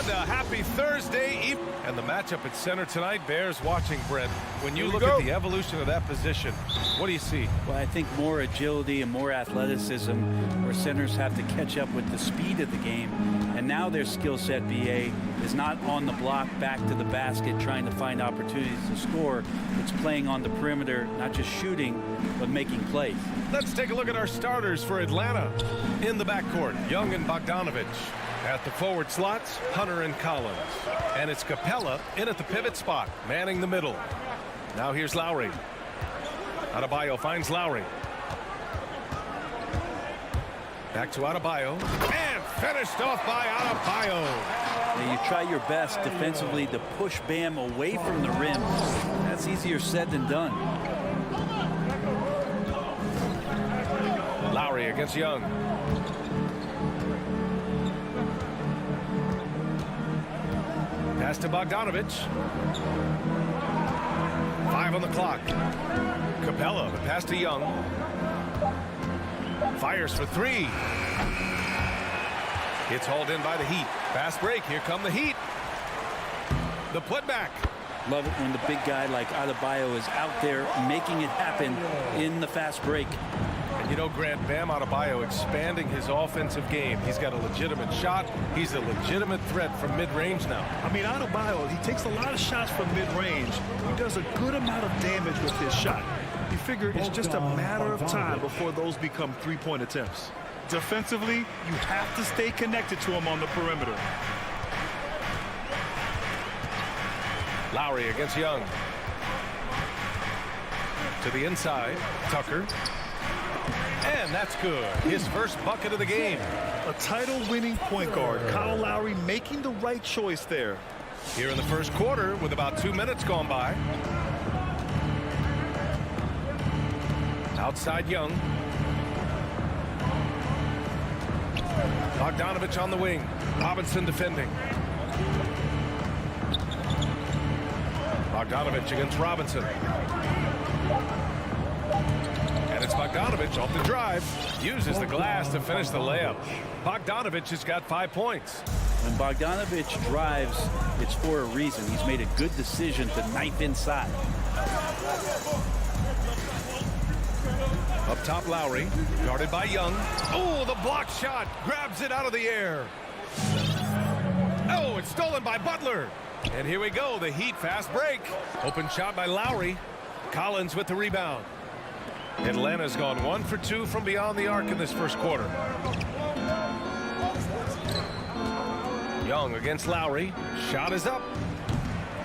And a happy Thursday evening. And the matchup at center tonight bears watching, Brent. When you look at the evolution of that position, what do you see? Well, I think more agility and more athleticism, where centers have to catch up with the speed of the game. And now their skill set, BA, is not on the block back to the basket trying to find opportunities to score. It's playing on the perimeter, not just shooting, but making plays. Let's take a look at our starters for Atlanta. In the backcourt, Young and Bogdanovich. At the forward slots, Hunter and Collins. And it's Capella in at the pivot spot, manning the middle. Now here's Lowry. Adebayo finds Lowry. Back to Adebayo. And finished off by Adebayo. Now you try your best defensively to push Bam away from the rim. That's easier said than done. Lowry against Young. Pass to Bogdanovich. 5 on the clock. Capella, the pass to Young. Fires for 3. It's hauled in by the Heat. Fast break. Here come the Heat. The putback. Love it when the big guy like Adebayo is out there making it happen in the fast break. And you know, Grant, Bam Adebayo expanding his offensive game. He's got a legitimate shot. He's a legitimate threat from mid-range now. I mean, Adebayo, he takes a lot of shots from mid-range. He does a good amount of damage with his shot. You figure it's just a matter of time before those become three-point attempts. Defensively, you have to stay connected to him on the perimeter. Lowry against Young. To the inside, Tucker. And that's good. His first bucket of the game. A title-winning point guard, Kyle Lowry, making the right choice there. Here in the first quarter with about 2 minutes gone by. Outside Young. Bogdanovich on the wing. Robinson defending. Bogdanovich against Robinson. And it's Bogdanovich off the drive. Uses the glass to finish the layup. Bogdanovich has got 5 points. When Bogdanovich drives, it's for a reason. He's made a good decision to knife inside. Up top, Lowry. Guarded by Young. Oh, the block shot. Grabs it out of the air. Oh, it's stolen by Butler. And here we go. The Heat fast break. Open shot by Lowry. Collins with the rebound. Atlanta's gone 1 for 2 from beyond the arc in this first quarter. Young against Lowry. Shot is up.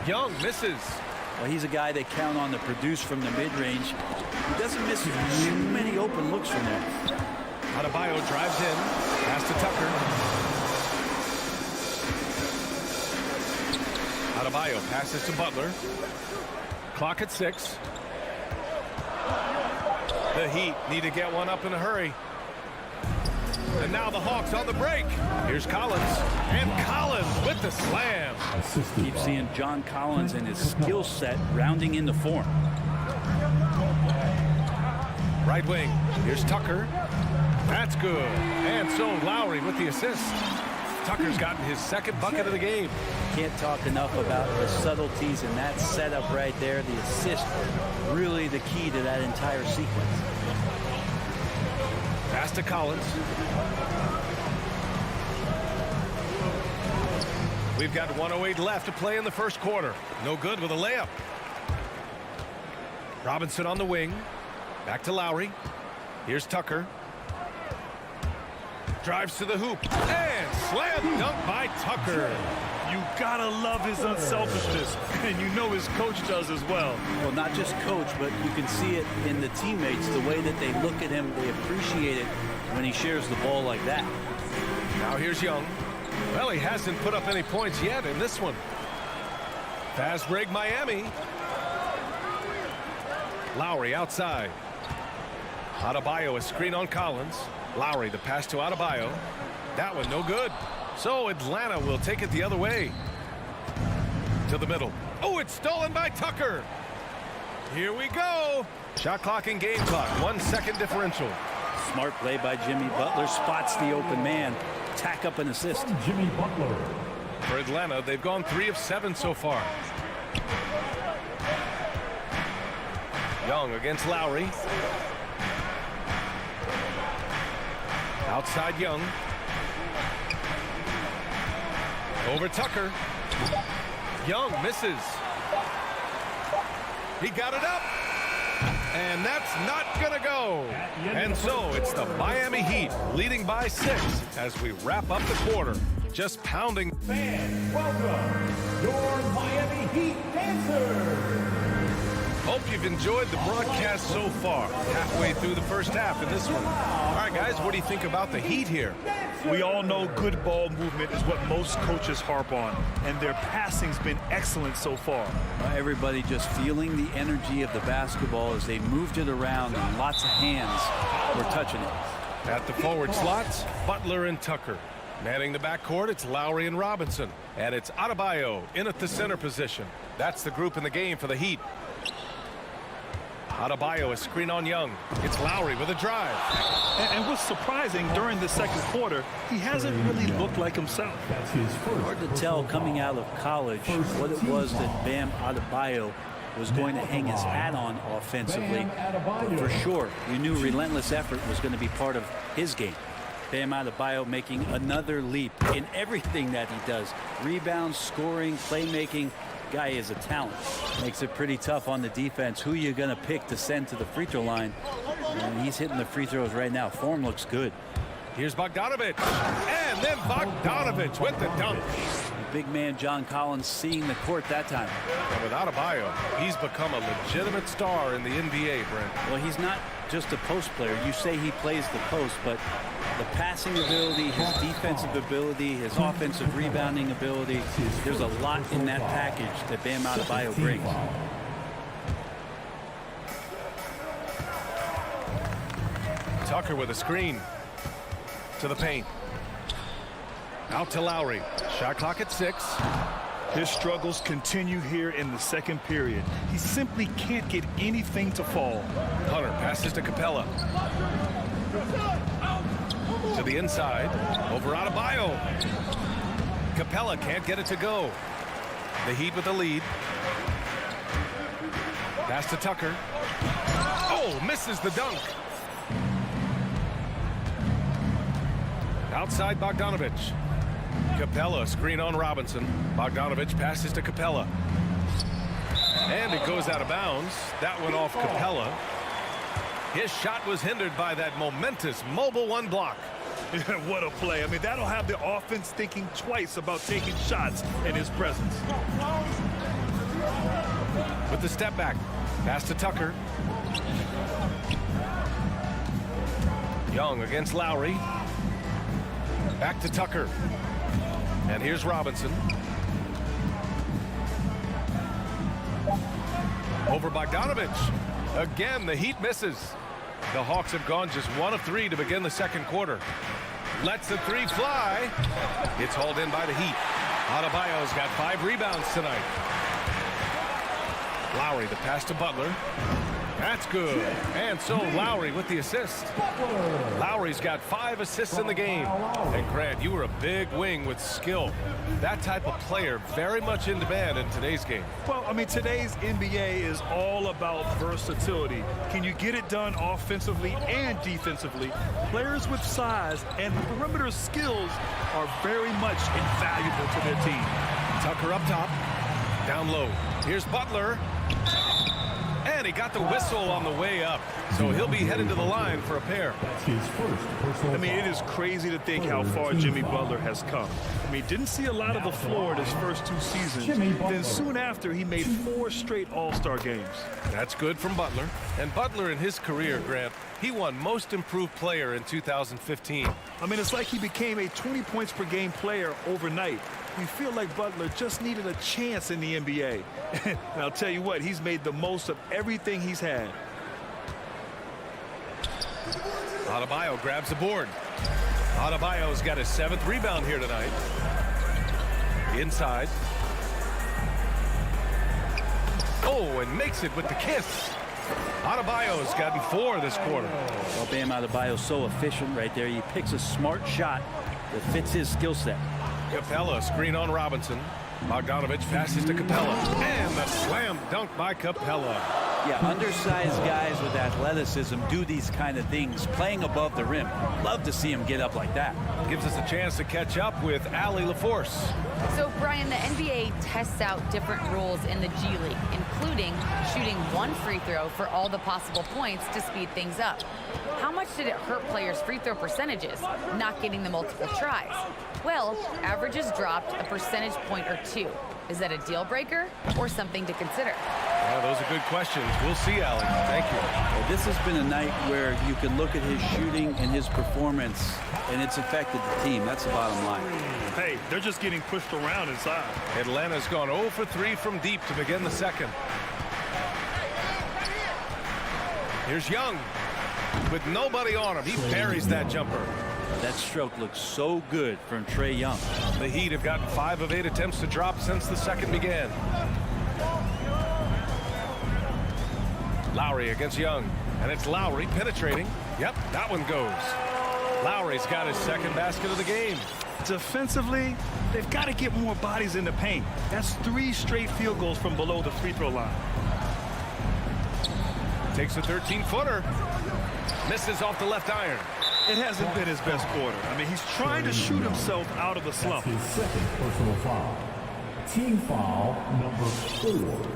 Young misses. Well, he's a guy they count on to produce from the mid-range. He doesn't miss too many open looks from there. Adebayo drives in. Pass to Tucker. Adebayo passes to Butler. Clock at 6. The Heat need to get one up in a hurry. And now the Hawks on the break. Here's Collins. And Collins with the slam. Keep seeing John Collins and his skill set rounding into form. Right wing. Here's Tucker. That's good. And so Lowry with the assist. Tucker's gotten his second bucket of the game. Can't talk enough about the subtleties in that setup right there. The assist, really the key to that entire sequence. Pass to Collins. We've got 1:08 left to play in the first quarter. No good with a layup. Robinson on the wing. Back to Lowry. Here's Tucker. Drives to the hoop. And slam dunk by Tucker. You gotta love his unselfishness, and you know his coach does as well. Well, not just coach, but you can see it in the teammates, the way that they look at him. They appreciate it when he shares the ball like that. Now here's Young. Well, he hasn't put up any points yet in this one. Fast break Miami. Lowry outside. Adebayo a screen on Collins. Lowry the pass to Adebayo. That one no good. So Atlanta will take it the other way. To the middle. Oh, it's stolen by Tucker. Here we go. Shot clock and game clock. 1 second differential. Smart play by Jimmy Butler. Spots the open man. Tack up an assist. Jimmy Butler. For Atlanta, they've gone 3 of 7 so far. Young against Lowry. Outside Young. Over Tucker. Young misses. He got it up. And that's not going to go. And so it's the Miami Heat leading by 6 as we wrap up the quarter. Just pounding. Fans, welcome your Miami Heat dancers. Hope you've enjoyed the broadcast so far. Halfway through the first half in this one. All right, guys, what do you think about the Heat here? We all know good ball movement is what most coaches harp on, and their passing's been excellent so far. Everybody just feeling the energy of the basketball as they moved it around, and lots of hands were touching it. At the forward slots, Butler and Tucker. Manning the backcourt, it's Lowry and Robinson. And it's Adebayo in at the center position. That's the group in the game for the Heat. Adebayo, a screen on Young. It's Lowry with a drive. And what's surprising, during the second quarter, he hasn't really looked like himself. Hard to tell coming out of college what it was that Bam Adebayo was going to hang his hat on offensively. But for sure, you knew relentless effort was going to be part of his game. Bam Adebayo making another leap in everything that he does. Rebounds, scoring, playmaking. Guy is a talent. Makes it pretty tough on the defense. Who you going to pick to send to the free throw line? And he's hitting the free throws right now. Form looks good. Here's Bogdanovich. And then Bogdanovich with the dunk. Big man John Collins seeing the court that time. And with Adebayo, he's become a legitimate star in the NBA, Brent. Well, he's not just a post player. You say he plays the post, but the passing ability, his defensive ability, his offensive rebounding ability, there's a lot in that package that Bam Adebayo brings. Tucker with a screen to the paint. Out to Lowry. Shot clock at 6. His struggles continue here in the second period. He simply can't get anything to fall. Hunter passes to Capella. To the inside. Over Adebayo. Capella can't get it to go. The Heat with the lead. Pass to Tucker. Oh, misses the dunk. Outside Bogdanovich. Capella, screen on Robinson. Bogdanovich passes to Capella. And it goes out of bounds. That went off Capella. His shot was hindered by that momentous mobile 1 block. What a play. I mean, that'll have the offense thinking twice about taking shots in his presence. With the step back. Pass to Tucker. Young against Lowry. Back to Tucker. And here's Robinson. Over Bogdanovich. Again, the Heat misses. The Hawks have gone just 1 of 3 to begin the second quarter. Lets the 3 fly. It's hauled in by the Heat. Adebayo's got 5 rebounds tonight. Lowry, the pass to Butler. That's good. And so Lowry with the assist. Lowry's got 5 assists in the game. And Grant, you were a big wing with skill. That type of player very much in demand in today's game. Well, I mean, today's NBA is all about versatility. Can you get it done offensively and defensively? Players with size and perimeter skills are very much invaluable to their team. Tucker up top. Down low. Here's Butler. And he got the whistle on the way up. So he'll be headed to the line for a pair. I mean, it is crazy to think how far Jimmy Butler has come. I mean, didn't see a lot of the floor in his first 2 seasons. Then soon after, he made 4 straight All-Star games. That's good from Butler. And Butler in his career, Grant, he won Most Improved Player in 2015. I mean, it's like he became a 20 points per game player overnight. We feel like Butler just needed a chance in the NBA. And I'll tell you what, he's made the most of everything he's had. Adebayo grabs the board. Adebayo's got his 7th rebound here tonight. Inside. Oh, and makes it with the kiss. Adebayo's gotten 4 this quarter. Well, Bam Adebayo's so efficient right there. He picks a smart shot that fits his skill set. Capella screen on Robinson. Bogdanovich passes to Capella. And the slam dunk by Capella. Yeah, undersized guys with athleticism do these kind of things, playing above the rim. Love to see him get up like that. Gives us a chance to catch up with Allie LaForce. So, Brian, the NBA tests out different rules in the G League, including shooting one free throw for all the possible points to speed things up. How much did it hurt players' free throw percentages, not getting the multiple tries? Well, averages dropped a percentage point or two. Is that a deal breaker or something to consider? Yeah, those are good questions. We'll see, Allie. Thank you. Well, this has been a night where you can look at his shooting and his performance, and it's affected the team. That's the bottom line. Hey, they're just getting pushed around inside. Atlanta's gone 0 for 3 from deep to begin the second. Here's Young. With nobody on him, he buries that jumper. That stroke looks so good from Trae Young. The Heat have gotten 5 of 8 attempts to drop since the second began. Lowry against Young, and it's Lowry penetrating. Yep, that one goes. Lowry's got his second basket of the game. Defensively, they've got to get more bodies in the paint. That's 3 straight field goals from below the free throw line. Takes a 13-footer. Misses off the left iron. It hasn't been his best quarter. I mean, he's trying to shoot himself out of the slump. His second personal foul. Team foul number 4.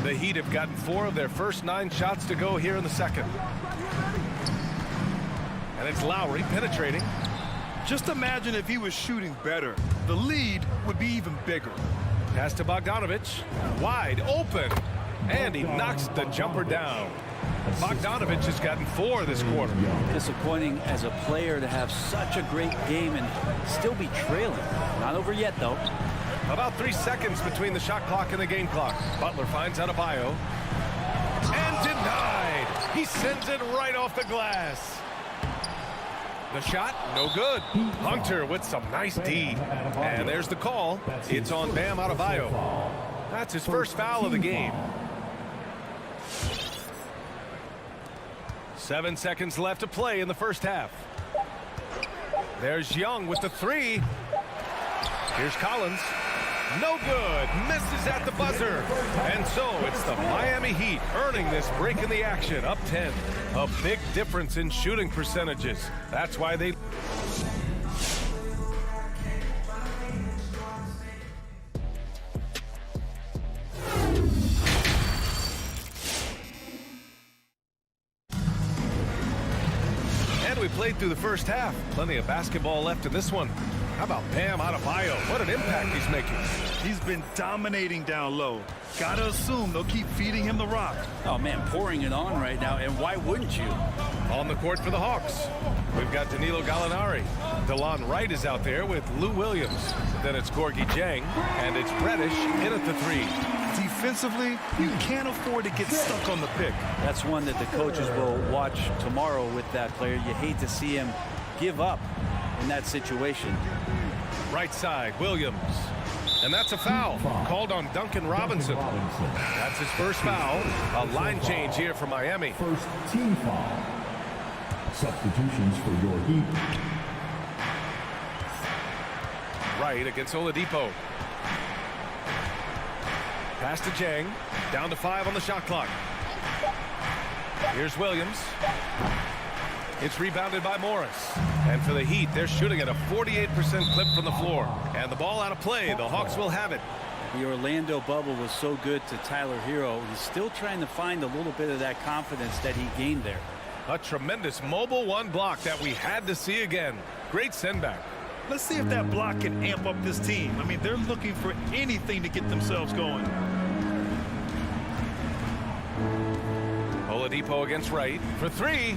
The Heat have gotten 4 of their first 9 shots to go here in the second. And it's Lowry penetrating. Just imagine if he was shooting better. The lead would be even bigger. Pass to Bogdanovich. Wide open. And he knocks the jumper down. Bogdanovich has gotten 4 this quarter. Disappointing as a player to have such a great game and still be trailing. Not over yet, though. About 3 seconds between the shot clock and the game clock. Butler finds Adebayo. And denied. He sends it right off the glass. The shot, no good. Hunter with some nice D. And there's the call. It's on Bam Adebayo. That's his first foul of the game. 7 seconds left to play in the first half. There's Young with the 3. Here's Collins. No good. Misses at the buzzer. And so it's the Miami Heat earning this break in the action, up 10. A big difference in shooting percentages. That's why they... And we played through the first half. Plenty of basketball left in this one. How about Bam Adebayo? What an impact he's making. He's been dominating down low. Gotta assume they'll keep feeding him the rock. Oh, man, pouring it on right now, and why wouldn't you? On the court for the Hawks, we've got Danilo Gallinari. DeLon Wright is out there with Lou Williams. Then it's Gorgie Jang, and it's Reddish in at the 3. Defensively, you can't afford to get stuck on the pick. That's one that the coaches will watch tomorrow with that player. You hate to see him give up in that situation. Right side, Williams. And that's a foul called on Duncan Robinson. That's his first foul. A line change here for Miami. First team foul. Substitutions for your Heat. Right against Oladipo. Pass to Jang. Down to 5 on the shot clock. Here's Williams. It's rebounded by Morris. And for the Heat, they're shooting at a 48% clip from the floor. And the ball out of play. The Hawks will have it. The Orlando bubble was so good to Tyler Hero. He's still trying to find a little bit of that confidence that he gained there. A tremendous mobile 1 block that we had to see again. Great send back. Let's see if that block can amp up this team. I mean, they're looking for anything to get themselves going. Oladipo against Wright for 3.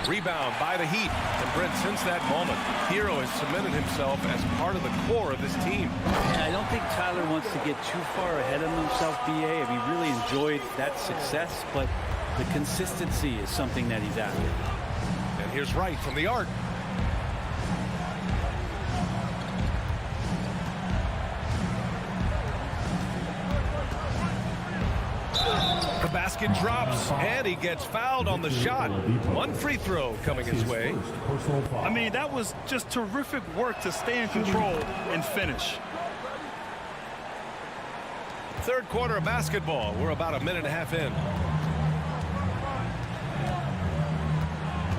Rebound by the Heat. And Brent, since that moment, Hero has cemented himself as part of the core of this team. And I don't think Tyler wants to get too far ahead of himself, BA. He really enjoyed that success, but the consistency is something that he's after. And here's Wright from the arc. The basket drops, and he gets fouled on the shot. One free throw coming his way. I mean, that was just terrific work to stay in control and finish. Third quarter of basketball. We're about a minute and a half in.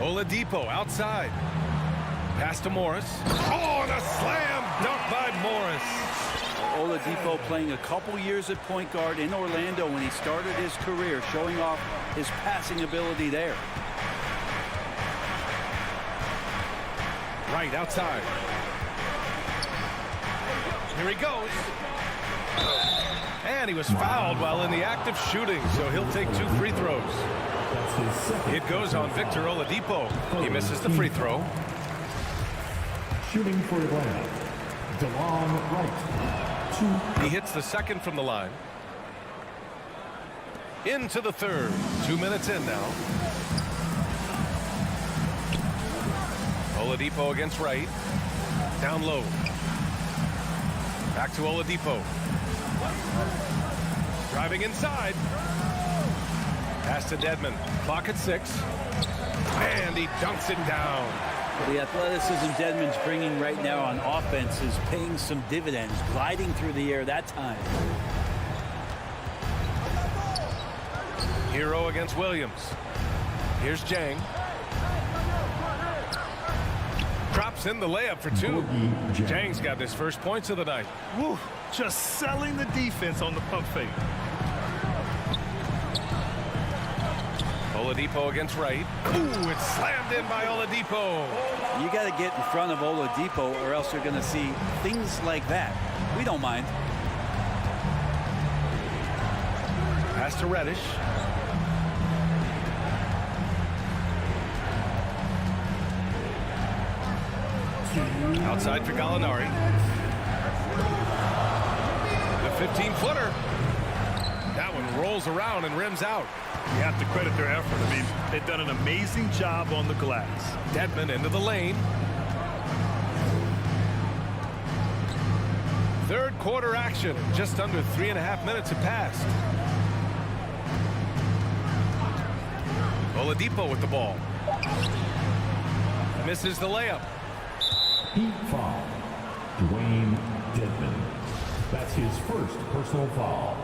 Oladipo outside. Pass to Morris. Oh, and a slam dunk by Morris. Oladipo playing a couple years at point guard in Orlando when he started his career, showing off his passing ability there. Right outside. Here he goes. And he was fouled while in the act of shooting, so he'll take 2 free throws. It goes on Victor Oladipo. He misses the free throw. Shooting for Atlanta, DeLon Wright. 2. He hits the second from the line. Into the third. 2 minutes in now. Oladipo against Wright. Down low. Back to Oladipo. Driving inside. Pass to Dedmon. Clock at 6. And he dunks it down. The athleticism Dedmon's bringing right now on offense is paying some dividends, gliding through the air that time. Hero against Williams. Here's Jang. Drops in the layup for 2. Jang's got his first points of the night. Woo, just selling the defense on the pump fake. Oladipo against Wright. Ooh, it's slammed in by Oladipo. You got to get in front of Oladipo or else you're going to see things like that. We don't mind. Pass to Reddish. Outside for Gallinari. The 15-footer. That one rolls around and rims out. You have to credit their effort. I mean, they've done an amazing job on the glass. Dedmon into the lane. Third quarter action. Just under 3.5 minutes have passed. Oladipo with the ball. Misses the layup. Heat foul. Dwayne Dedmon. That's his first personal foul.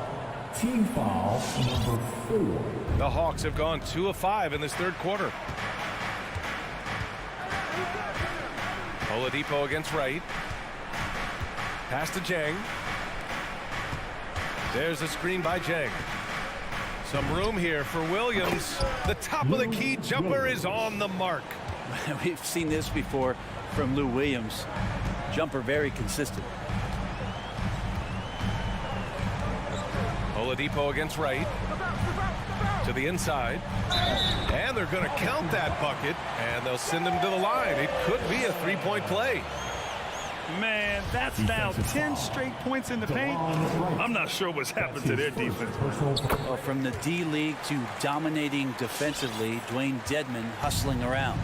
Team foul number 4. The Hawks have gone 2 of 5 in this third quarter. Oladipo against Wright. Pass to Jang. There's a screen by Jang. Some room here for Williams. The top of the key jumper is on the mark. We've seen this before from Lou Williams. Jumper very consistent. Oladipo against Wright. To the inside. And they're going to count that bucket. And they'll send him to the line. It could be a 3-point play. Man, that's now 10 straight points in the paint. I'm not sure what's happened to their defense. Well, from the D-League to dominating defensively, Dwayne Dedmon hustling around.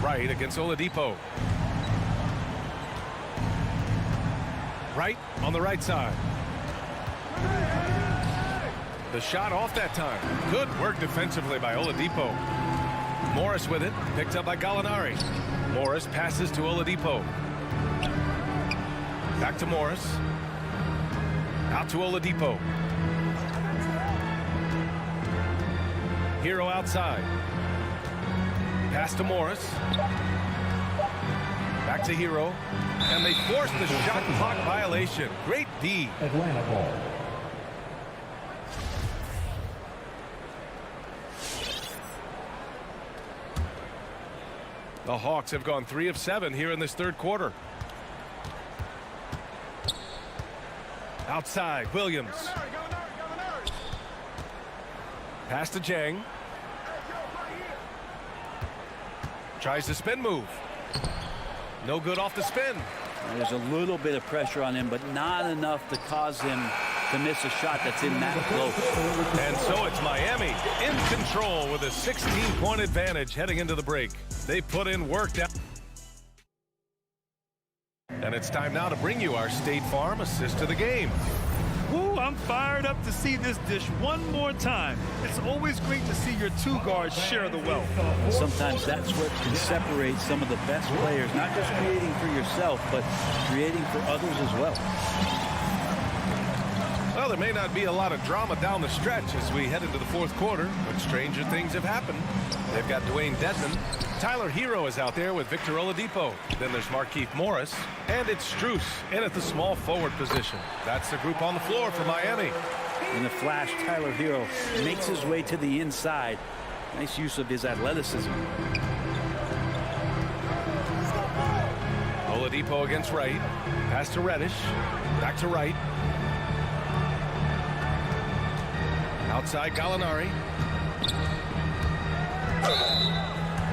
Wright against Oladipo. Wright on the right side. The shot off that time. Good work defensively by Oladipo. Morris with it. Picked up by Gallinari. Morris passes to Oladipo. Back to Morris. Out to Oladipo. Hero outside. Pass to Morris. Back to Hero. And they force the shot clock violation. Great D. Atlanta ball. The Hawks have gone 3 of 7 here in this third quarter. Outside, Williams. Pass to Jang. Tries the spin move. No good off the spin. There's a little bit of pressure on him, but not enough to cause him to miss a shot that's in that close. And so it's Miami in control with a 16-point advantage heading into the break. They put in work down. And it's time now to bring you our State Farm assist to the game. Woo, I'm fired up to see this dish one more time. It's always great to see your two guards share the wealth. Sometimes that's what can separate some of the best players, not just creating for yourself, but creating for others as well. Well, there may not be a lot of drama down the stretch as we head into the fourth quarter, but stranger things have happened. They've got Dwayne Dedman. Tyler Hero is out there with Victor Oladipo. Then there's Markieff Morris. And it's Strus in at the small forward position. That's the group on the floor for Miami. In the flash, Tyler Hero makes his way to the inside. Nice use of his athleticism. Oladipo against Wright. Pass to Reddish. Back to Wright. Outside Gallinari.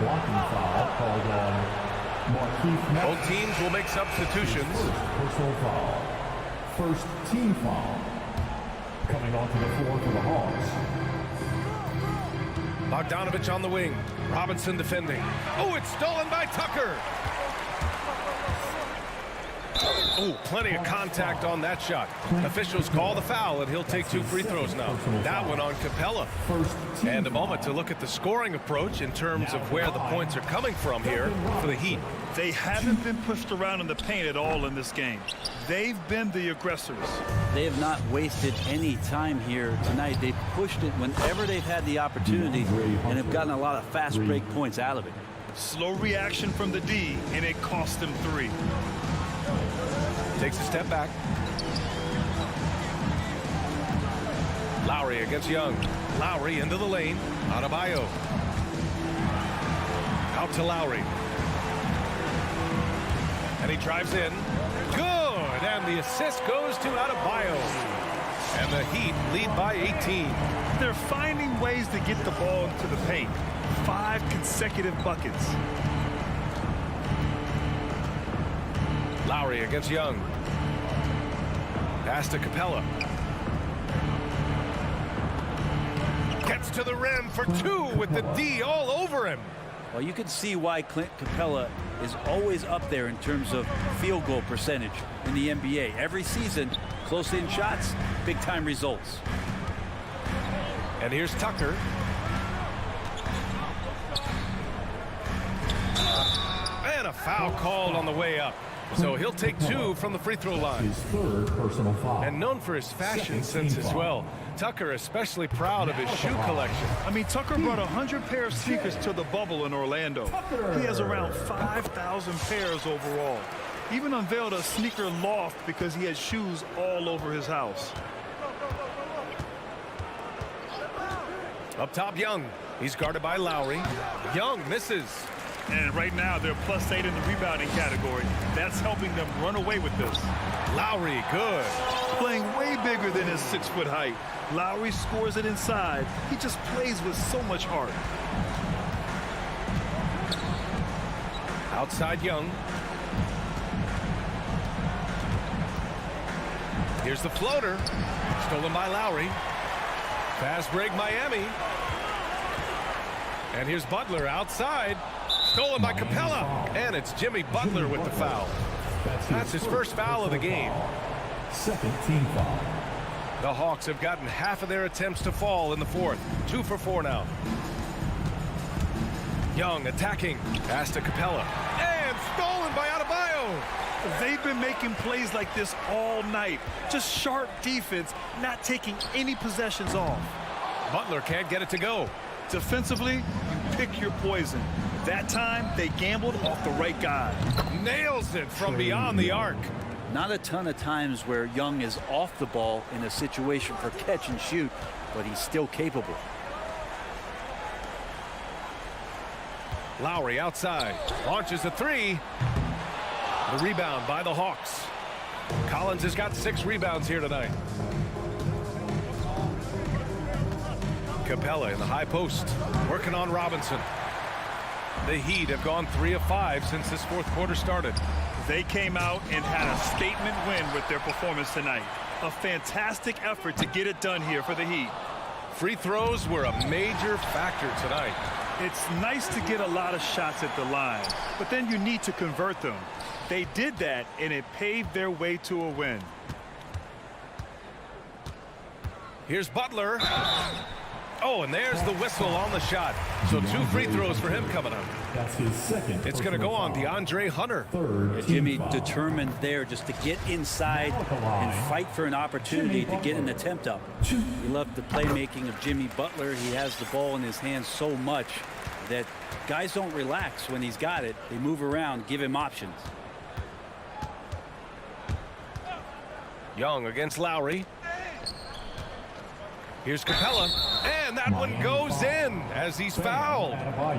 Blocking foul called on Markieff Morris. Both teams will make substitutions. Personal foul. First team foul. Coming onto the floor for the Hawks. Bogdanovich on the wing. Robinson defending. Oh, it's stolen by Tucker. Oh, plenty of contact on that shot. Officials call the foul, and he'll take 2 free throws now. That one on Capella. And a moment to look at the scoring approach in terms of where the points are coming from here for the Heat. They haven't been pushed around in the paint at all in this game. They've been the aggressors. They have not wasted any time here tonight. They've pushed it whenever they've had the opportunity and have gotten a lot of fast break points out of it. Slow reaction from the D, and it cost them 3. Takes a step back. Lowry against Young. Lowry into the lane. Adebayo. Out to Lowry. And he drives in. Good! And the assist goes to Adebayo. And the Heat lead by 18. They're finding ways to get the ball into the paint. 5 consecutive buckets. Lowry against Young. Pass to Capella. Gets to the rim for 2 with the D all over him. Well, you can see why Clint Capella is always up there in terms of field goal percentage in the NBA. Every season, close-in shots, big-time results. And here's Tucker. And a foul called on the way up. So he'll take 2 from the free throw line. His 3rd personal foul. And known for his fashion sense as well. Tucker especially proud of his shoe collection. I mean, Tucker brought 100 pair of sneakers to the bubble in Orlando. He has around 5,000 pairs overall. Even unveiled a sneaker loft because he has shoes all over his house. Up top, Young. He's guarded by Lowry. Young misses. And right now, they're +8 in the rebounding category. That's helping them run away with this. Lowry, good. Playing way bigger than his 6-foot height. Lowry scores it inside. He just plays with so much heart. Outside Young. Here's the floater. Stolen by Lowry. Fast break Miami. And here's Butler outside. Stolen by Capella. And it's Jimmy Butler with the foul. That's his first foul of the game. 2nd team foul. The Hawks have gotten half of their attempts to fall in the fourth. 2 for 4 now. Young attacking. Pass to Capella. And stolen by Adebayo. They've been making plays like this all night. Just sharp defense, not taking any possessions off. Butler can't get it to go. Defensively, you pick your poison. That time, they gambled off the right guy. Nails it from beyond the arc. Not a ton of times where Young is off the ball in a situation for catch and shoot, but he's still capable. Lowry outside. Launches a 3. The rebound by the Hawks. Collins has got 6 rebounds here tonight. Capella in the high post. Working on Robinson. The Heat have gone 3 of 5 since this fourth quarter started. They came out and had a statement win with their performance tonight. A fantastic effort to get it done here for the Heat. Free throws were a major factor tonight. It's nice to get a lot of shots at the line, but then you need to convert them. They did that, and it paved their way to a win. Here's Butler. Oh, and there's the whistle on the shot. So 2 free throws for him coming up. That's his second. It's going to go on DeAndre Hunter. Third Jimmy team foul. determined there just to get inside and fight for an opportunity to get an attempt up. We love the playmaking of Jimmy Butler. He has the ball in his hands so much that guys don't relax when he's got it. They move around, give him options. Young against Lowry. Here's Capella, and that one goes in as he's fouled.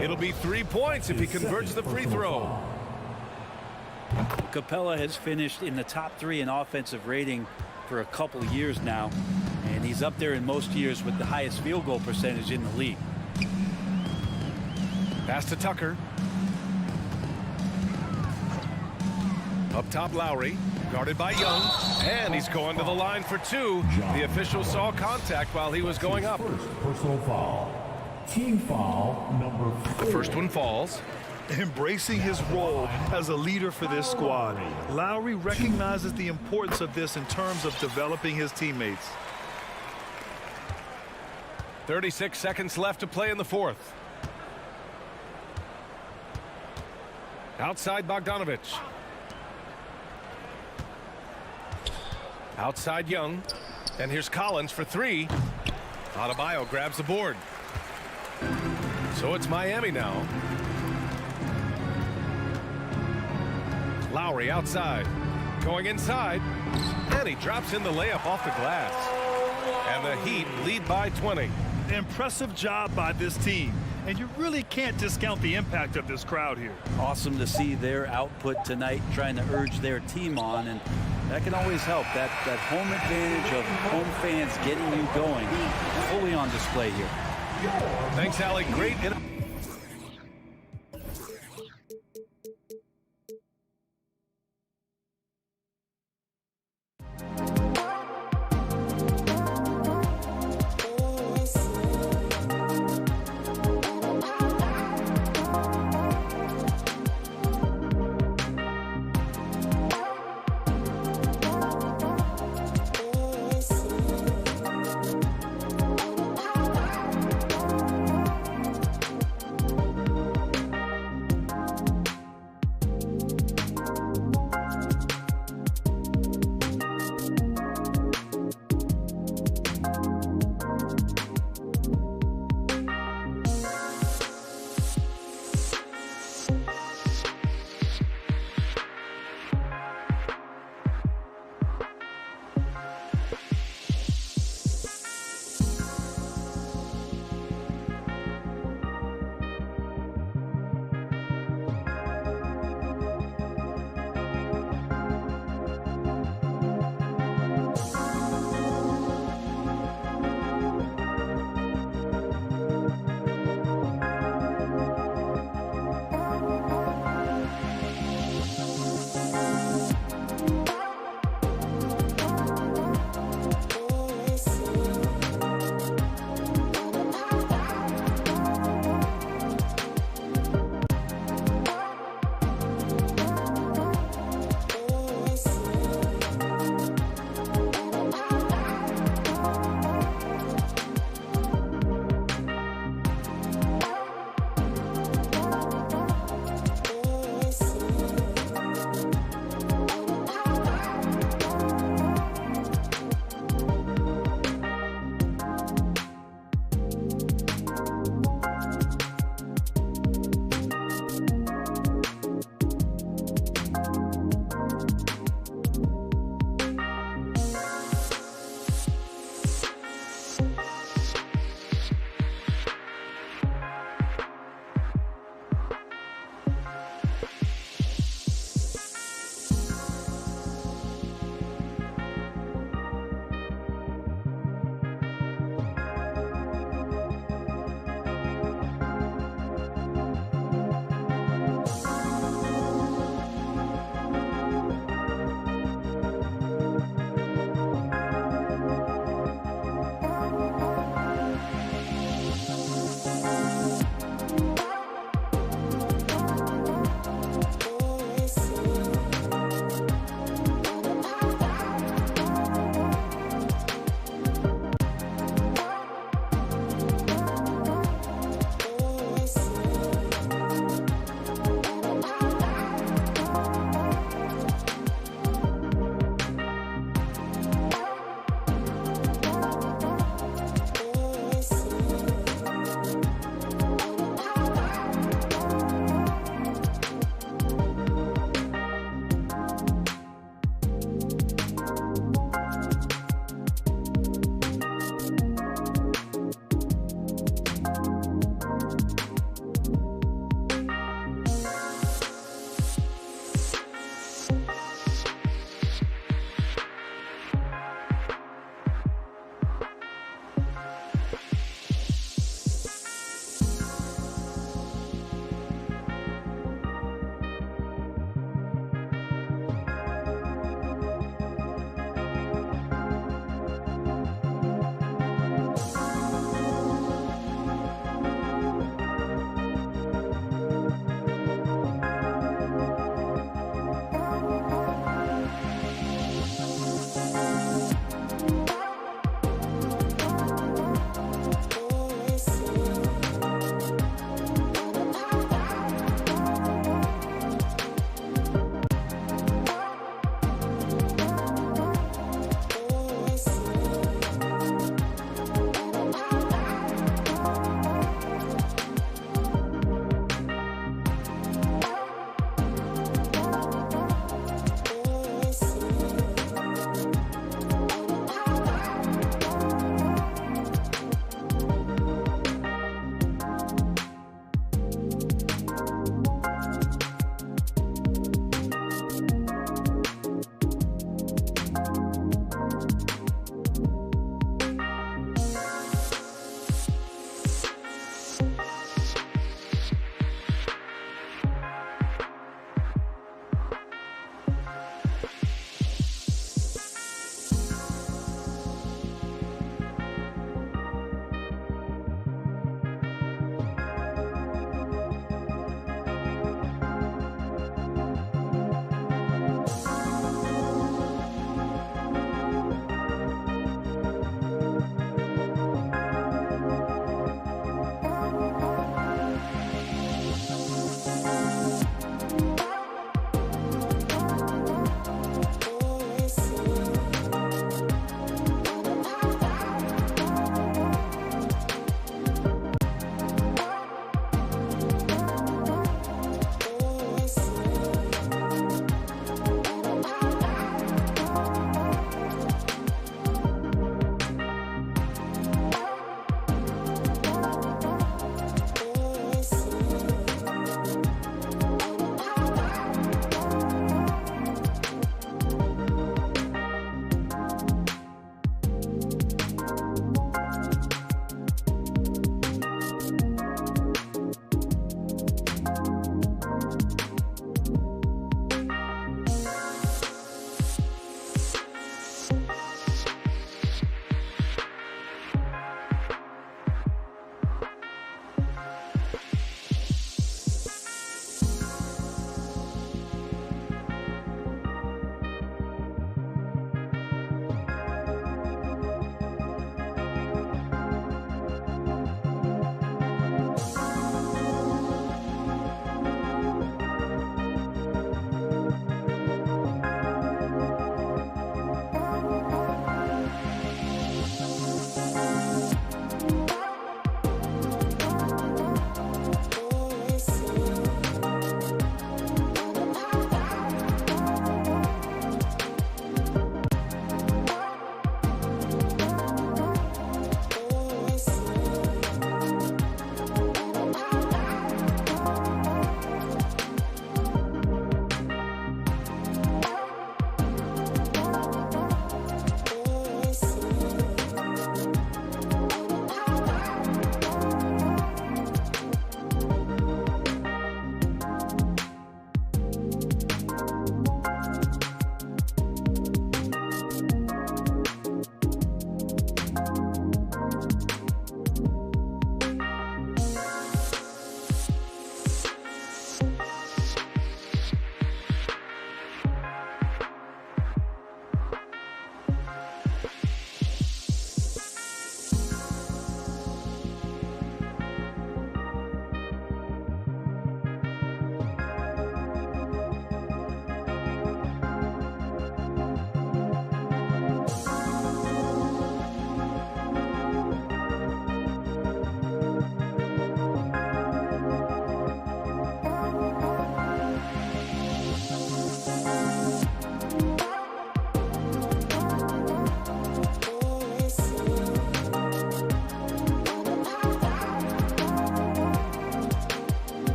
It'll be 3 points if he converts the free throw. Capella has finished in the top 3 in offensive rating for a couple years now, and he's up there in most years with the highest field goal percentage in the league. Pass to Tucker. Up top, Lowry, guarded by Young, and he's going to the line for 2. The official saw contact while he was going up. First personal foul. Team foul number 4. The first one falls. Embracing his role as a leader for this squad, Lowry recognizes the importance of this in terms of developing his teammates. 36 seconds left to play in the fourth. Outside Bogdanovich. Outside Young. And here's Collins for 3. Adebayo grabs the board. So it's Miami now. Lowry outside. Going inside. And he drops in the layup off the glass. And the Heat lead by 20. Impressive job by this team. And you really can't discount the impact of this crowd here. Awesome to see their output tonight, trying to urge their team on, and that can always help. That home advantage of home fans getting you going, fully on display here. Thanks, Allie. Great.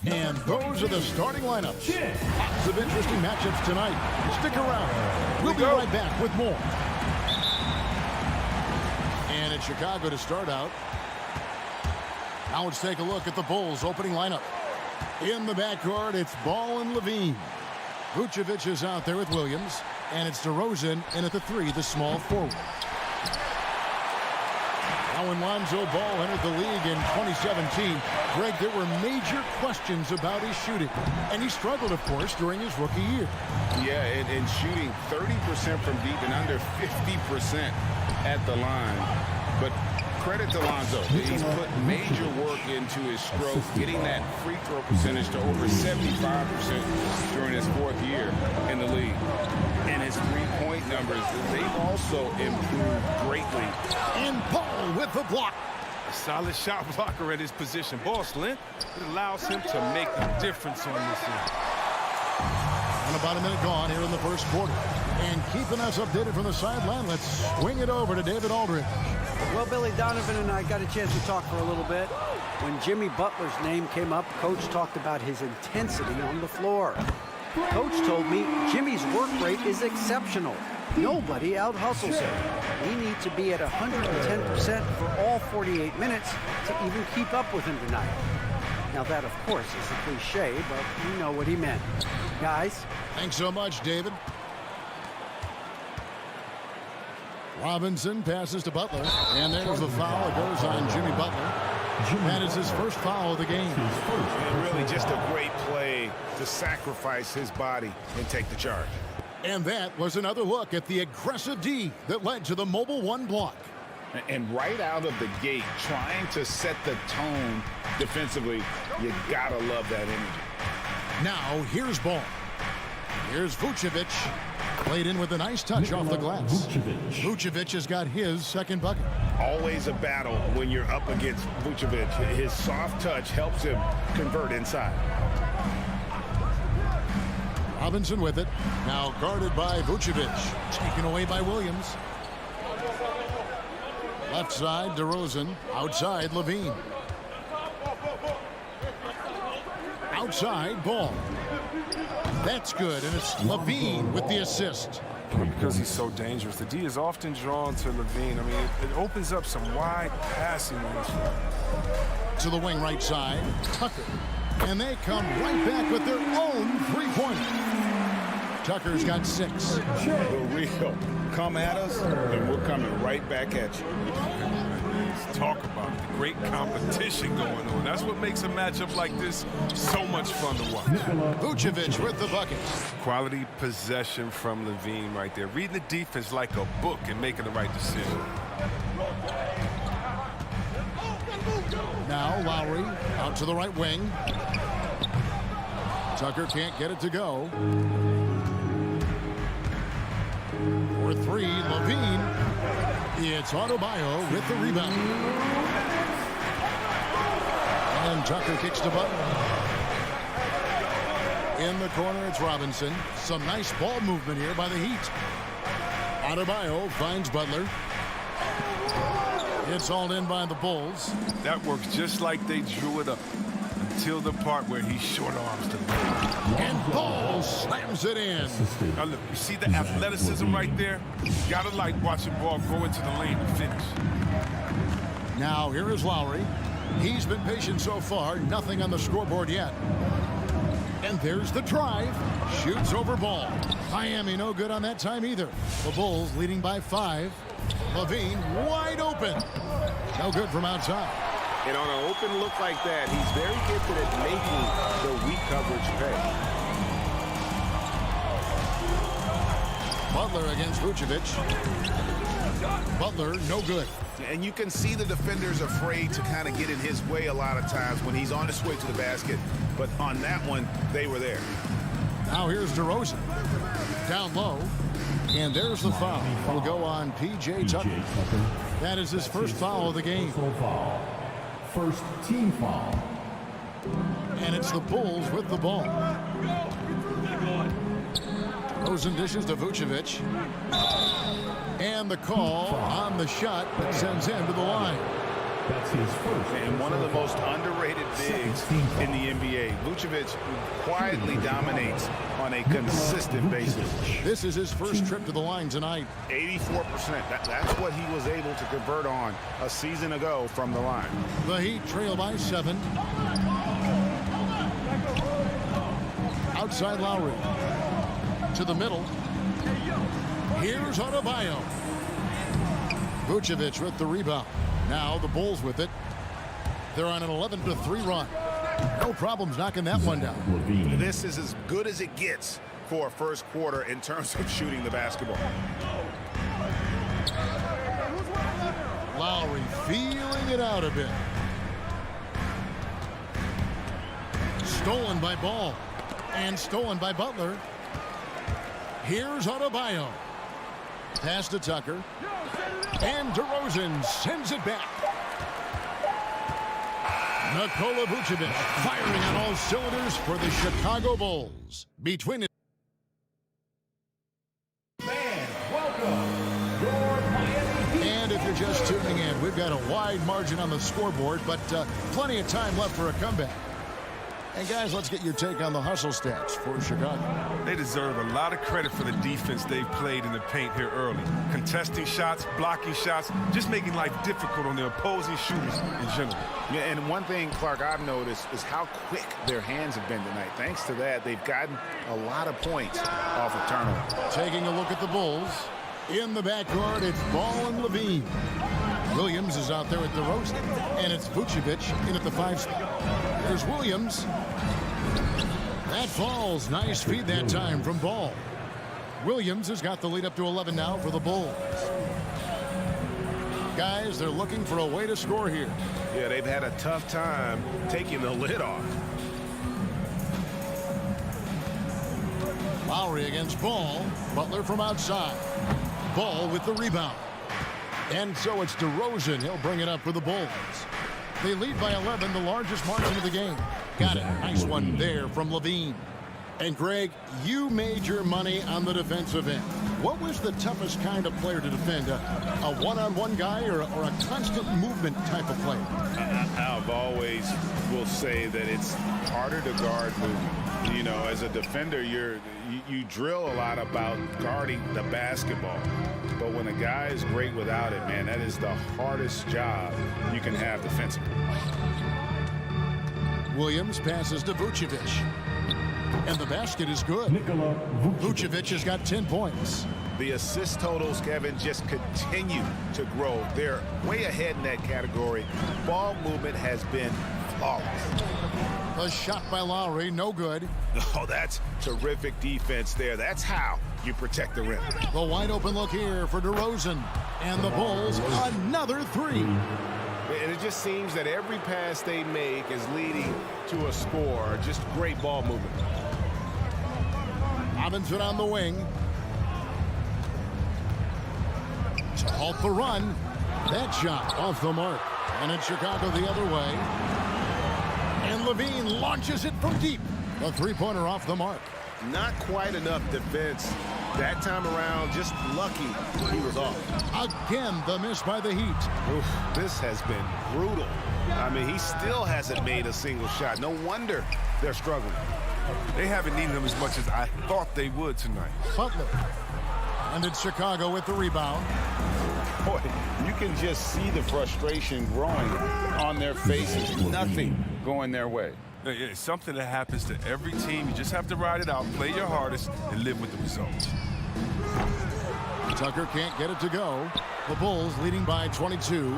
And those are the starting lineups. Lots of interesting matchups tonight. Stick around. We'll be right back with more. And it's Chicago to start out. Now let's take a look at the Bulls' opening lineup. In the backcourt, it's Ball and Levine. Vucevic is out there with Williams. And it's DeRozan in at the 3, the small forward. Now when Lonzo Ball entered the league in 2017, Greg, there were major questions about his shooting. And he struggled, of course, during his rookie year. Yeah, and shooting 30% from deep and under 50% at the line. But credit to Lonzo. He's put major work into his stroke, getting that free throw percentage to over 75% during his 4th year in the league. And his three-point numbers, they've also improved greatly. And Ball with the block. A solid shot blocker at his position. Ball slant. It allows him to make a difference on this end. And about a minute gone here in the first quarter. And keeping us updated from the sideline, let's swing it over to David Aldridge. Well, Billy Donovan and I got a chance to talk for a little bit. When Jimmy Butler's name came up, Coach talked about his intensity on the floor. Coach told me Jimmy's work rate is exceptional. Nobody out-hustles him. We need to be at 110% for all 48 minutes to even keep up with him tonight. Now that, of course, is a cliche, but you know what he meant. Guys? Thanks so much, David. Robinson passes to Butler, and there's the foul. It goes on Jimmy Butler. That is his first foul of the game. And really just a great play to sacrifice his body and take the charge. And that was another look at the aggressive D that led to the Mobile 1 block. And right out of the gate, trying to set the tone defensively, you gotta love that energy. Now, here's Ball. Here's Vucevic. Played in with a nice touch off the glass. Vucevic has got his second bucket. Always a battle when you're up against Vucevic. His soft touch helps him convert inside. Robinson with it. Now guarded by Vucevic. Taken away by Williams. Left side, DeRozan. Outside, Levine. Outside, Ball. That's good, and it's Levine with the assist. Because he's so dangerous, the D is often drawn to Levine. I mean, it opens up some wide passing lanes for him. To the wing right side, Tucker. And they come right back with their own three-pointer. Tucker's got 6. The real. Come at us, and we're coming right back at you. Let's talk about it. The great competition going on. That's what makes a matchup like this so much fun to watch. Vucevic with the bucket. Quality possession from Levine right there. Reading the defense like a book and making the right decision. Now Lowry out to the right wing. Tucker can't get it to go. For 3, Levine. It's Adebayo with the rebound. And Tucker kicks to Butler. In the corner, it's Robinson. Some nice ball movement here by the Heat. Adebayo finds Butler. It's all in by the Bulls. That works just like they drew it up until the part where he short arms the lane. And Ball slams it in. Now look, you see the athleticism right there? You gotta like watching Ball go into the lane and finish. Now here is Lowry. He's been patient so far. Nothing on the scoreboard yet. And there's the drive. Shoots over Ball. Miami no good on that time either. The Bulls leading by 5. Levine wide open. No good from outside. And on an open look like that, he's very gifted at making the weak coverage pay. Butler against Vucevic. Butler no good. And you can see the defenders afraid to kind of get in his way a lot of times when he's on his way to the basket. But on that one, they were there. Now here's DeRozan. Down low. And there's the foul. Will go on P.J. Tucker. That is his first foul of the game. First team foul. And it's the Bulls with the ball. DeRozan dishes to Vucevic. And the call on the shot that sends him to the line. That's his first. And one of the most underrated bigs in the NBA. Vucevic quietly dominates on a consistent basis. This is his first trip to the line tonight. 84%. That's what he was able to convert on a season ago from the line. The Heat trail by 7. Outside Lowry. To the middle. Here's Adebayo. Vucevic with the rebound. Now the Bulls with it. They're on an 11-3 run. No problems knocking that one down. This is as good as it gets for a first quarter in terms of shooting the basketball. Lowry feeling it out a bit. Stolen by Ball. And stolen by Butler. Here's Adebayo. Pass to Tucker. And DeRozan sends it back. Nikola Vucevic firing on all cylinders for the Chicago Bulls. Between it. And if you're just tuning in, we've got a wide margin on the scoreboard, but plenty of time left for a comeback. And guys, let's get your take on the hustle stats for Chicago. They deserve a lot of credit for the defense they've played in the paint here early. Contesting shots, blocking shots, just making life difficult on the opposing shooters in general. Yeah, and one thing, Clark, I've noticed is how quick their hands have been tonight. Thanks to that, they've gotten a lot of points off of turnover. Taking a look at the Bulls. In the backcourt, it's Ball and Levine. Williams is out there at DeRozan, and it's Vucevic in at the 5 spot. There's Williams. That falls. Nice feed that time from Ball. Williams has got the lead up to 11 now for the Bulls. Guys, they're looking for a way to score here. Yeah, they've had a tough time taking the lid off. Lowry against Ball. Butler from outside. Ball with the rebound. And so it's DeRozan. He'll bring it up for the Bulls. They lead by 11, the largest margin of the game. Got it. Nice one there from Levine. And Greg, you made your money on the defensive end. What was the toughest kind of player to defend? A one-on-one guy or a constant movement type of player? I've always will say that it's harder to guard movement. You know, as a defender, you drill a lot about guarding the basketball. But when a guy is great without it, man, that is the hardest job you can have defensively. Williams passes to Vucevic. And the basket is good. Vucevic has got 10 points. The assist totals, Kevin, just continue to grow. They're way ahead in that category. Ball movement has been flawless. A shot by Lowry, no good. Oh, that's terrific defense there. That's how you protect the rim. The wide open look here for DeRozan. And the Bulls, another 3. And it just seems that every pass they make is leading to a score. Just great ball movement. Robinson on the wing. To halt the run. That shot off the mark. And it's Chicago the other way. And Levine launches it from deep. The three-pointer off the mark. Not quite enough defense that time around. Just lucky he was off. Again, the miss by the Heat. Oof, this has been brutal. I mean, he still hasn't made a single shot. No wonder they're struggling. They haven't needed him as much as I thought they would tonight. Butler. And it's Chicago with the rebound. Boy, you can just see the frustration growing on their faces. Nothing going their way. It's something that happens to every team. You just have to ride it out, play your hardest, and live with the results. Tucker can't get it to go. The Bulls leading by 22.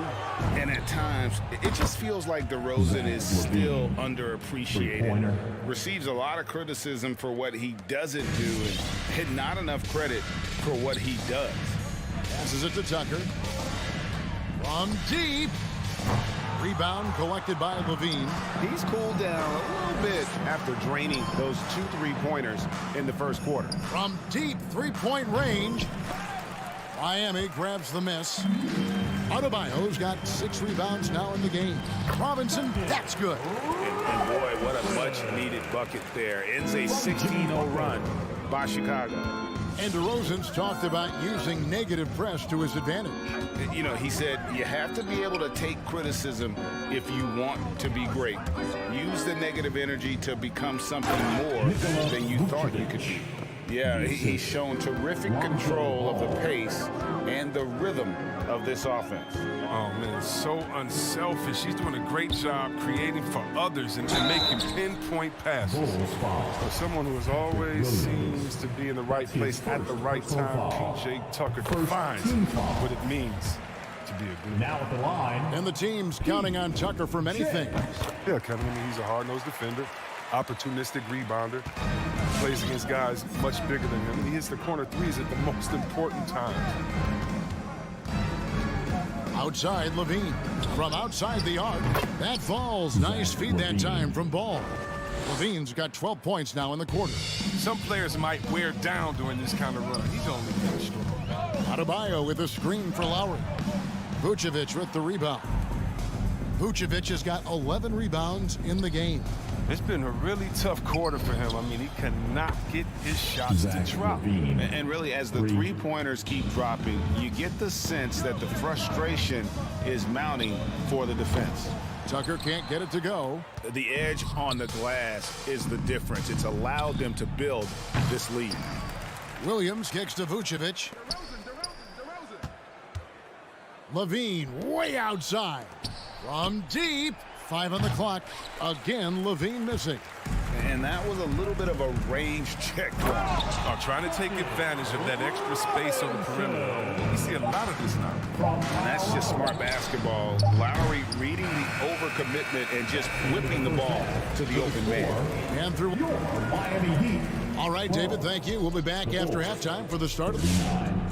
And at times, it just feels like DeRozan is still underappreciated. Receives a lot of criticism for what he doesn't do and not enough credit for what he does. Passes it to Tucker. From deep. Rebound collected by Levine. He's cooled down a little bit after draining those 2 3-pointers in the first quarter. From deep three-point range. Miami grabs the miss. Adebayo's got 6 rebounds now in the game. Robinson, that's good. And boy, what a much-needed bucket there. Ends a 16-0 run by Chicago. And DeRozan's talked about using negative press to his advantage. You know, he said you have to be able to take criticism if you want to be great. Use the negative energy to become something more than you thought you could be. Yeah, he's shown terrific control of the pace and the rhythm of this offense. Oh, man, so unselfish. He's doing a great job creating for others and making pinpoint passes. For someone who always seems to be in the right place at the right time, P.J. Tucker defines what it means to be a good Now at the line. And the team's counting on Tucker for many things. Yeah, Kevin, I mean, he's a hard-nosed defender, opportunistic rebounder, plays against guys much bigger than him. He hits the corner threes at the most important times. Outside, Levine. From outside the arc. That falls. Nice feed that time from Ball. Levine's got 12 points now in the quarter. Some players might wear down during this kind of run. He's only been strong. Adebayo with a screen for Lowry. Vucevic with the rebound. Vucevic has got 11 rebounds in the game. It's been a really tough quarter for him. I mean, he cannot get his shots to drop. And really, as the three-pointers keep dropping, you get the sense that the frustration is mounting for the defense. Tucker can't get it to go. The edge on the glass is the difference. It's allowed them to build this lead. Williams kicks to Vucevic. Levine way outside. From deep. 5 on the clock. Again, Levine missing. And that was a little bit of a range check. Trying to take advantage of that extra space on the perimeter. We see a lot of this now. And that's just smart basketball. Lowry reading the overcommitment and just whipping the ball to the open man. And through Miami Heat. All right, David, thank you. We'll be back after halftime for the start of the...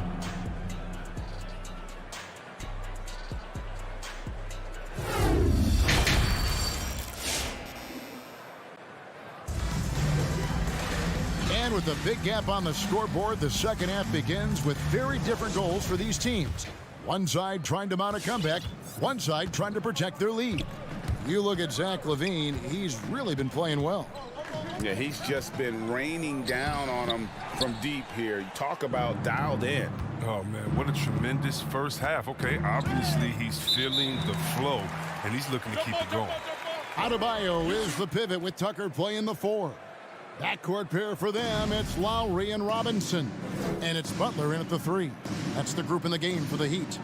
And with a big gap on the scoreboard, the second half begins with very different goals for these teams. One side trying to mount a comeback, one side trying to protect their lead. You look at Zach LaVine, he's really been playing well. Yeah, he's just been raining down on them from deep here. You talk about dialed in. Oh, man, what a tremendous first half. Okay, obviously he's feeling the flow, and he's looking to keep it going. Adebayo is the pivot with Tucker playing the 4. Backcourt pair for them, it's Lowry and Robinson. And it's Butler in at the 3. That's the group in the game for the Heat.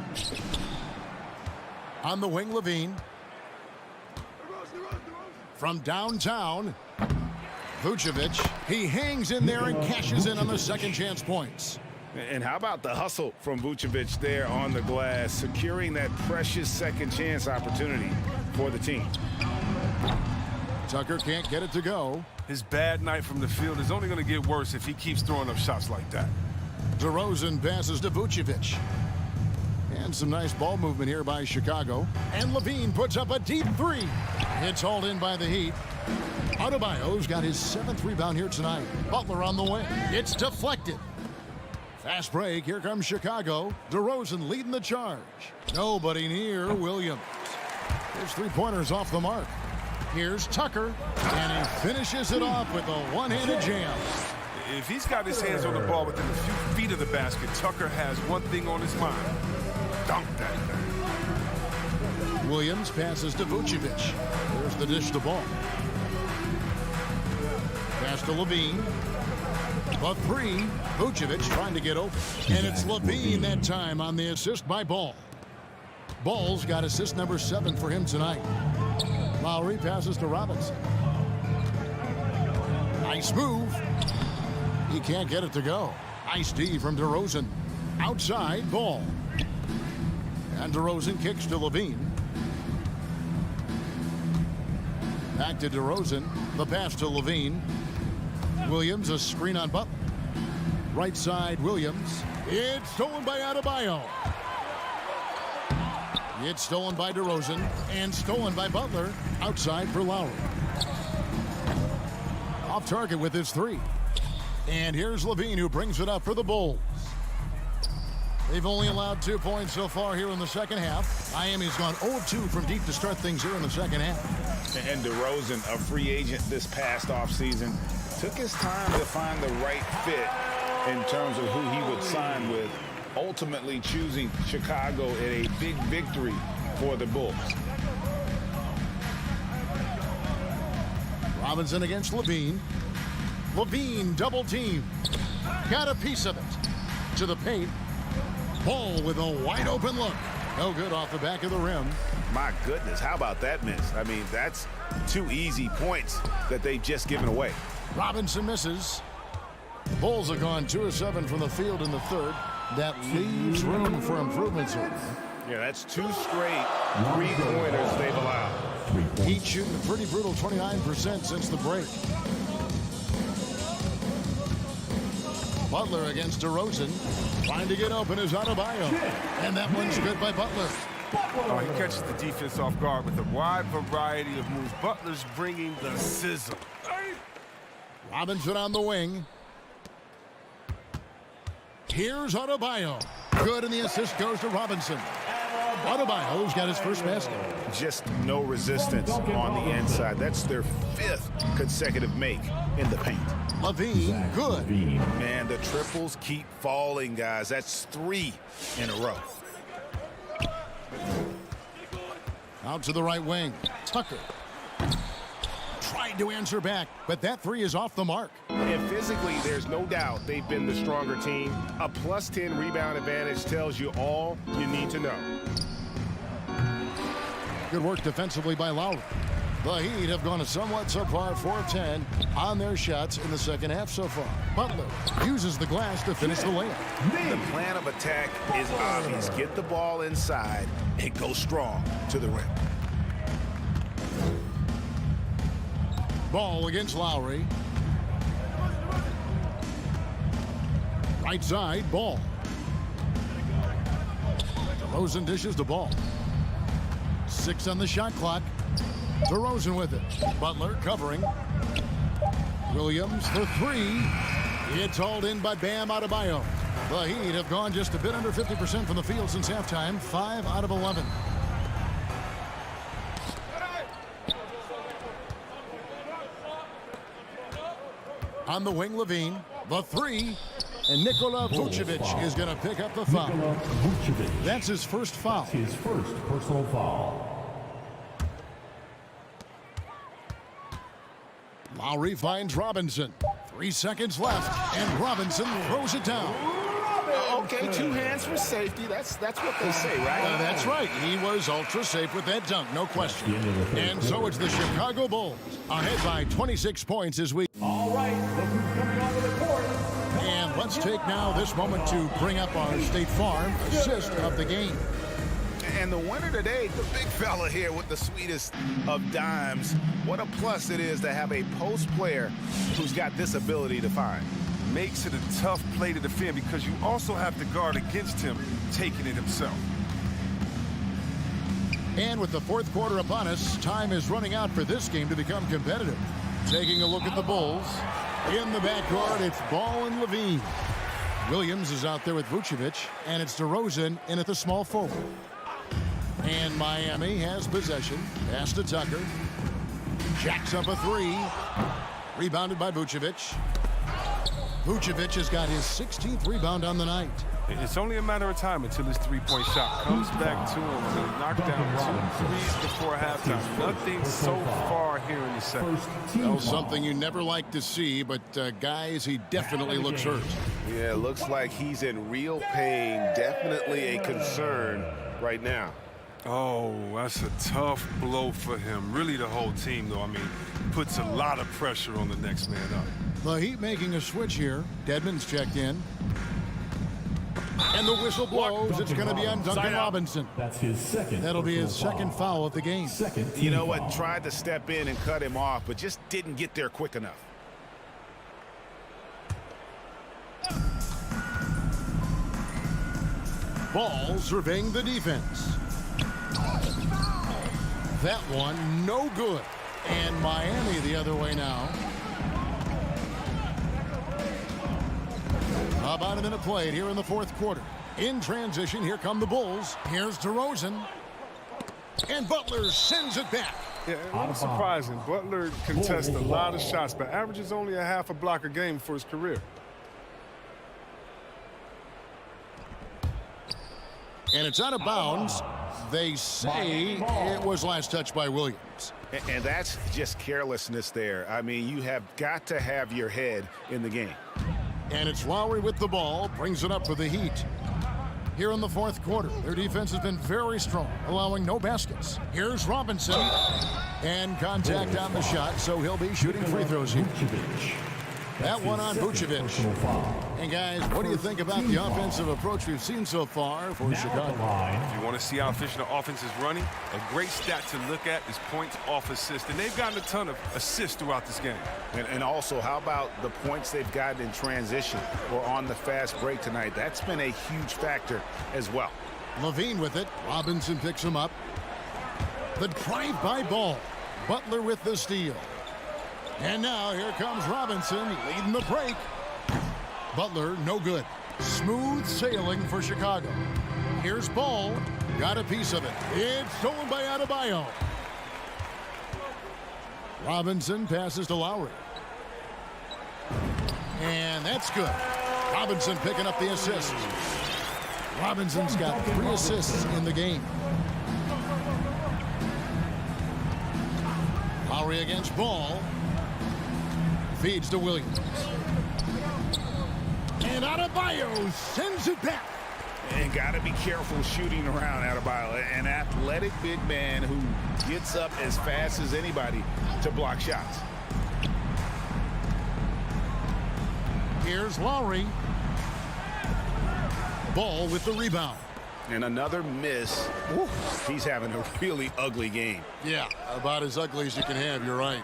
On the wing, Levine. From downtown, Vucevic. He hangs in there and cashes in on the second chance points. And how about the hustle from Vucevic there on the glass, securing that precious second chance opportunity for the team. Tucker can't get it to go. His bad night from the field is only going to get worse if he keeps throwing up shots like that. DeRozan passes to Vucevic. And some nice ball movement here by Chicago. And Levine puts up a deep 3. It's hauled in by the Heat. Adebayo's got his 7th rebound here tonight. Butler on the way. It's deflected. Fast break. Here comes Chicago. DeRozan leading the charge. Nobody near Williams. His three-pointers off the mark. Here's Tucker, and he finishes it off with a one-handed jam. If he's got his hands on the ball within a few feet of the basket, Tucker has one thing on his mind. Dunk that thing. Williams passes to Vucevic. There's the dish to ball. Pass to Levine. The 3. Vucevic trying to get open. And it's Levine that time on the assist by Ball. Ball's got assist number 7 for him tonight. Lowry passes to Robinson. Nice move. He can't get it to go. Nice D from DeRozan. Outside, Ball. And DeRozan kicks to Levine. Back to DeRozan. The pass to Levine. Williams, a screen on Butler. Right side, Williams. It's stolen by Adebayo. It's stolen by DeRozan and stolen by Butler. Outside for Lowry. Off target with his 3. And here's Levine who brings it up for the Bulls. They've only allowed 2 points so far here in the second half. Miami's gone 0-2 from deep to start things here in the second half. And DeRozan, a free agent this past offseason, took his time to find the right fit in terms of who he would sign with, ultimately choosing Chicago in a big victory for the Bulls. Robinson against Levine. Levine double team. Got a piece of it. To the paint. Ball with a wide open look. No good off the back of the rim. My goodness, how about that miss? I mean, that's 2 easy points that they've just given away. Robinson misses. Bulls have gone 2 of 7 from the field in the third. That leaves room for improvements here. Yeah, that's 2 straight three-pointers they've allowed. Heat shooting a pretty brutal 29% since the break. Butler against DeRozan. Trying to get open is Adebayo. And that one's good by Butler. Oh, he catches the defense off guard with a wide variety of moves. Butler's bringing the sizzle. Robinson on the wing. Here's Adebayo. Good, and the assist goes to Robinson. Adebayo's got his first basket. Just no resistance on the inside. That's their 5th consecutive make in the paint. Levine, good. Man, the triples keep falling, guys. That's 3 in a row. Out to the right wing. Tucker. Tried to answer back, but that 3 is off the mark. And physically, there's no doubt they've been the stronger team. A +10 rebound advantage tells you all you need to know. Good work defensively by Lowry. The Heat have gone a somewhat subpar 4 of 10 on their shots in the second half so far. Butler uses the glass to finish the layup. The plan of attack is obvious. Get the ball inside and go strong to the rim. Ball against Lowry. Right side, Ball. DeRozan dishes the ball. 6 on the shot clock. DeRozan with it. Butler covering. Williams for 3. It's hauled in by Bam Adebayo. The Heat have gone just a bit under 50% from the field since halftime. 5 out of 11. On the wing, Levine. The 3. And Nikola Vucevic is going to pick up the foul. That's his first foul. His first personal foul. Lowry finds Robinson. 3 seconds left, and Robinson throws it down. Okay, 2 hands for safety. That's what they say, right? That's right. He was ultra safe with that dunk, no question. And so it's the Chicago Bulls ahead by 26 points as we. All right, look who's coming onto the court. And let's take now this moment to bring up our State Farm assist of the game. And the winner today, the big fella here with the sweetest of dimes. What a plus it is to have a post player who's got this ability to find. Makes it a tough play to defend because you also have to guard against him taking it himself. And with the fourth quarter upon us, time is running out for this game to become competitive. Taking a look at the Bulls. In the backcourt, it's Ball and Levine. Williams is out there with Vucevic, and it's DeRozan in at the small forward. And Miami has possession. Pass to Tucker. Jacks up a 3. Rebounded by Vucevic. Vucevic has got his 16th rebound on the night. It's only a matter of time until his three-point shot comes back to him. He knocked down 2 threes before halftime. Nothing so far here in the second. That was something you never like to see, but guys, he definitely looks hurt. Yeah, looks like he's in real pain. Definitely a concern right now. Oh, that's a tough blow for him. Really the whole team, though. I mean, puts a lot of pressure on the next man up. The Heat making a switch here. Deadman's checked in. And the whistle blows. It's going to be on Duncan Robinson. That's his second. That'll be his second foul of the game. Second. You know what? Tried to step in and cut him off, but just didn't get there quick enough. Ball surveying the defense. That one, no good. And Miami the other way now. About a minute played here in the fourth quarter. In transition, here come the Bulls. Here's DeRozan. And Butler sends it back. Yeah, a little surprising. Butler contests a lot of shots, but averages only a half a block a game for his career. And it's out of bounds. They say it was last touched by Williams. And that's just carelessness there. I mean, you have got to have your head in the game. And it's Lowry with the ball, brings it up for the Heat. Here in the fourth quarter, their defense has been very strong, allowing no baskets. Here's Robinson, and contact on the shot, so he'll be shooting free throws here. That one on Vucevic. And guys, what do you think about the offensive approach we've seen so far for Chicago? If you want to see how efficient the offense is running, a great stat to look at is points off assist. And they've gotten a ton of assists throughout this game. And also, how about the points they've gotten in transition or on the fast break tonight? That's been a huge factor as well. Levine with it. Robinson picks him up. The drive-by ball. Butler with the steal. And now here comes Robinson leading the break. Butler, no good. Smooth sailing for Chicago. Here's Ball. Got a piece of it. It's stolen by Adebayo. Robinson passes to Lowry. And that's good. Robinson picking up the assist. Robinson's got 3 assists in the game. Lowry against Ball. Feeds to Williams. And Adebayo sends it back. And got to be careful shooting around Adebayo. An athletic big man who gets up as fast as anybody to block shots. Here's Lowry. Ball with the rebound. And another miss. He's having a really ugly game. Yeah, about as ugly as you can have, you're right.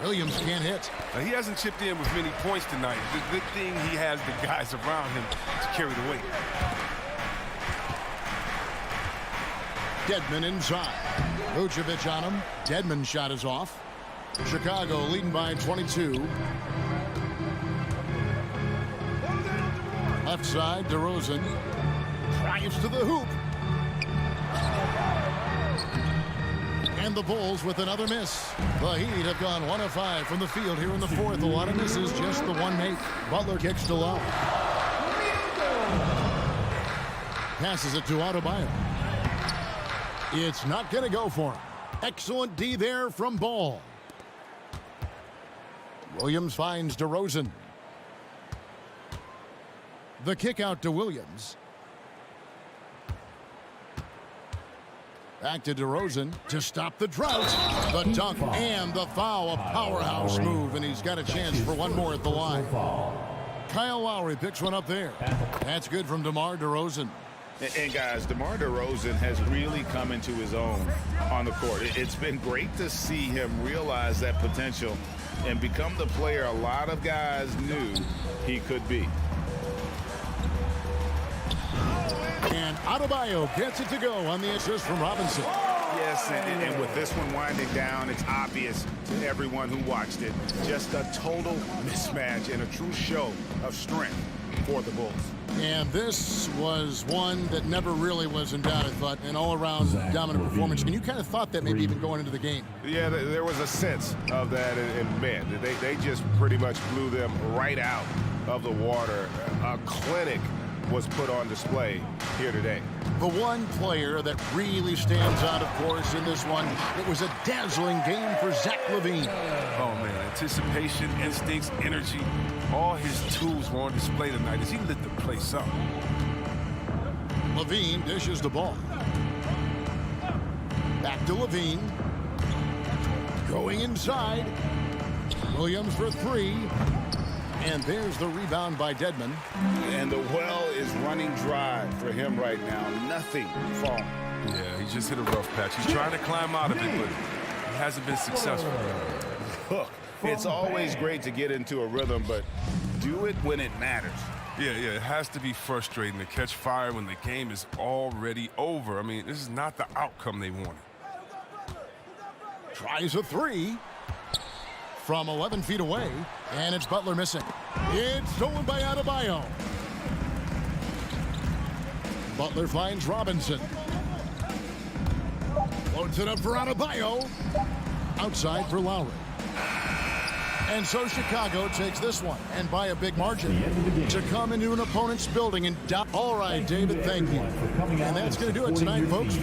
Williams can't hit. Now, he hasn't chipped in with many points tonight. The good thing he has the guys around him to carry the weight. Dedmon inside. Vucevic on him. Dedmon's shot is off. Chicago leading by 22. Left side, DeRozan. Drives to the hoop. And the Bulls with another miss. The Heat have gone 1 of 5 from the field here in the fourth. A lot of misses, just the one make. Butler kicks to low. Passes it to Adebayo. It's not going to go for him. Excellent D there from Ball. Williams finds DeRozan. The kick out to Williams. Back to DeRozan to stop the drought. The dunk and the foul. A powerhouse move, and he's got a chance for one more at the line. Kyle Lowry picks one up there. That's good from DeMar DeRozan. And guys, DeMar DeRozan has really come into his own on the court. It's been great to see him realize that potential and become the player a lot of guys knew he could be. And Adebayo gets it to go on the assist from Robinson. Yes, and with this one winding down, it's obvious to everyone who watched it. Just a total mismatch and a true show of strength for the Bulls. And this was one that never really was in doubt, I thought, an all-around dominant performance. And you kind of thought that maybe even going into the game. Yeah, there was a sense of that, and man, they just pretty much blew them right out of the water. A clinic was put on display here today. The one player that really stands out, of course, in this one, it was a dazzling game for Zach LaVine. Oh, man, anticipation, instincts, energy, all his tools were on display tonight as he lit the place up. LaVine dishes the ball. Back to LaVine. Going inside. Williams for 3. And there's the rebound by Dedmon. And the well is running dry for him right now. Nothing falling. Yeah, he just hit a rough patch. He's trying to climb out of it, but he hasn't been successful. Look, it's always great to get into a rhythm, but do it when it matters. Yeah, it has to be frustrating to catch fire when the game is already over. I mean, this is not the outcome they wanted. Tries a 3. From 11 feet away, and it's Butler missing. It's stolen by Adebayo. Butler finds Robinson. Floats it up for Adebayo. Outside for Lowry. And so Chicago takes this one, and by a big margin, to come into an opponent's building and down. All right, David, thank you. And that's going to do it tonight, folks.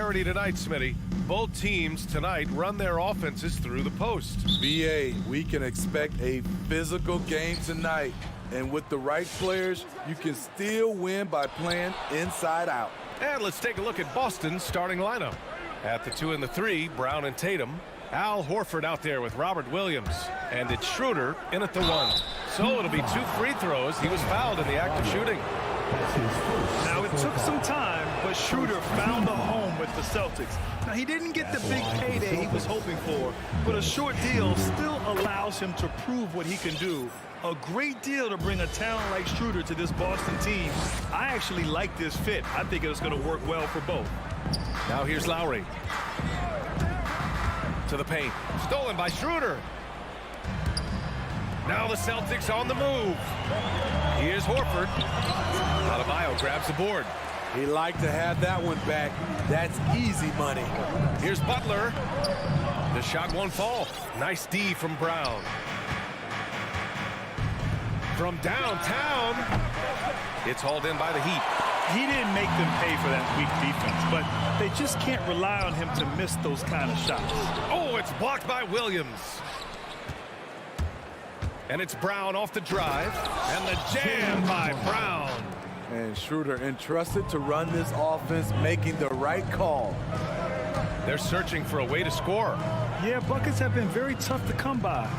parity tonight, Smitty. Both teams tonight run their offenses through the post. BA, we can expect a physical game tonight. And with the right players, you can still win by playing inside out. And let's take a look at Boston's starting lineup. At the 2 and the 3, Brown and Tatum. Al Horford out there with Robert Williams. And it's Schroeder in at the 1. So it'll be 2 free throws. He was fouled in the act of shooting. Now, it took some time, but Schroeder found a home with the Celtics. Now, he didn't get the big payday he was hoping for, but a short deal still allows him to prove what he can do. A great deal to bring a talent like Schroeder to this Boston team. I actually like this fit. I think it's going to work well for both. Now here's Lowry. To the paint. Stolen by Schroeder. Now the Celtics on the move. Here's Horford. Adebayo grabs the board. He'd like to have that one back. That's easy money. Here's Butler. The shot won't fall. Nice D from Brown. From downtown, it's hauled in by the Heat. He didn't make them pay for that weak defense, but they just can't rely on him to miss those kind of shots. Oh, it's blocked by Williams. And it's Brown off the drive, and the jam by Brown. And Schroeder entrusted to run this offense, making the right call. They're searching for a way to score. Yeah, buckets have been very tough to come by.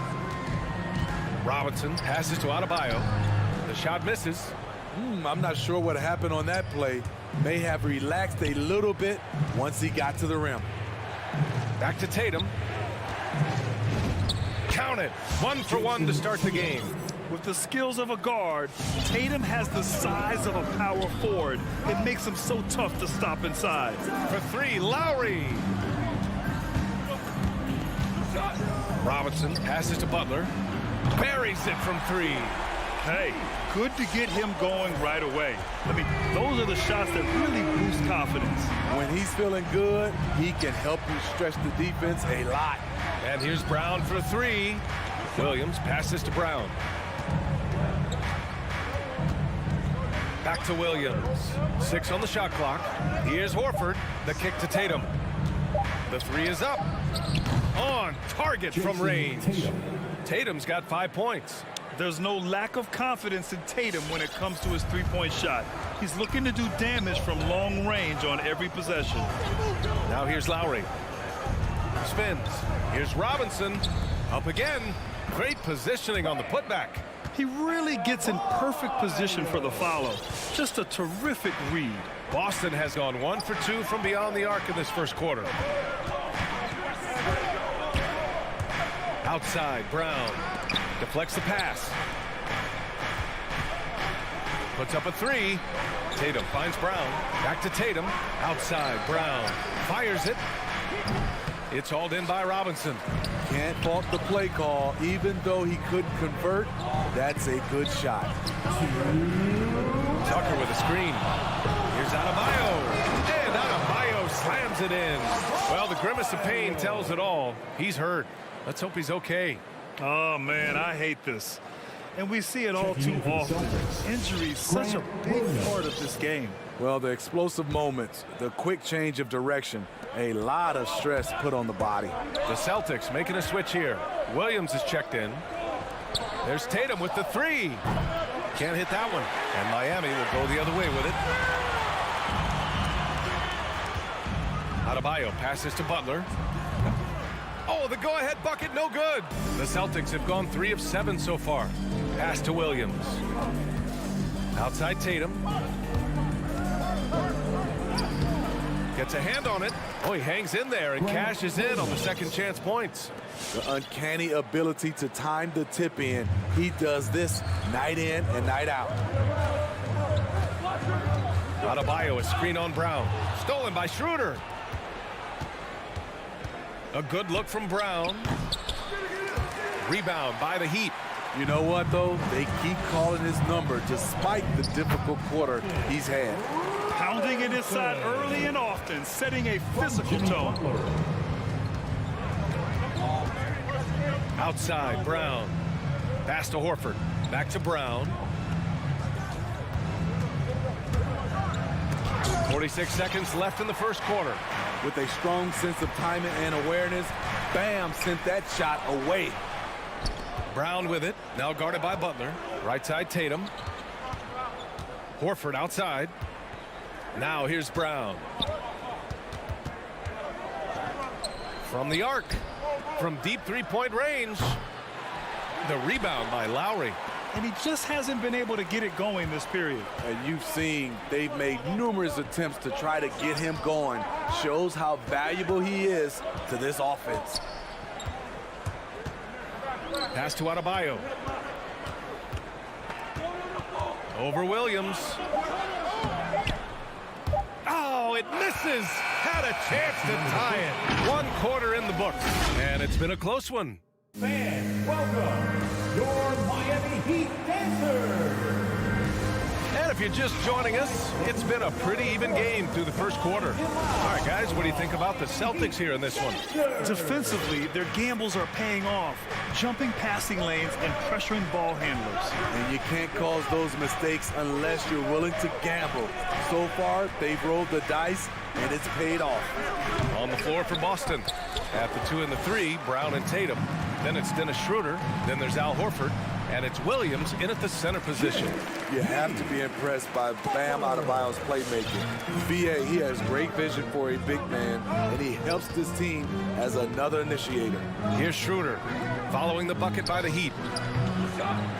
Robinson passes to Adebayo. The shot misses. I'm not sure what happened on that play. May have relaxed a little bit once he got to the rim. Back to Tatum. Count it. 1 for 1 to start the game. With the skills of a guard, Tatum has the size of a power forward. It makes him so tough to stop inside. For 3, Lowry. Robinson passes to Butler. Buries it from 3. Hey, good to get him going right away. I mean, those are the shots that really boost confidence. When he's feeling good, he can help you stretch the defense a lot. And here's Brown for 3. Williams passes to Brown. Back to Williams. 6 on the shot clock. Here's Horford. The kick to Tatum. The 3 is up. On target from range. Tatum's got 5 points. There's no lack of confidence in Tatum when it comes to his three-point shot. He's looking to do damage from long range on every possession. Now here's Lowry. Spins. Here's Robinson. Up again. Great positioning on the putback. He really gets in perfect position for the follow. Just a terrific read. Boston has gone 1 for 2 from beyond the arc in this first quarter. Outside, Brown. Deflects the pass. Puts up a 3. Tatum finds Brown. Back to Tatum. Outside, Brown. Fires it. It's hauled in by Robinson. Can't fault the play call. Even though he couldn't convert, that's a good shot. Tucker with a screen. Here's Adebayo. And Adebayo slams it in. Well, the grimace of pain tells it all. He's hurt. Let's hope he's okay. Oh, man, I hate this. And we see it all too often. Injuries, such a big part of this game. Well, the explosive moments, the quick change of direction, a lot of stress put on the body. The Celtics making a switch here. Williams is checked in. There's Tatum with the 3. Can't hit that one. And Miami will go the other way with it. Adebayo passes to Butler. Oh, the go-ahead bucket, no good. The Celtics have gone 3 of 7 so far. Pass to Williams. Outside Tatum. Gets a hand on it. Oh, he hangs in there and cashes in on the second chance points. The uncanny ability to time the tip in. He does this night in and night out. Adebayo, a screen on Brown. Stolen by Schroeder. A good look from Brown. Rebound by the Heat. You know what, though? They keep calling his number despite the difficult quarter he's had. Pounding it inside early and often, setting a physical tone. Outside, Brown. Pass to Horford. Back to Brown. 46 seconds left in the first quarter. with a strong sense of timing and awareness. Bam, sent that shot away. Brown with it, now guarded by Butler. Right side Tatum. Horford outside. Now here's Brown. From the arc, from deep three-point range. The rebound by Lowry. And he just hasn't been able to get it going this period. And you've seen they've made numerous attempts to try to get him going. Shows how valuable he is to this offense. Pass to Adebayo. Over Williams. Oh, it misses. Had a chance to tie it. 1 quarter in the books. And it's been a close one. Fans, welcome your Miami Heat dancers. And if you're just joining us, it's been a pretty even game through the first quarter. All right, guys, what do you think about the Celtics here in this one? Defensively, their gambles are paying off, jumping passing lanes and pressuring ball handlers. And you can't cause those mistakes unless you're willing to gamble. So far, they've rolled the dice, and it's paid off. On the floor for Boston. At the 2 and the 3, Brown and Tatum. Then it's Dennis Schroeder. Then there's Al Horford. And it's Williams in at the center position. You have to be impressed by Bam Adebayo's playmaking. VA, he has great vision for a big man, and he helps this team as another initiator. Here's Schroeder following the bucket by the Heat.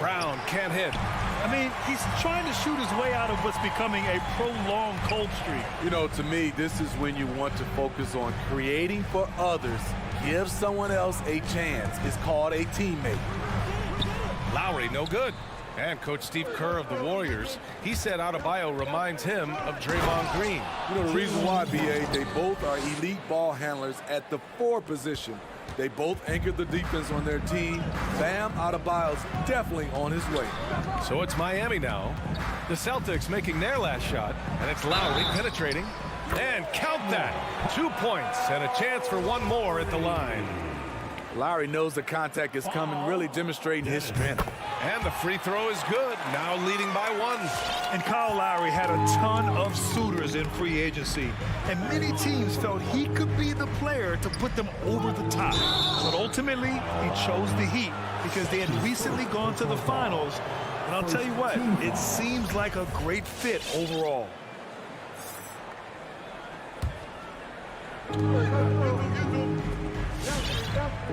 Brown can't hit. I mean, he's trying to shoot his way out of what's becoming a prolonged cold streak. You know, to me, this is when you want to focus on creating for others. Give someone else a chance. It's called a teammate. Lowry, no good. And Coach Steve Kerr of the Warriors, he said Adebayo reminds him of Draymond Green. You know, the reason why, BA, they both are elite ball handlers at the 4 position. They both anchored the defense on their team. Bam Adebayo's definitely on his way. So it's Miami now. The Celtics making their last shot, and it's Lowry penetrating. And count that. 2 points and a chance for one more at the line. Lowry knows the contact is coming, really demonstrating his strength. And the free throw is good, now leading by 1. And Kyle Lowry had a ton of suitors in free agency, and many teams felt he could be the player to put them over the top. But ultimately, he chose the Heat because they had recently gone to the finals. And I'll tell you what, it seems like a great fit overall.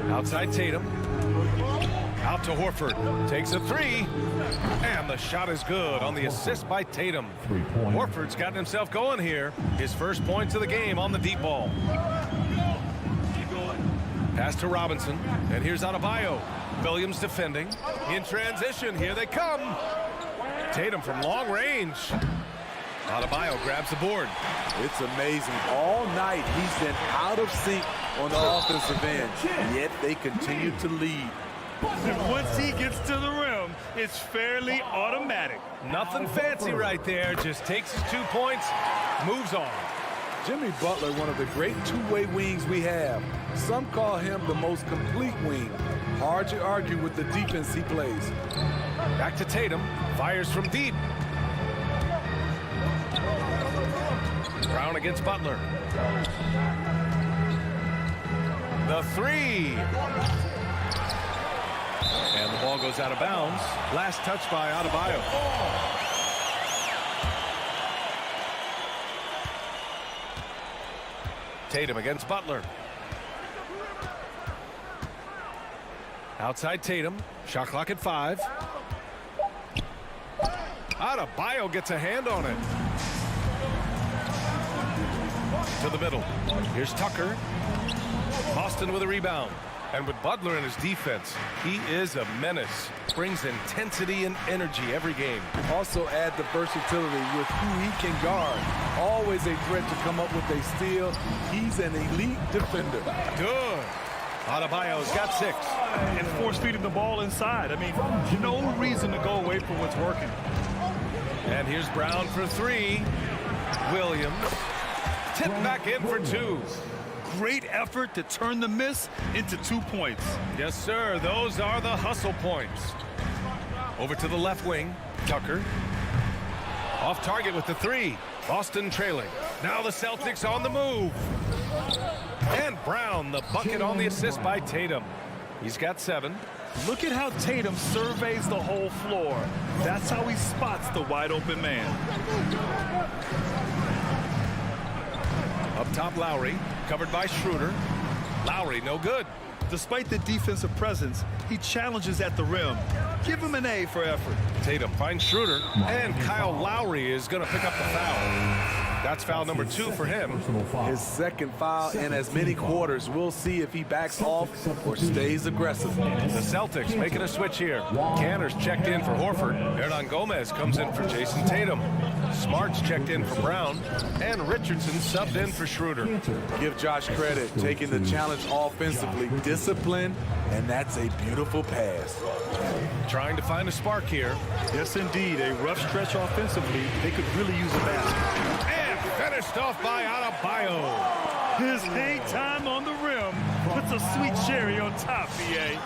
Outside Tatum. Out to Horford. Takes a 3. And the shot is good on the assist by Tatum. Horford's gotten himself going here. His first points of the game on the deep ball. Pass to Robinson. And here's Adebayo. Williams defending. In transition. Here they come. Tatum from long range. Adebayo grabs the board. It's amazing. All night he's been out of sync on the offensive end, yet they continue to lead. And once he gets to the rim, it's fairly automatic. Nothing fancy right there. Just takes his 2 points, moves on. Jimmy Butler, one of the great two-way wings we have. Some call him the most complete wing. Hard to argue with the defense he plays. Back to Tatum. Fires from deep. Brown against Butler. The 3. And the ball goes out of bounds. Last touch by Adebayo. Tatum against Butler. Outside Tatum. Shot clock at 5. Adebayo gets a hand on it. To the middle. Here's Tucker. Boston with a rebound. And with Butler in his defense, he is a menace. Brings intensity and energy every game. Also add the versatility with who he can guard. Always a threat to come up with a steal. He's an elite defender. Good. Adebayo's got 6. And force feeding the ball inside. I mean, no reason to go away from what's working. And here's Brown for 3. Williams. Tipped back in for 2. Great effort to turn the miss into 2 points. Yes, sir. Those are the hustle points. Over to the left wing. Tucker. Off target with the 3. Boston trailing. Now the Celtics on the move. And Brown, the bucket on the assist by Tatum. He's got 7. Look at how Tatum surveys the whole floor. That's how he spots the wide open man. Up top, Lowry, covered by Schroeder. Lowry, no good. Despite the defensive presence, he challenges at the rim. Give him an A for effort. Tatum finds Schroeder, and Kyle Lowry is going to pick up the foul. That's foul number 2 for him. His second foul in as many quarters. We'll see if he backs off or stays aggressive. The Celtics making a switch here. Canner's checked in for Horford. Hernan Gomez comes in for Jason Tatum. Smart's checked in for Brown. And Richardson subbed in for Schroeder. Give Josh credit, taking the challenge offensively. Discipline, and that's a beautiful pass. Trying to find a spark here. Yes, indeed. A rough stretch offensively. They could really use a basket. And finished off by Adebayo. His hang time on the rim puts a sweet cherry on top, BA.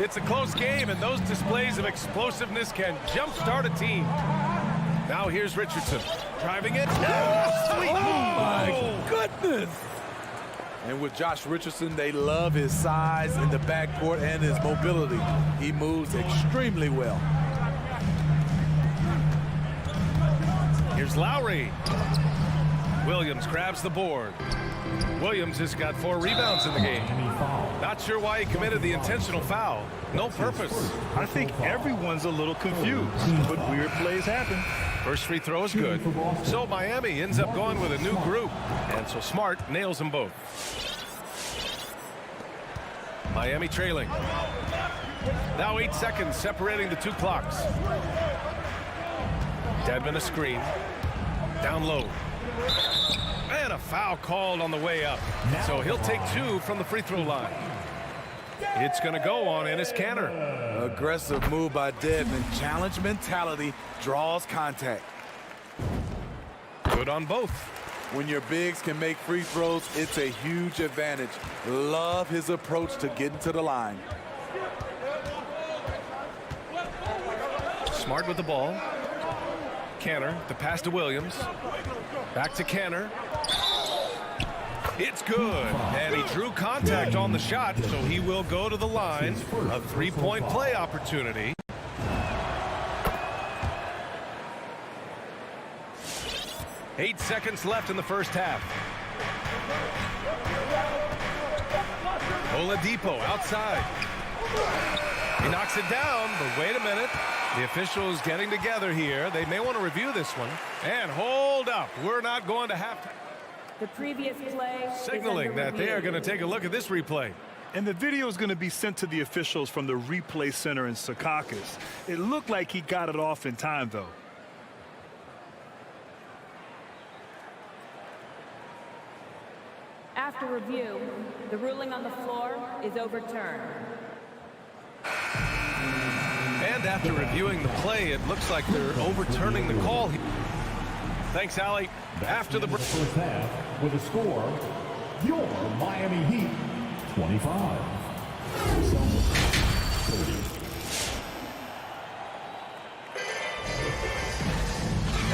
It's a close game, and those displays of explosiveness can jumpstart a team. Now here's Richardson driving it. Oh, sweet move. My goodness. And with Josh Richardson, they love his size in the backcourt and his mobility. He moves extremely well. Here's Lowry. Williams grabs the board. Williams has got 4 rebounds in the game. Not sure why he committed the intentional foul. No purpose. I think everyone's a little confused, but weird plays happen. First free throw is good. So Miami ends up going with a new group. And so Smart nails them both. Miami trailing. Now 8 seconds separating the 2 clocks. Dedmon a screen. Down low. And a foul called on the way up. So he'll take 2 from the free throw line. It's going to go on Enes Kanter. Aggressive move by Dedmon. Challenge mentality, draws contact. Good on both. When your bigs can make free throws, it's a huge advantage. Love his approach to getting to the line. Smart with the ball. Kanter, the pass to Williams. Back to Kanter. It's good. And he drew contact on the shot, so he will go to the line. A 3-point play opportunity. Eight seconds left in the first half. Oladipo outside. He knocks it down, but wait a minute. The officials getting together here. They may want to review this one. And hold up. We're not going to have to. The previous play Signaling that they are going to take a look at this replay. And the video is going to be sent to the officials from the replay center in Secaucus. It looked like he got it off in time, though. After review, the ruling on the floor is overturned. And after reviewing the play, it looks like they're overturning the call. Thanks, Allie. After the first half, with a score, your Miami Heat 25. Celtics 30.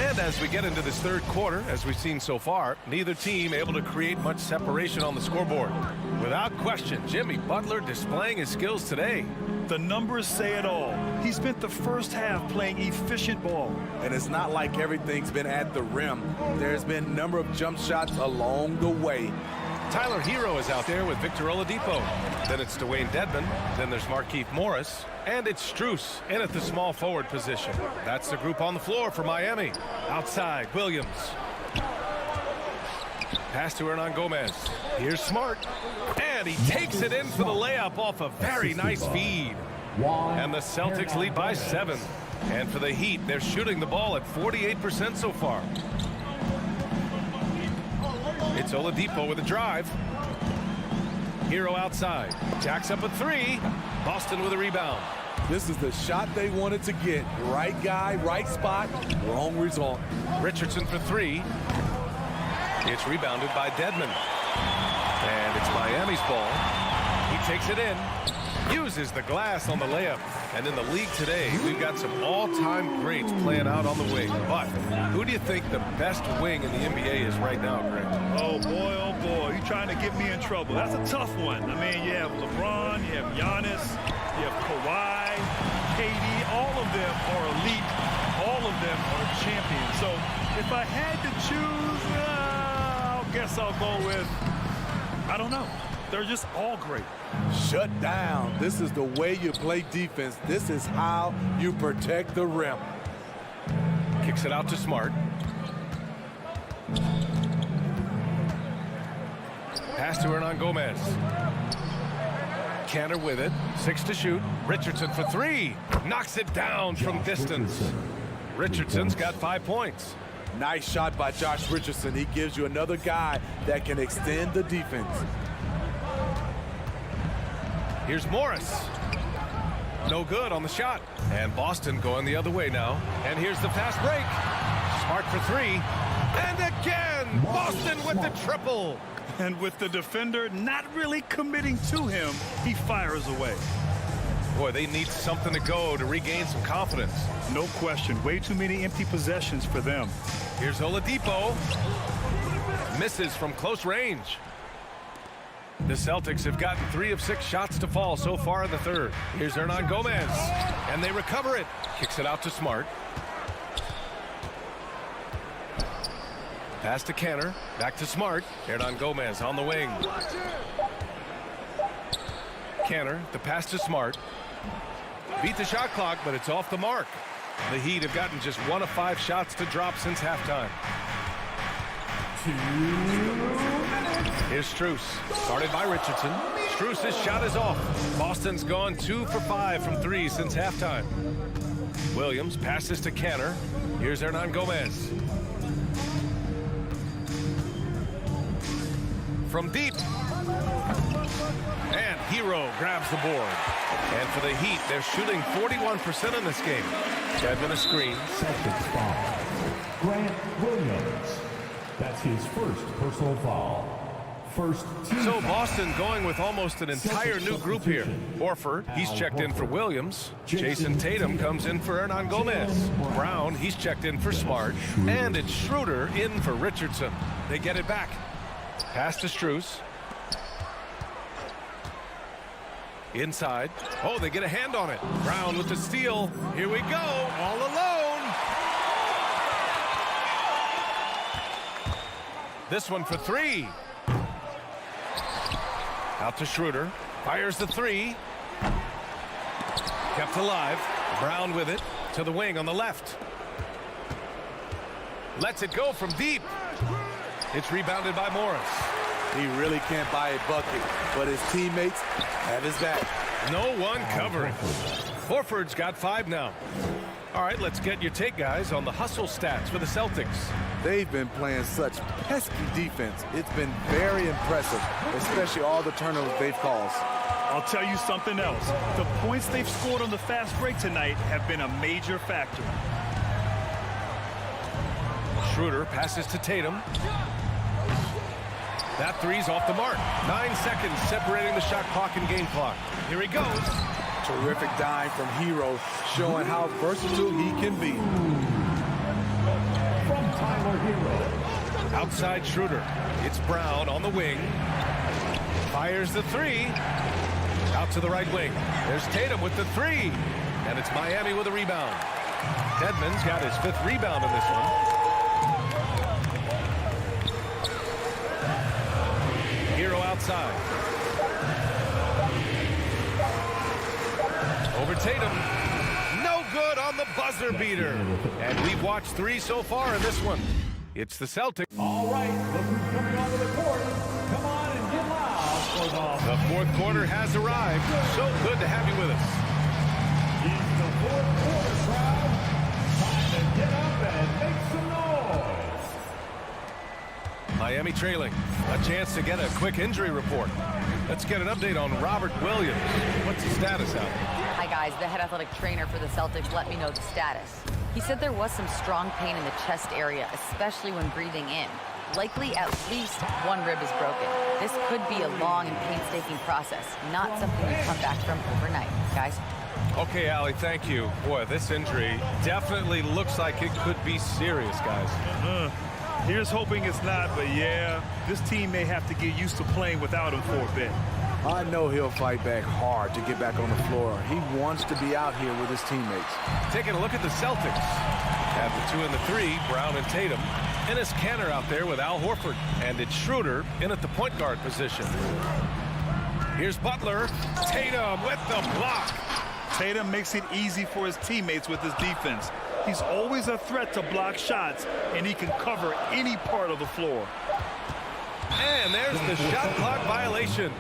And as we get into this third quarter, as we've seen so far, neither team able to create much separation on the scoreboard. Without question, Jimmy Butler displaying his skills today. The numbers say it all. He spent the first half playing efficient ball. And it's not like everything's been at the rim. There's been a number of jump shots along the way. Tyler Hero is out there with Victor Oladipo. Then it's Dwayne Dedmon. Then there's Markieff Morris. And it's Strus in at the small forward position. That's the group on the floor for Miami. Outside, Williams. Pass to Hernan Gomez. Here's Smart. And he takes it in for the layup off a very nice feed. And the Celtics lead by 7. And for the Heat, they're shooting the ball at 48% so far. It's Oladipo with a drive. Hero outside. Jacks up a 3. Boston with a rebound. This is the shot they wanted to get. Right guy, right spot, wrong result. Richardson for 3. It's rebounded by Dedmon. And it's Miami's ball. He takes it in. Uses the glass on the layup. And in the league today, we've got some all-time greats playing out on the wing. But who do you think the best wing in the NBA is right now, Greg? Oh, boy, you're trying to get me in trouble. That's a tough one. I mean, you have LeBron, you have Giannis, you have Kawhi, KD. All of them are elite. All of them are champions. So if I had to choose, I guess I'll go with, I don't know. They're just all great. Shut down. This is the way you play defense. This is how you protect the rim. Kicks it out to Smart. Pass to Hernan Gomez. Cantor with it. 6 to shoot. Richardson for 3. Knocks it down from distance. Richardson's got 5 points. Nice shot by Josh Richardson. He gives you another guy that can extend the defense. Here's Morris. No good on the shot. And Boston going the other way now. And here's the fast break. Smart for 3. And again, Boston with the triple. And with the defender not really committing to him, he fires away. Boy, they need something to go to regain some confidence. No question. Way too many empty possessions for them. Here's Oladipo. Misses from close range. The Celtics have gotten 3 of 6 shots to fall so far in the third. Here's Hernan Gomez. And they recover it. Kicks it out to Smart. Pass to Cantor. Back to Smart. Hernan Gomez on the wing. Cantor, the pass to Smart. Beat the shot clock, but it's off the mark. The Heat have gotten just 1 of 5 shots to drop since halftime. Here's Strus. Started by Richardson. Strus' shot is off. Boston's gone 2 for 5 from 3 since halftime. Williams passes to Cantor. Here's Hernan Gomez. From deep. And Hero grabs the board. And for the Heat, they're shooting 41% in this game. Devin a screen. Celtics foul. Grant Williams. That's his first personal foul. First team So foul. Boston going with almost an entire new group here. Horford, he's checked in for Williams. Jason Tatum comes in for Hernan Gomez. Brown, he's checked in for Smart. And it's Schroeder in for Richardson. They get it back. Pass to Strus. Inside. Oh, they get a hand on it. Brown with the steal. Here we go. All alone. This one for 3. Out to Schroeder. Fires the 3. Kept alive. Brown with it. To the wing on the left. Lets it go from deep. It's rebounded by Morris. He really can't buy a bucket, but his teammates have his back. No one covering. Horford's got 5 now. All right, let's get your take, guys, on the hustle stats for the Celtics. They've been playing such pesky defense. It's been very impressive, especially all the turnovers they've caused. I'll tell you something else. The points they've scored on the fast break tonight have been a major factor. Schroeder passes to Tatum. That 3's off the mark. 9 seconds separating the shot clock and game clock. Here he goes. Terrific dime from Hero, showing how versatile he can be. From Tyler Hero. Outside Schroeder. It's Brown on the wing. Fires the 3. Out to the right wing. There's Tatum with the 3. And it's Miami with a rebound. Dedmon's got his 5th rebound in this one. Hero outside. Over Tatum. No good on the buzzer beater. And we've watched 3 so far in this one. It's the Celtics. All right, look who's coming onto the court. Come on and get loud for The 4th quarter has arrived. So good to have you with us. It's the 4th quarter crowd. Time to get up and make some noise. Miami trailing. A chance to get a quick injury report. Let's get an update on Robert Williams. What's the status out? Hi, guys. The head athletic trainer for the Celtics let me know the status. He said there was some strong pain in the chest area, especially when breathing in. Likely at least 1 rib is broken. This could be a long and painstaking process, not something you come back from overnight. Guys? Okay, Allie, thank you. Boy, this injury definitely looks like it could be serious, guys. Here's hoping it's not, but yeah, this team may have to get used to playing without him for a bit. I know he'll fight back hard to get back on the floor. He wants to be out here with his teammates. Taking a look at the Celtics. Have the 2 and the 3, Brown and Tatum. And it's Kanter out there with Al Horford. And it's Schroeder in at the point guard position. Here's Butler. Tatum with the block. Tatum makes it easy for his teammates with his defense. He's always a threat to block shots, and he can cover any part of the floor. And there's the shot clock violation.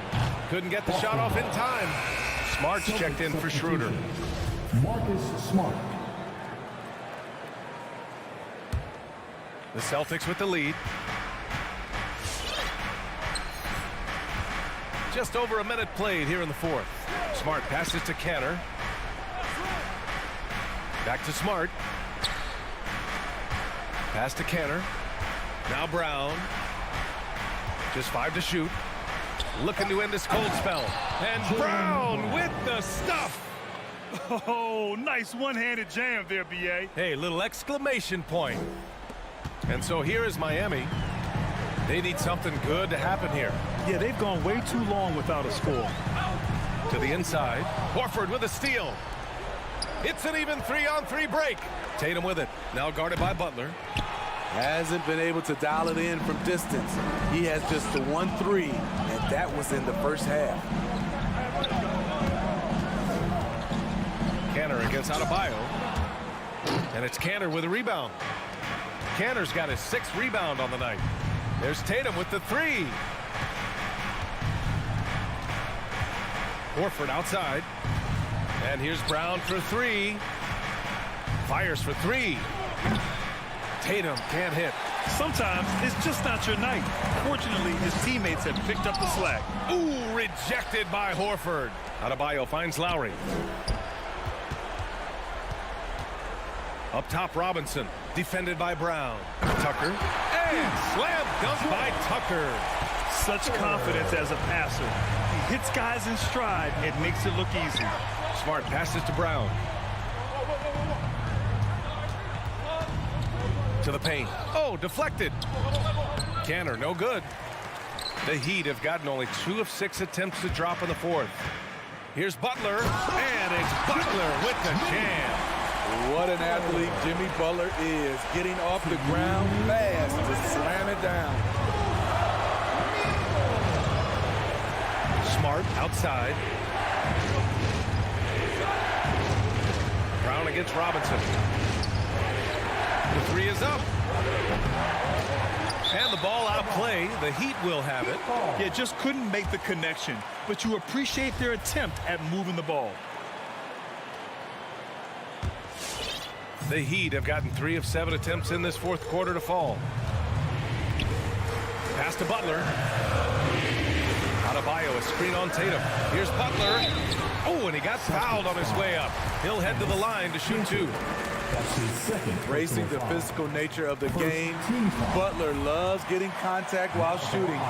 Couldn't get the shot off in time. Smart's checked in for Schroeder. Marcus Smart. The Celtics with the lead. Just over a minute played here in the fourth. Smart passes to Kanter. Back to Smart. Pass to Kanter. Now Brown. Just 5 to shoot. Looking to end this cold spell. And Brown with the stuff. Oh, nice one-handed jam there, B.A. Hey, little exclamation point. And so here is Miami. They need something good to happen here. Yeah, they've gone way too long without a score. To the inside. Horford with a steal. It's an even 3-on-3 break. Tatum with it. Now guarded by Butler. Hasn't been able to dial it in from distance. He has just the 1-3, and that was in the first half. Kanter against Adebayo. And it's Kanter with a rebound. Kanter's got his 6th rebound on the night. There's Tatum with the 3. Horford outside. And here's Brown for 3. Fires for 3. Tatum can't hit. Sometimes it's just not your night. Fortunately, his teammates have picked up the slack. Ooh, rejected by Horford. Adebayo finds Lowry. Up top, Robinson. Defended by Brown. Tucker. And slam dunk by Tucker. Such confidence as a passer. He hits guys in stride and makes it look easy. Smart passes to Brown. To the paint. Oh, deflected. Kanter, no good. The Heat have gotten only 2 of 6 attempts to drop in the fourth. Here's Butler, and it's Butler with the jam. What an athlete Jimmy Butler is, getting off the ground fast to slam it down. Smart outside. Brown against Robinson. The 3 is up. And the ball out of play. The Heat will have it. Yeah, just couldn't make the connection, but you appreciate their attempt at moving the ball. The Heat have gotten 3 of 7 attempts in this fourth quarter to fall. Pass to Butler. Adebayo, a screen on Tatum. Here's Butler. Oh, and he got fouled on his way up. He'll head to the line to shoot 2. Embracing the physical nature of the game, Butler loves getting contact while shooting.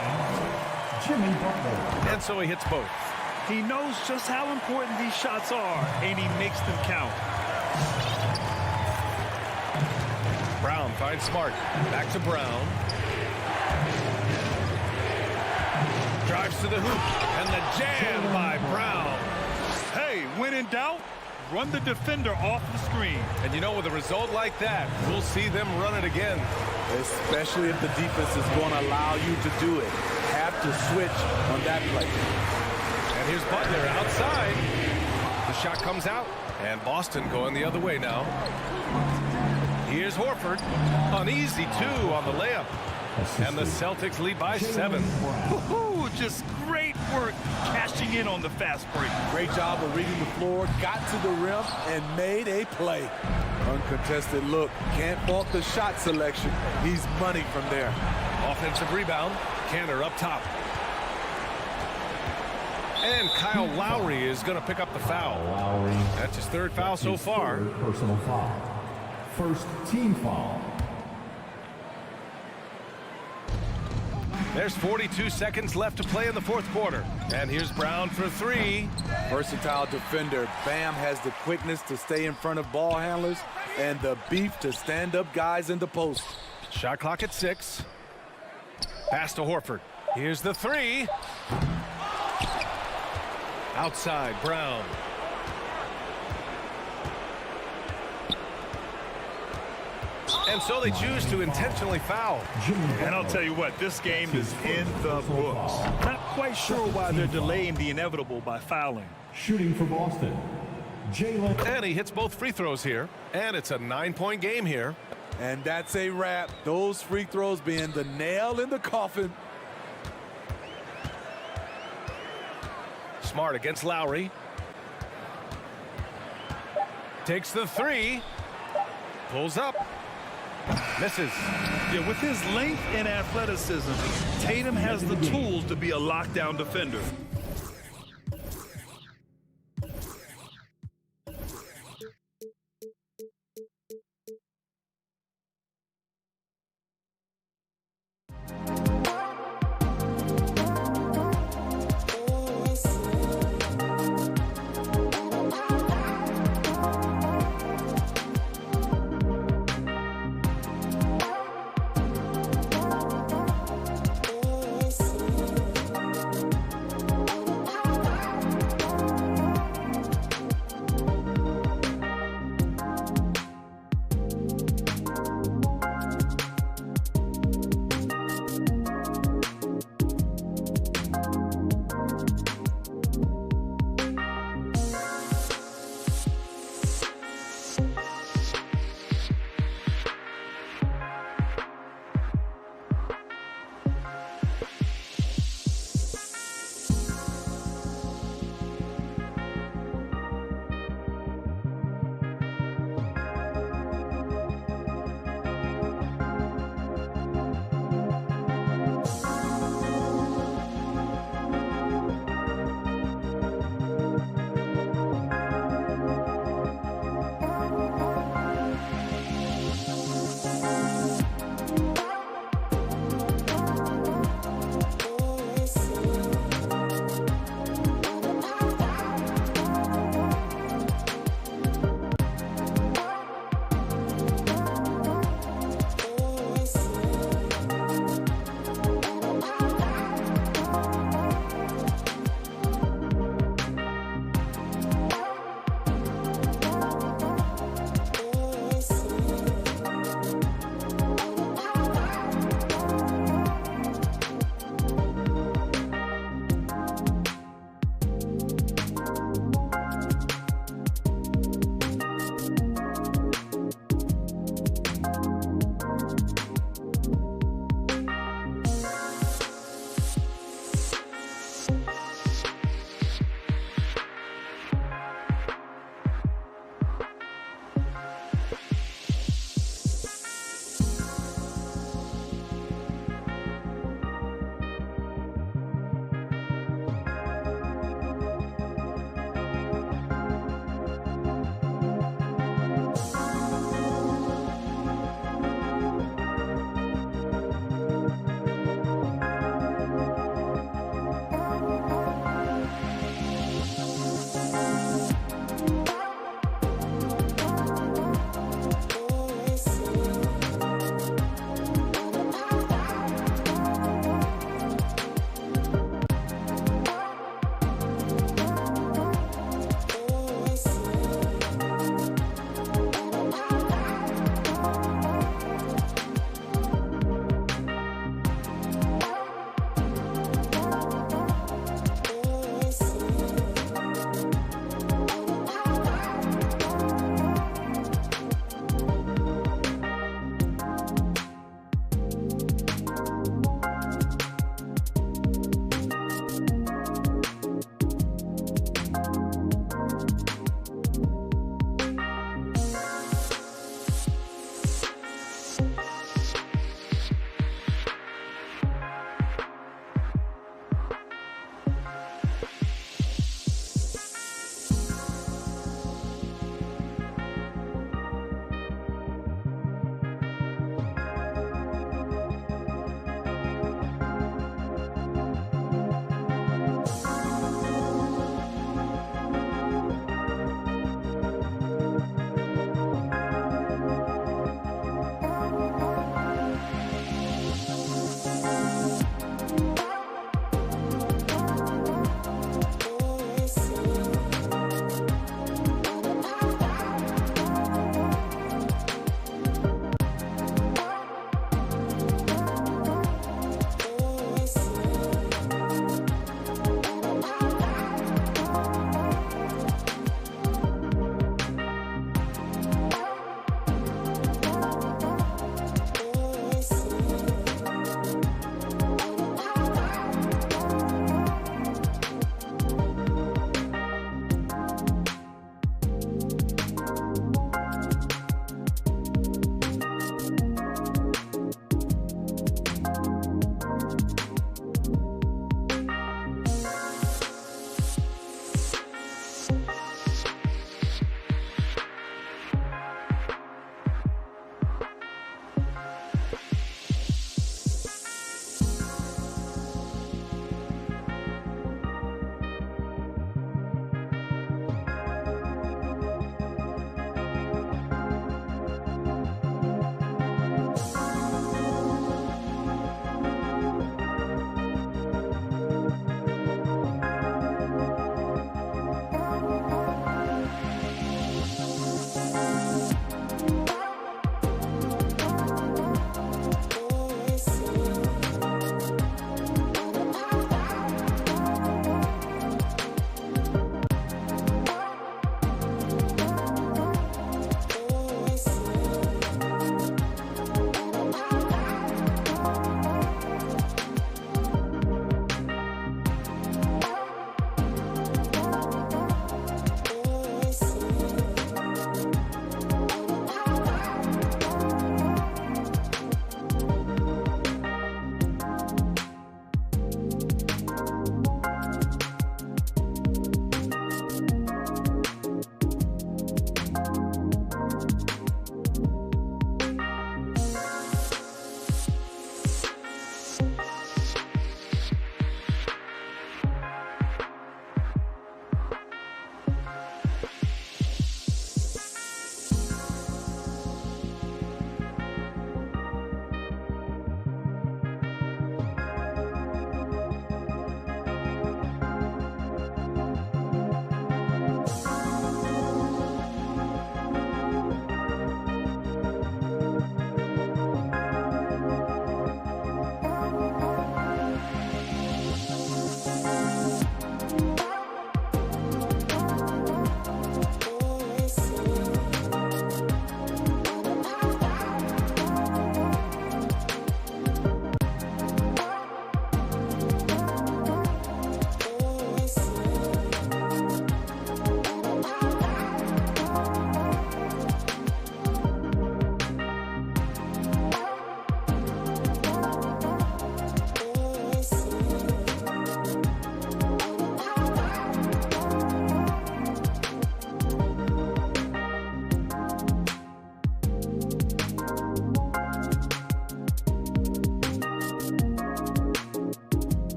Jimmy Butler. And so he hits both. He knows just how important these shots are, and he makes them count. Brown finds Smart. Back to Brown. Drives to the hoop. And the jam by Brown. Hey, when in doubt, run the defender off the screen. And you know, with a result like that, we'll see them run it again. Especially if the defense is going to allow you to do it. Have to switch on that play. And here's Butler outside. The shot comes out. And Boston going the other way now. Here's Horford. An easy 2 on the layup. And the Celtics lead by 7. Woo-hoo, just great work cashing in on the fast break. Great job of reading the floor, got to the rim, and made a play. Uncontested look. Can't fault the shot selection. He's money from there. Offensive rebound. Kanter up top. And Kyle Lowry is going to pick up the foul. Lowry. That's his 3rd foul so far. Personal foul. First team foul. There's 42 seconds left to play in the fourth quarter. And here's Brown for three. Versatile defender. Bam has the quickness to stay in front of ball handlers and the beef to stand up guys in the post. Shot clock at 6. Pass to Horford. Here's the three. Outside, Brown. And so they choose to intentionally foul. And I'll tell you what, this game is in the books. Not quite sure why they're delaying the inevitable by fouling. Shooting for Boston, Jalen. And he hits both free throws here. And it's a 9-point game here. And that's a wrap. Those free throws being the nail in the coffin. Smart against Lowry. Takes the three. Pulls up. Misses. Yeah, with his length and athleticism, Tatum has the tools to be a lockdown defender.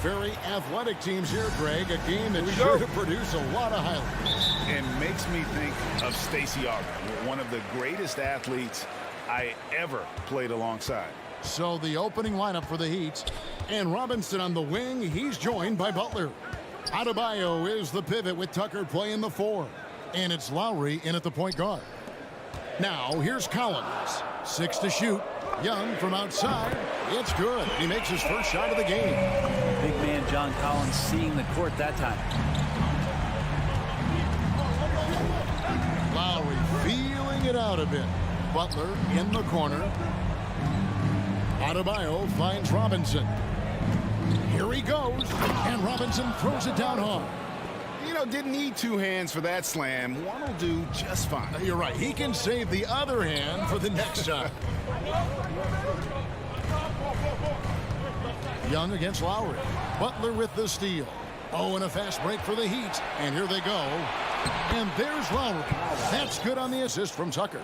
very athletic teams here, Greg. A game that's sure to produce a lot of highlights. And makes me think of Stacey Augmon, one of the greatest athletes I ever played alongside. So the opening lineup for the Heat, and Robinson on the wing. He's joined by Butler. Adebayo is the pivot with Tucker playing the 4. And it's Lowry in at the point guard. Now here's Collins. 6 to shoot. Young from outside. It's good. He makes his first shot of the game. Big man John Collins seeing the court that time. Lowry feeling it out a bit. Butler in the corner. Adebayo finds Robinson. Here he goes. And Robinson throws it down hard. You know, didn't need 2 hands for that slam. One will do just fine. You're right. He can save the other hand for the next shot. Young against Lowry. Butler with the steal. Oh, and a fast break for the Heat. And here they go. And there's Lowry. That's good on the assist from Tucker.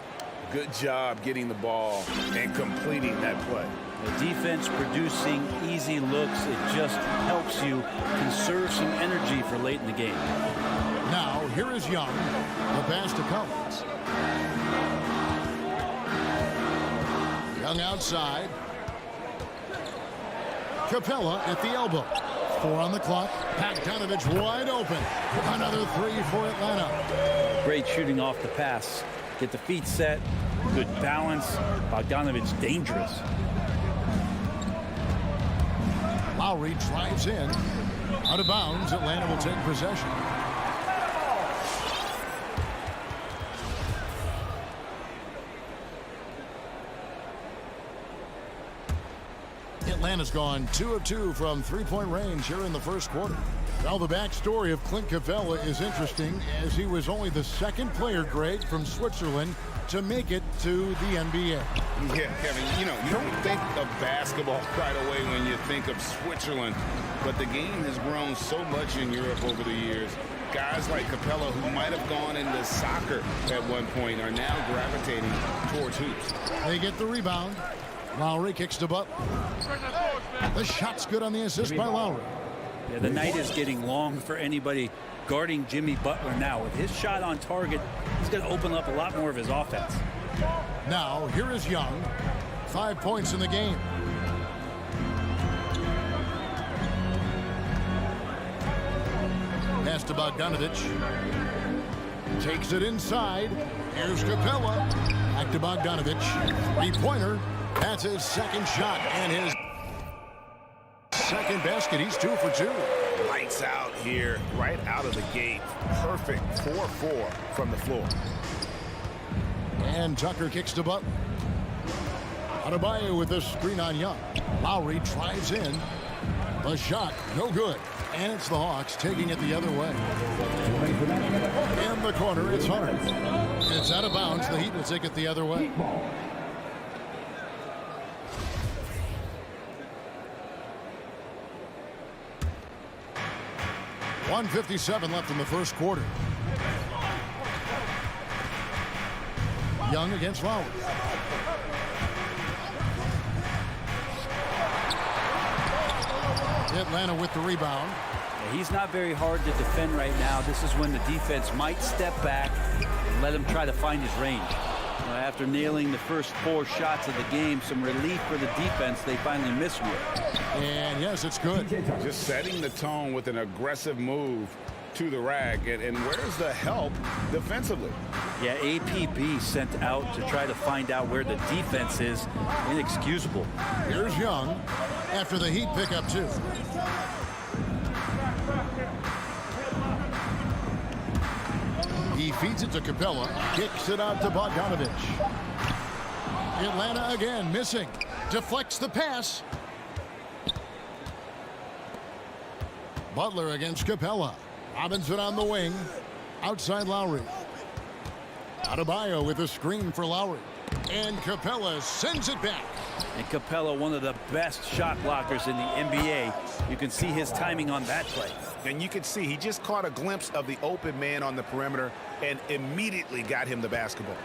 Good job getting the ball and completing that play. The defense producing easy looks. It just helps you conserve some energy for late in the game. Now, here is Young. The pass to Collins. Young outside. Capella at the elbow. 4 on the clock. Bogdanovich wide open. Another 3 for Atlanta. Great shooting off the pass. Get the feet set. Good balance. Bogdanovich dangerous. Lowry drives in. Out of bounds. Atlanta will take possession. Atlanta's gone 2 of 2 from 3-point range here in the first quarter. Now the backstory of Clint Capella is interesting, as he was only the 2nd player, Greg, from Switzerland to make it to the NBA. Yeah, Kevin, you know, you don't think of basketball right away when you think of Switzerland, but the game has grown so much in Europe over the years. Guys like Capella, who might have gone into soccer at one point, are now gravitating towards hoops. They get the rebound. Lowry kicks to Butler. The shot's good on the assist by Lowry. Yeah, the night is getting long for anybody guarding Jimmy Butler now. With his shot on target, he's going to open up a lot more of his offense. Now, here is Young. 5 points in the game. Pass to Bogdanovich. Takes it inside. Here's Capella. Back to Bogdanovich. 3-pointer. That's his 2nd shot and his 2nd basket. He's 2 for 2. Lights out here, right out of the gate. Perfect 4-4 from the floor. And Tucker kicks to Butler. Adebayo with a screen on Young. Lowry drives in. The shot, no good. And it's the Hawks taking it the other way. In the corner, it's Hunter. It's out of bounds. The Heat will take it the other way. 1:57 left in the first quarter. Young against Lowry. Atlanta with the rebound. He's not very hard to defend right now. This is when the defense might step back and let him try to find his range. After nailing the first 4 shots of the game, some relief for the defense. They finally missed one. And yes, it's good. Just setting the tone with an aggressive move to the rack. And where's the help defensively? Yeah, APB sent out to try to find out where the defense is. Inexcusable. Here's Young after the Heat pick up 2. He feeds it to Capella. Kicks it out to Bogdanovich. Atlanta again missing. Deflects the pass. Butler against Capella. Robinson on the wing. Outside Lowry. Adebayo with a screen for Lowry. And Capella sends it back. And Capella, one of the best shot blockers in the NBA. You can see his timing on that play. And you can see he just caught a glimpse of the open man on the perimeter and immediately got him the basketball.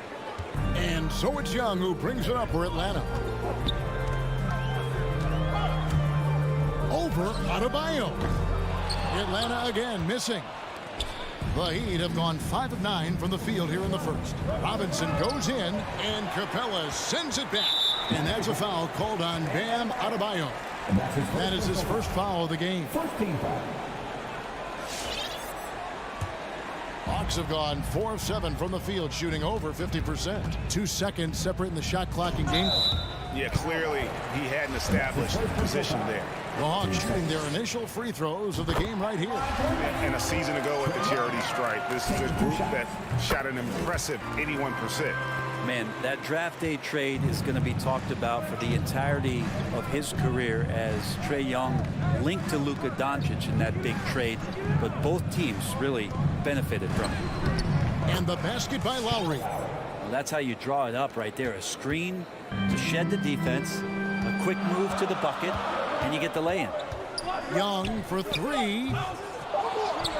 And so it's Young who brings it up for Atlanta. Over for Adebayo. Atlanta again missing. The Heat have gone 5 of 9 from the field here in the first. Robinson goes in, and Capella sends it back. And that's a foul called on Bam Adebayo. That is his first foul of the game. First team foul. Hawks have gone 4 of 7 from the field, shooting over 50%. 2 seconds separating the shot clock and game clock. Yeah, clearly he hadn't established position there. The Hawks shooting their initial free throws of the game right here. And a season ago at the charity stripe, this is a group that shot an impressive 81%. Man, that draft day trade is going to be talked about for the entirety of his career, as Trae Young linked to Luka Doncic in that big trade, but both teams really benefited from it. And the basket by Lowry. Well, that's how you draw it up right there. A screen to shed the defense, a quick move to the bucket, and you get the lay-in. Young for 3.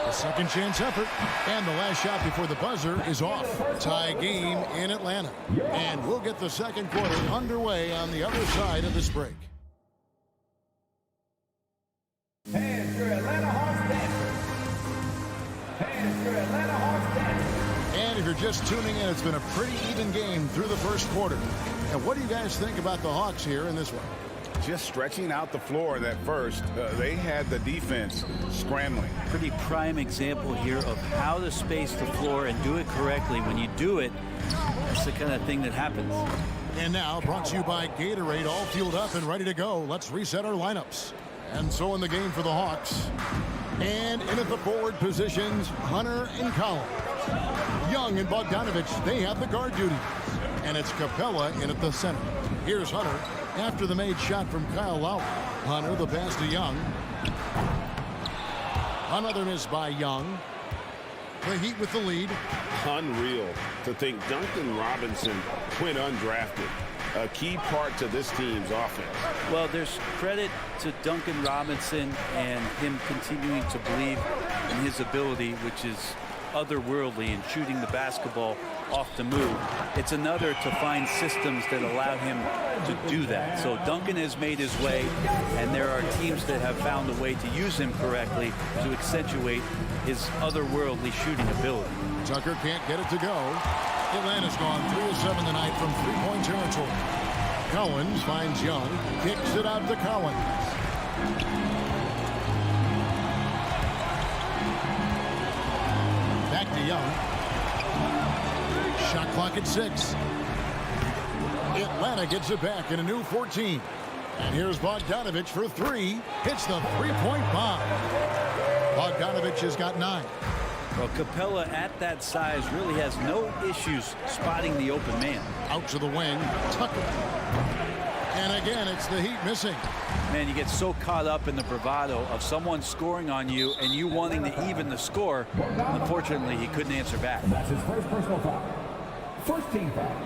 A second chance effort. And the last shot before the buzzer is off. Tie game in Atlanta. And we'll get the second quarter underway on the other side of this break. Hands for Atlanta Hawks dancers. Hands for Atlanta Hawks dancers. And if you're just tuning in, it's been a pretty even game through the first quarter. And what do you guys think about the Hawks here in this one? Just stretching out the floor that first, they had the defense scrambling. Pretty prime example here of how to space the floor and do it correctly. When you do it, that's the kind of thing that happens. And now, brought to you by Gatorade, all fueled up and ready to go. Let's reset our lineups. And so in the game for the Hawks. And in at the forward positions, Hunter and Collins. Young and Bogdanovich, they have the guard duties. And it's Capella in at the center. Here's Hunter after the made shot from Kyle Lowry. Hunter, the pass to Young. Another miss by Young. The Heat with the lead. Unreal to think Duncan Robinson went undrafted. A key part to this team's offense. Well, there's credit to Duncan Robinson and him continuing to believe in his ability, which is otherworldly in shooting the basketball off the move. It's another to find systems that allow him to do that. So Duncan has made his way, and there are teams that have found a way to use him correctly to accentuate his otherworldly shooting ability. Tucker can't get it to go. Atlanta's gone 3 of 7 tonight from three-point territory. Collins finds Young, kicks it out to Collins. Back to Young. Shot clock at 6. Atlanta gets it back in a new 14. And here's Bogdanovich for 3. Hits the three-point bomb. Bogdanovich has got 9. Well, Capella at that size really has no issues spotting the open man. Out to the wing, Tucker. And again, it's the Heat missing. Man, you get so caught up in the bravado of someone scoring on you and you wanting to even the score. Unfortunately, he couldn't answer back. That's his first personal foul. First team foul.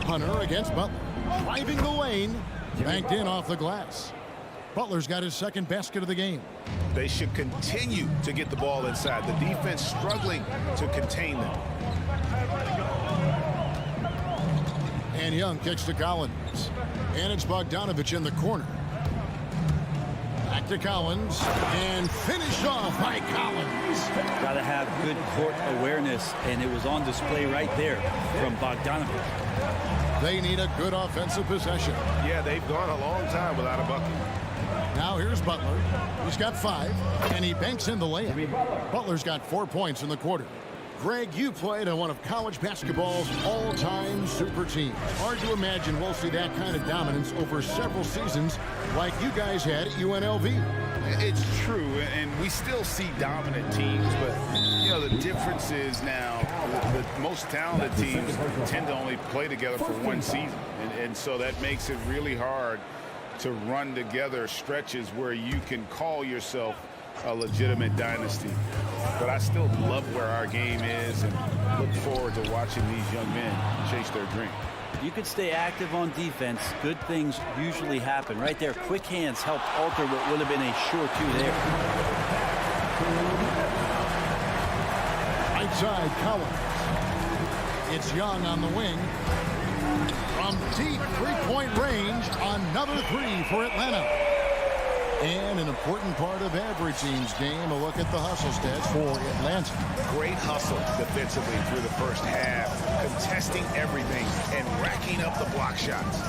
Hunter against Butler. Driving the lane. Banked in off the glass. Butler's got his second basket of the game. They should continue to get the ball inside. The defense struggling to contain them. And Young kicks to Collins. And it's Bogdanovich in the corner. Back to Collins. And finished off by Collins. Got to have good court awareness, and it was on display right there from Bogdanovich. They need a good offensive possession. Yeah, they've gone a long time without a bucket. Now here's Butler. He's got 5, and he banks in the layup. Butler's got 4 points in the quarter. Greg, you played on one of college basketball's all-time super teams. Hard to imagine we'll see that kind of dominance over several seasons like you guys had at UNLV. It's true, and we still see dominant teams, but you know the difference is now the most talented teams tend to only play together for one season, and so that makes it really hard to run together stretches where you can call yourself a legitimate dynasty. But I still love where our game is and look forward to watching these young men chase their dream. You could stay active on defense. Good things usually happen. Right there, quick hands helped alter what would have been a sure 2 there. Right side, Collins. It's Young on the wing. From deep three-point range, another three for Atlanta. And an important part of every team's game, a look at the hustle stats for Atlanta. Great hustle defensively through the first half, contesting everything and racking up the block shots.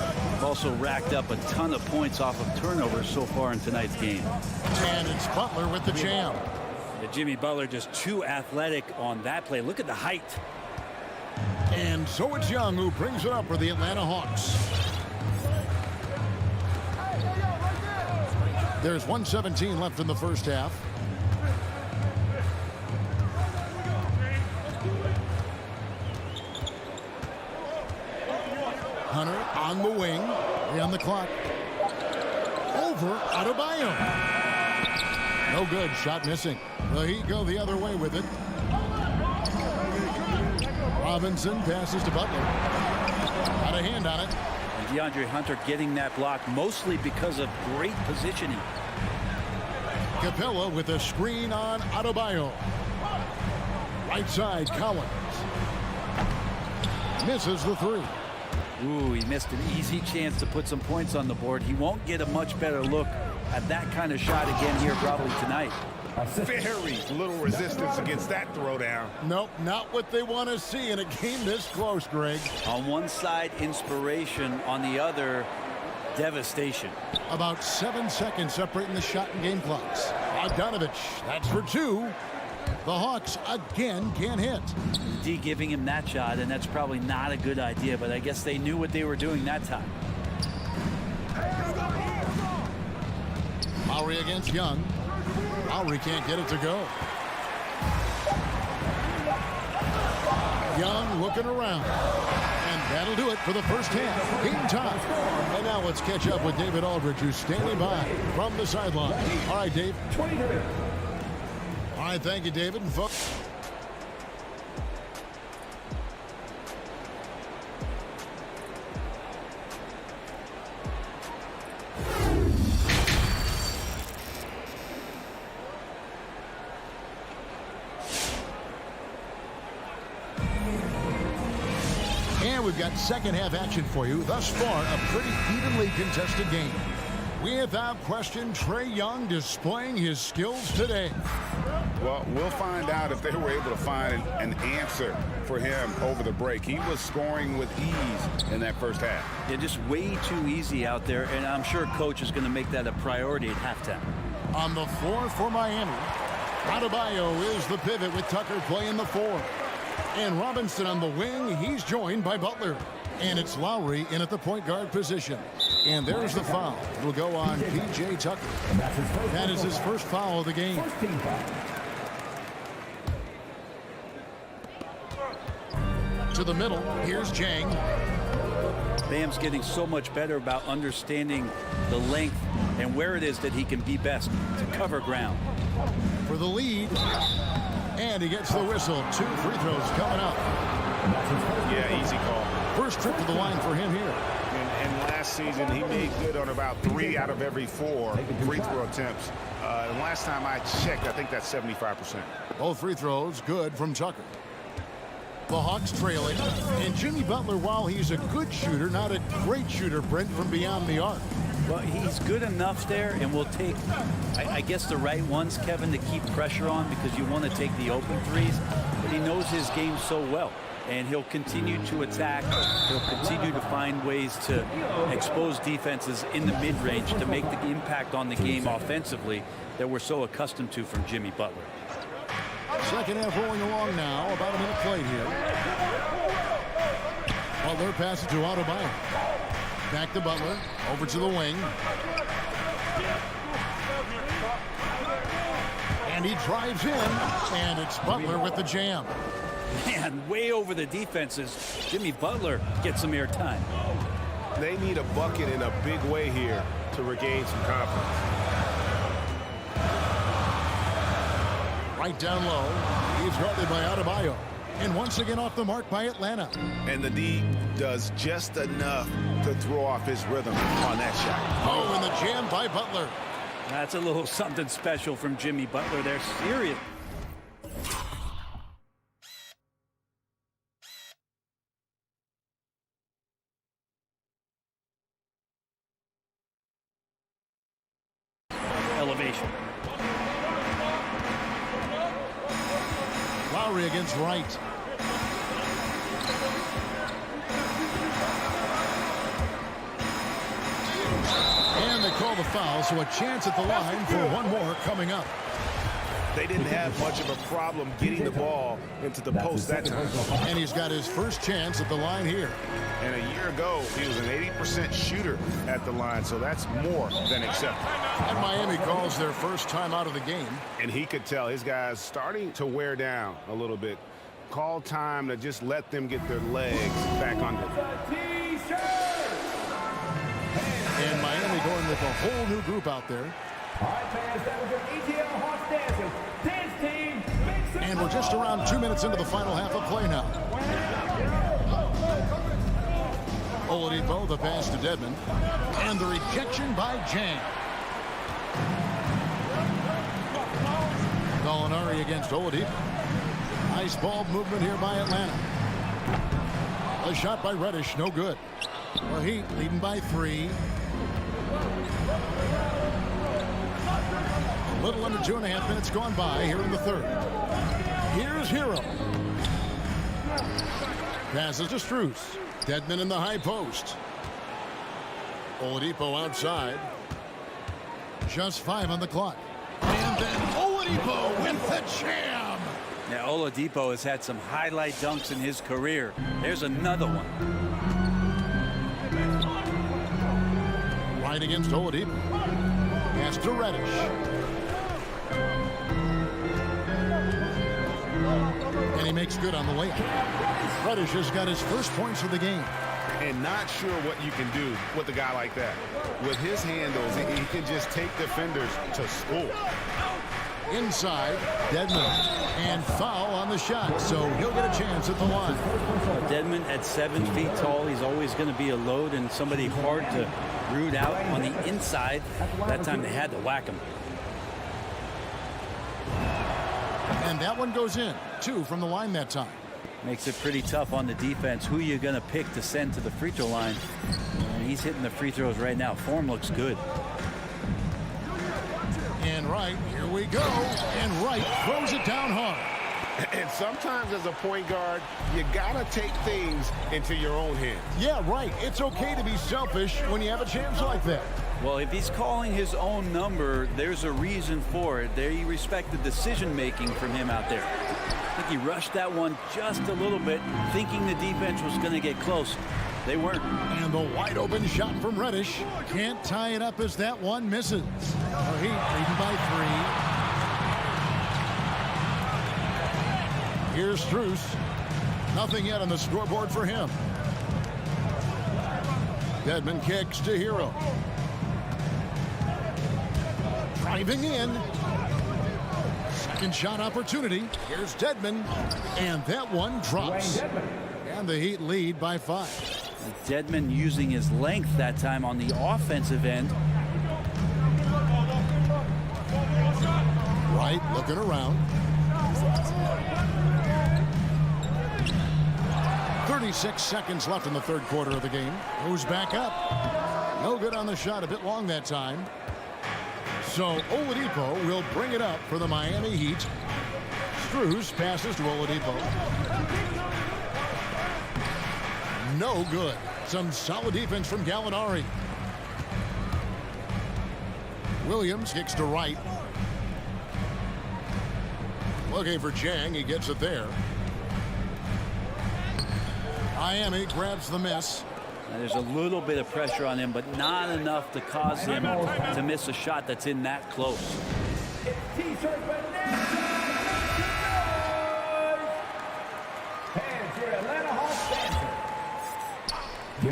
Also racked up a ton of points off of turnovers so far in tonight's game. And it's Butler with the jam. Yeah, Jimmy Butler just too athletic on that play. Look at the height. And so it's Young who brings it up for the Atlanta Hawks. There's 1:17 left in the first half. Hunter on the wing. On the clock. Over Adebayo. No good. Shot missing. The Heat go the other way with it. Robinson passes to Butler. Got a hand on it. And DeAndre Hunter getting that block mostly because of great positioning. Capella with a screen on Adebayo. Right side, Collins. Misses the three. Ooh, he missed an easy chance to put some points on the board. He won't get a much better look at that kind of shot again here probably tonight. Very little resistance against that throwdown. Nope, not what they want to see in a game this close, Greg. On one side, inspiration. On the other, devastation. About 7 seconds separating the shot and game clocks. Bogdanovich, that's for two. The Hawks again can't hit. D giving him that shot, and that's probably not a good idea, but I guess they knew what they were doing that time. Lowry against Young. Lowry can't get it to go. Young looking around. And that'll do it for the first half. Game time. And now let's catch up with David Aldridge, who's standing by from the sideline. All right, Dave. All right, thank you, David. And folks. And we've got second half action for you. Thus far, a pretty evenly contested game. Without question, Trae Young displaying his skills today. Well, we'll find out if they were able to find an answer for him over the break. He was scoring with ease in that first half. Yeah, just way too easy out there, and I'm sure coach is going to make that a priority at halftime. On the floor for Miami, Adebayo is the pivot with Tucker playing the four. And Robinson on the wing, he's joined by Butler. And it's Lowry in at the point guard position. And there's the foul. It'll go on P.J. Tucker. That is his first foul of the game. To the middle, here's Jang. Bam's getting so much better about understanding the length and where it is that he can be best to cover ground. For the lead. And he gets the whistle. 2 free throws coming up. Yeah, easy call. First trip to the line for him here. And last season, he made good on about 3 out of every 4 free throw attempts. And last time I checked, I think that's 75%. Both free throws good from Tucker. The Hawks trailing. And Jimmy Butler, while he's a good shooter, not a great shooter, Brent, from beyond the arc. Well, he's good enough there, and will take, I guess, the right ones, Kevin, to keep pressure on because you want to take the open threes. But he knows his game so well, and he'll continue to attack. He'll continue to find ways to expose defenses in the mid-range to make the impact on the game offensively that we're so accustomed to from Jimmy Butler. Second half rolling along now. About a minute played here. Butler passes to Adebayo. Back to Butler. Over to the wing. And he drives in. And it's Butler with the jam. Man, way over the defenses. Jimmy Butler gets some air time. They need a bucket in a big way here to regain some confidence. Right down low. He's guarded by Adebayo. And once again off the mark by Atlanta. And the D does just enough to throw off his rhythm on that shot. Oh, and the jam by Butler. That's a little something special from Jimmy Butler there. Serious. situation. Lowry against Wright. And they call the foul, so a chance at the line for one more coming up. They didn't have much of a problem getting the ball into the post that time. And he's got his first chance at the line here. And a year ago, he was an 80% shooter at the line, so that's more than acceptable. And Miami calls their first time out of the game. And he could tell his guys starting to wear down a little bit. Call time to just let them get their legs back under. And Miami going with a whole new group out there. And we're just around 2 minutes into the final half of play now. Oladipo, the pass to Dedmon. And the rejection by Jang. Gallinari against Oladipo. Nice ball movement here by Atlanta. A shot by Reddish, no good. The Heat leading by 3. A little under 2.5 minutes gone by here in the third. Here's Hero. Passes to Strus. Dedmon in the high post. Oladipo outside. Just 5 on the clock. And then Oladipo with the jam. Now, Oladipo has had some highlight dunks in his career. There's another one. Right against Oladipo. Pass to Reddish. And he makes good on the layup. Reddish has got his first points of the game. And not sure what you can do with a guy like that. With his handles, he can just take defenders to school. Inside, Dedmon. And foul on the shot, so he'll get a chance at the line. Dedmon at 7 feet tall, he's always going to be a load and somebody hard to root out on the inside. That time they had to whack him. And that one goes in. 2 from the line that time. Makes it pretty tough on the defense. Who you going to pick to send to the free throw line? And he's hitting the free throws right now. Form looks good. And Wright, here we go. And Wright throws it down hard. And sometimes as a point guard, you gotta take things into your own hands. Yeah, right. It's okay to be selfish when you have a chance like that. Well, if he's calling his own number, there's a reason for it. There you respect the decision-making from him out there. I think he rushed that one just a little bit, thinking the defense was going to get close. They weren't. And the wide-open shot from Reddish. Can't tie it up as that one misses. The Heat leading by 3. Here's Strus. Nothing yet on the scoreboard for him. Dedmon kicks to Hero. Driving in. Second shot opportunity. Here's Dedmon. And that one drops. And the Heat lead by 5. Dedmon using his length that time on the offensive end. Wright looking around. 36 seconds left in the third quarter of the game. Goes back up. No good on the shot. A bit long that time. So Oladipo will bring it up for the Miami Heat. Strus passes to Oladipo. No good. Some solid defense from Gallinari. Williams kicks to Wright. Looking for Jang. He gets it there. Miami grabs the miss. Now, there's a little bit of pressure on him, but not enough to cause him to miss a shot that's in that close.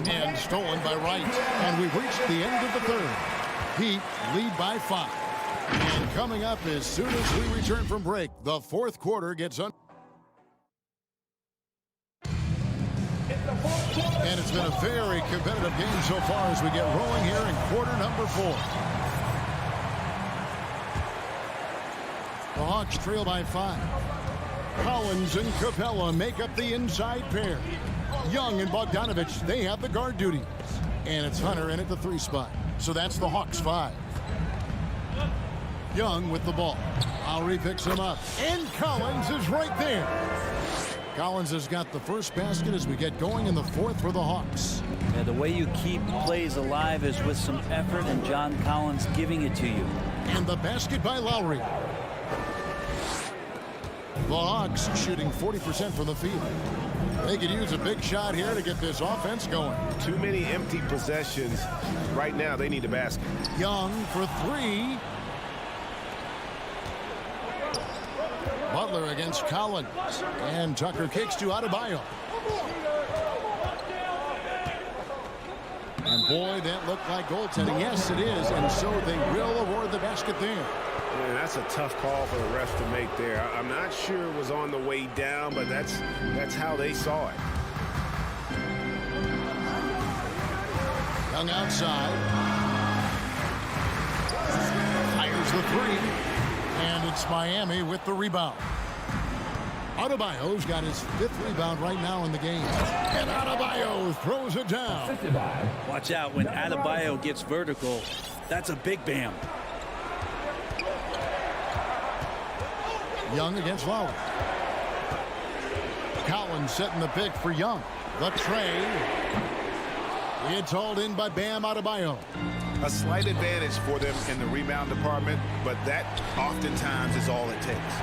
And stolen by Wright. And we've reached the end of the third. Heat lead by 5. And coming up as soon as we return from break, the fourth quarter gets on. And it's been a very competitive game so far as we get rolling here in quarter number 4. The Hawks trail by 5. Collins and Capella make up the inside pair. Young and Bogdanovich, they have the guard duty. And it's Hunter in at the 3 spot. So that's the Hawks 5. Young with the ball. Lowry picks him up. And Collins is right there. Collins has got the first basket as we get going in the fourth for the Hawks. Yeah, the way you keep plays alive is with some effort, and John Collins giving it to you. And the basket by Lowry. The Hawks shooting 40% from the field. They could use a big shot here to get this offense going. Too many empty possessions. Right now, they need a basket. Young for three. Butler against Collins. And Tucker kicks to Adebayo. And boy, that looked like goaltending. Yes, it is. And so they will award the basket there. Man, that's a tough call for the refs to make there. I'm not sure it was on the way down, but that's how they saw it. Young outside. Fires the three. And it's Miami with the rebound. Adebayo's got his 5th rebound right now in the game. And Adebayo throws it down. Watch out when Adebayo gets vertical. That's a big bam. Young against Lowry. Collins setting the pick for Young. The tray. It's hauled in by Bam Adebayo. A slight advantage for them in the rebound department, but that oftentimes is all it takes.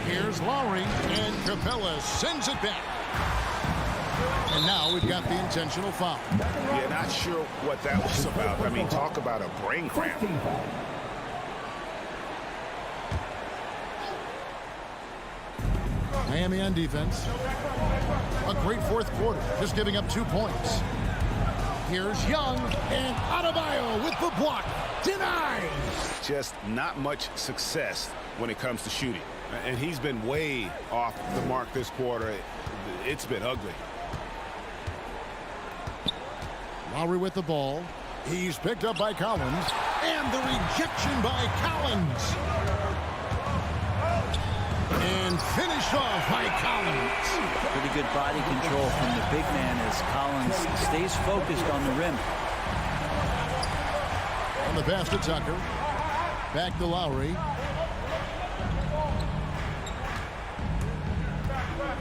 Here's Lowry, and Capella sends it back. And now we've got the intentional foul. Yeah, not sure what that was about. I mean, talk about a brain cramp. Miami on defense. A great fourth quarter, just giving up 2 points. Here's Young, and Adebayo with the block. Denied. Just not much success when it comes to shooting. And he's been way off the mark this quarter. It's been ugly. Lowry with the ball. He's picked up by Collins. And the rejection by Collins. And finished off by Collins. Pretty good body control from the big man as Collins stays focused on the rim. On the pass to Tucker. Back to Lowry.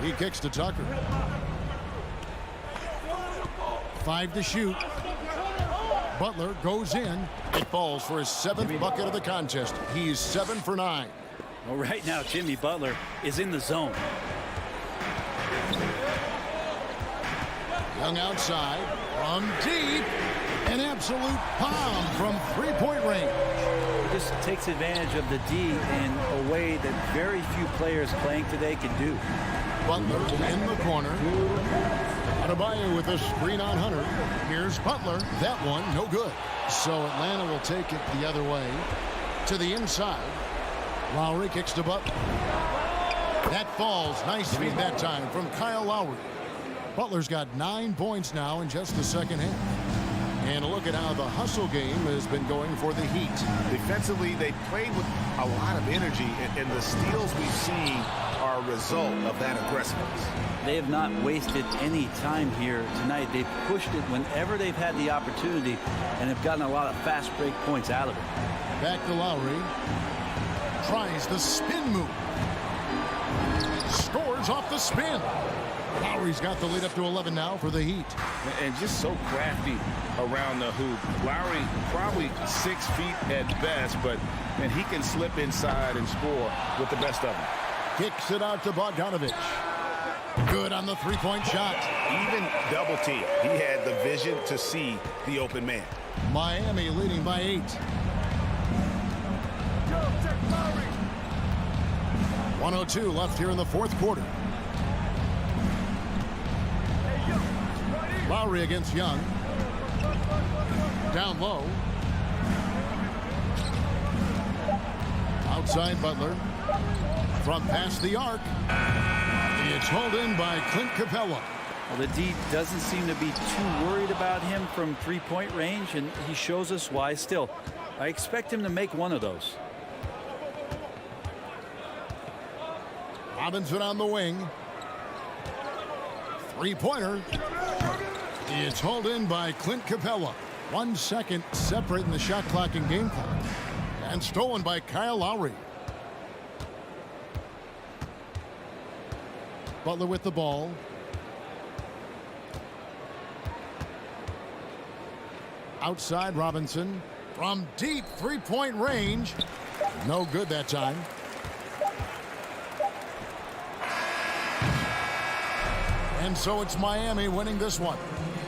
He kicks to Tucker. 5 to shoot. Butler goes in. It falls for his 7th bucket of the contest. He's 7 for 9. Well, right now, Jimmy Butler is in the zone. Young outside. From deep. An absolute bomb from 3-point range. He just takes advantage of the D in a way that very few players playing today can do. Butler in the corner. Adebayo with a screen on Hunter. Here's Butler. That one, no good. So Atlanta will take it the other way. To the inside. Lowry kicks to Butler. That falls. Nice feed that time from Kyle Lowry. Butler's got 9 points now in just the second half. And a look at how the hustle game has been going for the Heat. Defensively, they played with a lot of energy, and the steals we've seen are a result of that aggressiveness. They have not wasted any time here tonight. They've pushed it whenever they've had the opportunity and have gotten a lot of fast break points out of it. Back to Lowry. Tries the spin move. Scores off the spin. Lowry's got the lead up to 11 now for the Heat. And just so crafty around the hoop. Lowry probably 6 feet at best, but man, he can slip inside and score with the best of them. Kicks it out to Bogdanovich. Good on the 3-point shot. Even double team. He had the vision to see the open man. Miami leading by 8. 1:02 left here in the fourth quarter. Lowry against Young. Down low. Outside Butler. From past the arc. It's hauled in by Clint Capella. Well, the D doesn't seem to be too worried about him from 3-point range, and he shows us why still. I expect him to make one of those. Robinson on the wing. 3-pointer. It's hauled in by Clint Capella. 1 second separating the shot clock and game clock. And stolen by Kyle Lowry. Butler with the ball. Outside Robinson. From deep three-point range. No good that time. And so it's Miami winning this one.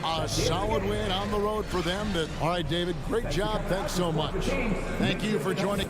A solid win on the road for them. All right, David, great job. Thanks so much. Thank you for joining.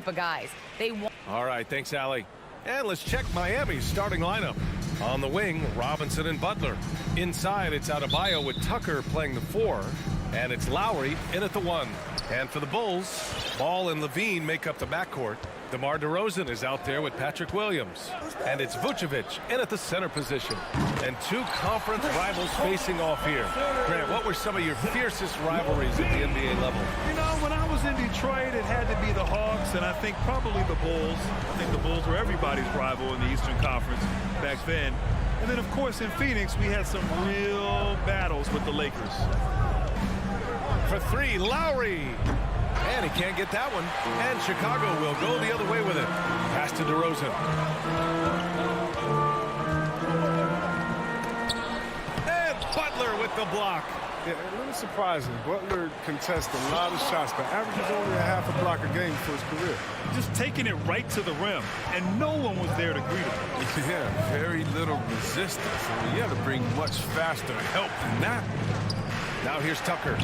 group of guys. They want. All right, thanks, Allie. And let's check Miami's starting lineup. On the wing, Robinson and Butler. Inside, it's Adebayo with Tucker playing the 4. And it's Lowry in at the 1. And for the Bulls, Ball and Levine make up the backcourt. DeMar DeRozan is out there with Patrick Williams. And it's Vucevic in at the center position. And two conference rivals facing off here. Grant, what were some of your fiercest rivalries at the NBA level? You know, when I was in Detroit, it had to be the Hawks, and I think probably the Bulls. I think the Bulls were everybody's rival in the Eastern Conference back then. And then, of course, in Phoenix, we had some real battles with the Lakers. For 3, Lowry. And he can't get that one. And Chicago will go the other way with it. Pass to DeRozan. And Butler with the block. Yeah, a little surprising. Butler contests a lot of shots, but averages only a half a block a game for his career. Just taking it right to the rim, and no one was there to greet him. Yeah, very little resistance. I mean, you have to bring much faster help than that. Now here's Tucker.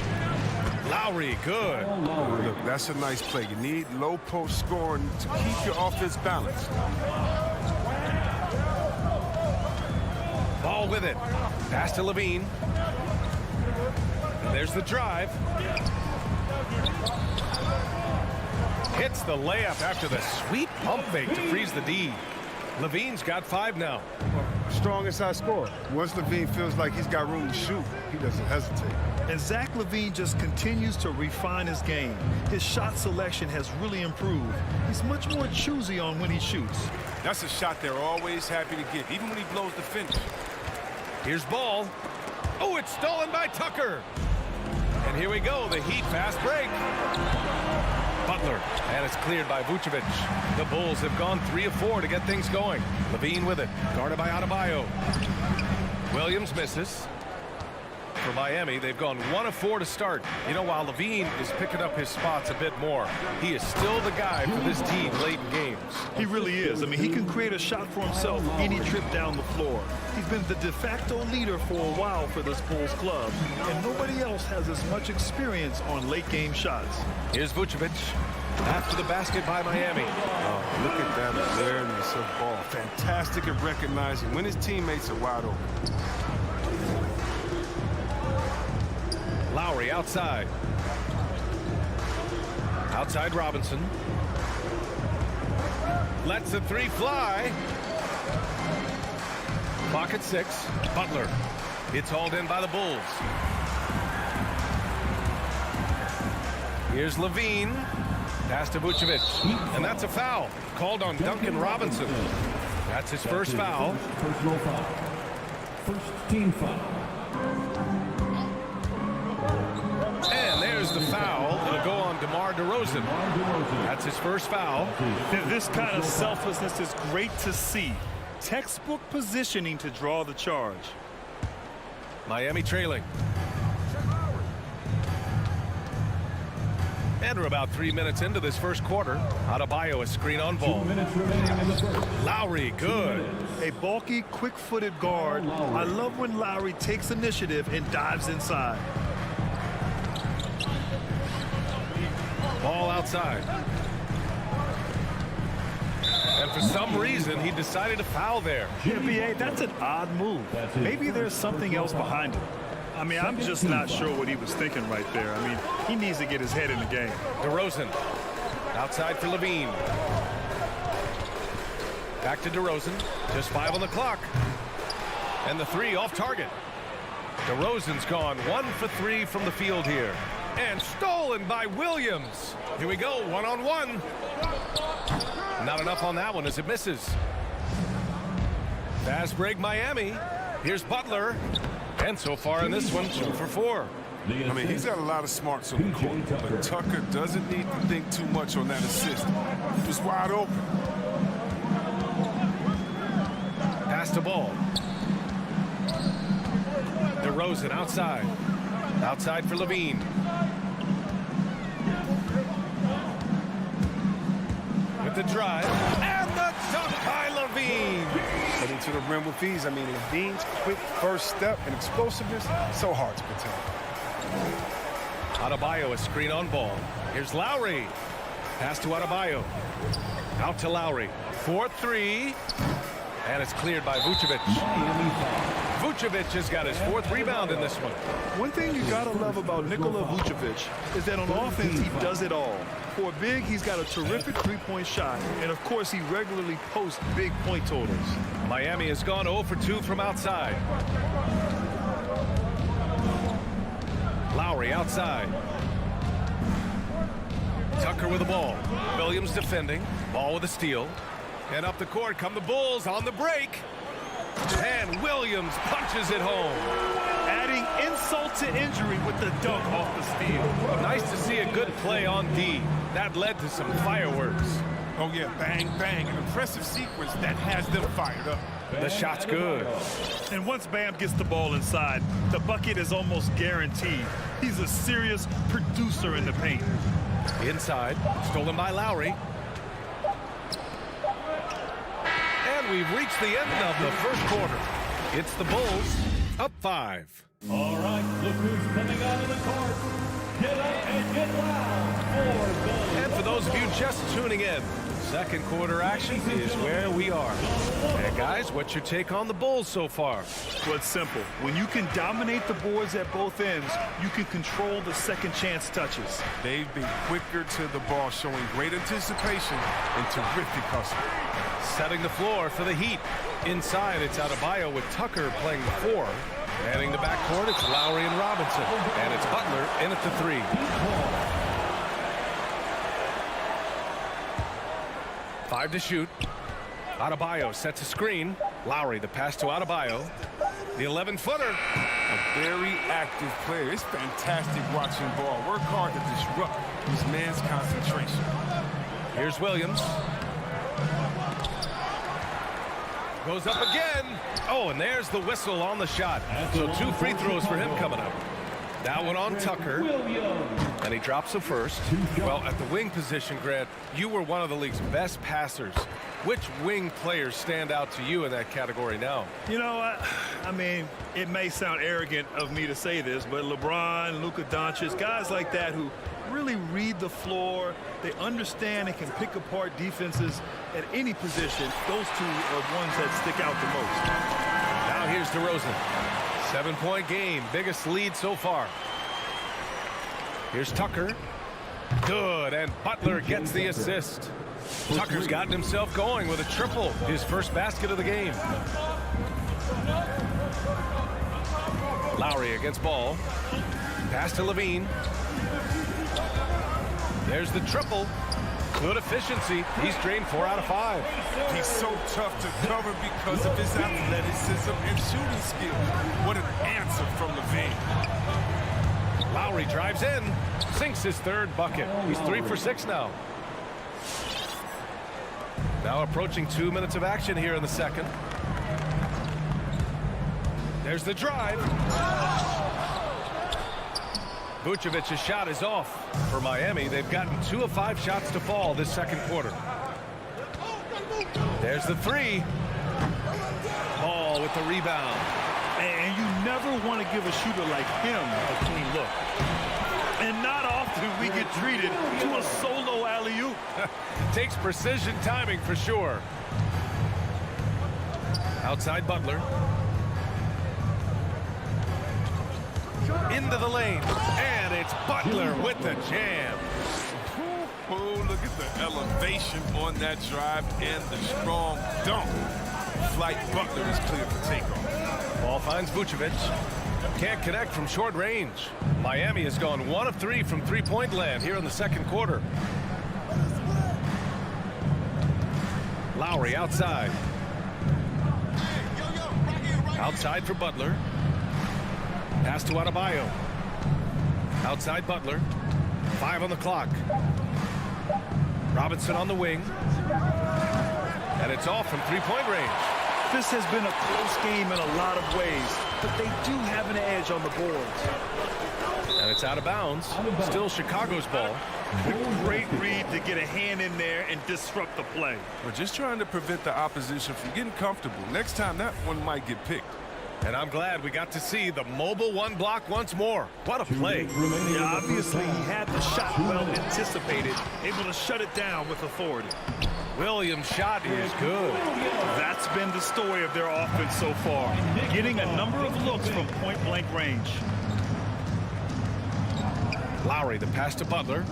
Lowry, good. Look, that's a nice play. You need low post scoring to keep your offense balanced. Ball with it. Pass to Levine. And there's the drive. Hits the layup after the sweet pump fake to freeze the D. Levine's got 5 now. Strong inside scorer. Once Levine feels like he's got room to shoot, he doesn't hesitate. And Zach LaVine just continues to refine his game. His shot selection has really improved. He's much more choosy on when he shoots. That's a shot they're always happy to get, even when he blows the finish. Here's Ball. Oh, it's stolen by Tucker. And here we go, the Heat fast break. Butler, and it's cleared by Vucevic. The Bulls have gone 3 of 4 to get things going. Levine with it, guarded by Adebayo. Williams misses. For Miami, they've gone 1 of 4 to start. You know, while Levine is picking up his spots a bit more, he is still the guy for this team late in games. He really is. I mean, he can create a shot for himself any trip down the floor. He's been the de facto leader for a while for this Bulls club, and nobody else has as much experience on late game shots. Here's Vucevic. After the basket by Miami. Oh, look at that awareness of Ball. Fantastic at recognizing when his teammates are wide open. Lowry outside. Outside Robinson. Lets the 3 fly. Clock at 6. Butler. It's hauled in by the Bulls. Here's Levine. Pass to Vucevic. And that's a foul. Called on Duncan Robinson. That's his first foul. Personal foul. First team foul. And there's the foul. It'll go on DeMar DeRozan. That's his first foul. This kind of selflessness is great to see. Textbook positioning to draw the charge. Miami trailing. And we're about 3 minutes into this first quarter. Adebayo a screen on ball. 2 minutes remaining in the first. Lowry, good. A bulky, quick-footed guard. I love when Lowry takes initiative and dives inside. Ball outside. And for some reason, he decided to foul there. Yeah, B.A., that's an odd move. Maybe there's something else behind it. I mean, I'm just not sure what he was thinking right there. I mean, he needs to get his head in the game. DeRozan. Outside for Levine. Back to DeRozan. Just 5 on the clock. And the 3 off target. DeRozan's gone 1 for 3 from the field here. And stolen by Williams. Here we go, 1-on-1. Not enough on that one as it misses. Fast break Miami. Here's Butler. And so far in this one, 2 for 4. I mean, he's got a lot of smarts on the court, but Tucker doesn't need to think too much on that assist. He was wide open. Pass to Ball. DeRozan outside. Outside for Levine. With the drive. And the dunk by Levine. Getting to the rim with ease. I mean, Levine's quick first step and explosiveness, so hard to contain. Adebayo a screen on Ball. Here's Lowry. Pass to Adebayo. Out to Lowry. 4-3. And it's cleared by Vucevic. Vucevic has got his 4th rebound in this one. One thing you gotta love about Nikola Vucevic is that on offense he does it all. For a big, he's got a terrific three-point shot, and of course he regularly posts big point totals. Miami has gone 0 for 2 from outside. Lowry outside. Tucker with the ball. Williams defending. Ball with a steal. And up the court come the Bulls on the break. And Williams punches it home. Adding insult to injury with the dunk off the steal. Nice to see a good play on D. That led to some fireworks. Oh, yeah, bang, bang. An impressive sequence that has them fired up. The shot's good. And once Bam gets the ball inside, the bucket is almost guaranteed. He's a serious producer in the paint. Inside, stolen by Lowry. And we've reached the end of the first quarter. It's the Bulls up 5. All right, look who's coming out of the court. Get up and get loud for the... And for those of you just tuning in, second quarter action is where we are. And guys, what's your take on the Bulls so far? Well, it's simple. When you can dominate the boards at both ends, you can control the second chance touches. They've been quicker to the ball, showing great anticipation and terrific hustle. Setting the floor for the Heat. Inside, it's Adebayo with Tucker playing the 4. Heading the backcourt, it's Lowry and Robinson. And it's Butler in at the 3. 5 to shoot. Adebayo sets a screen. Lowry, the pass to Adebayo. The 11-footer. A very active player. It's fantastic watching ball. Work hard to disrupt this man's concentration. Here's Williams. Goes up again. Oh, and there's the whistle on the shot. So 2 free throws for him coming up. That one on Tucker. And he drops the first. Well, at the wing position, Grant, you were one of the league's best passers. Which wing players stand out to you in that category now? You know what? I mean, it may sound arrogant of me to say this, but LeBron, Luka Doncic, guys like that who really read the floor, they understand and can pick apart defenses at any position. Those two are ones that stick out the most. Now here's DeRozan. 7-point game, biggest lead so far. Here's Tucker. Good, and Butler gets the assist. Tucker's gotten himself going with a triple, his first basket of the game. Lowry against Ball. Pass to Levine. There's the triple. Good efficiency. He's drained 4 out of 5. He's so tough to cover because of his athleticism and shooting skill. What an answer from Levine. Lowry drives in, sinks his 3rd bucket. He's 3 for 6 now. Now approaching 2 minutes of action here in the second. There's the drive. Vucevic's shot is off. For Miami, they've gotten 2 of 5 shots to fall this second quarter. There's the 3. Ball with the rebound. And you never want to give a shooter like him a clean look. And not often we get treated to a solo alley-oop. Takes precision timing for sure. Outside Butler. Into the lane. And it's Butler with the jam. Oh, look at the elevation on that drive and the strong dunk. Flight Butler is clear for takeoff. Ball finds Vucevic. Can't connect from short range. Miami has gone 1 of 3 from three-point land here in the second quarter. Lowry outside. Outside for Butler. Pass to Adebayo. Outside Butler. 5 on the clock. Robinson on the wing. And it's off from three-point range. This has been a close game in a lot of ways, but they do have an edge on the boards. And it's out of bounds. Still Chicago's ball. A great read to get a hand in there and disrupt the play. We're just trying to prevent the opposition from getting comfortable. Next time, that one might get picked. And I'm glad we got to see the mobile one block once more. What a play. Yeah, obviously he had the shot well anticipated, able to shut it down with authority. Williams' shot is good. That's been the story of their offense so far, getting a number of looks from point-blank range. Lowry, the pass to Butler.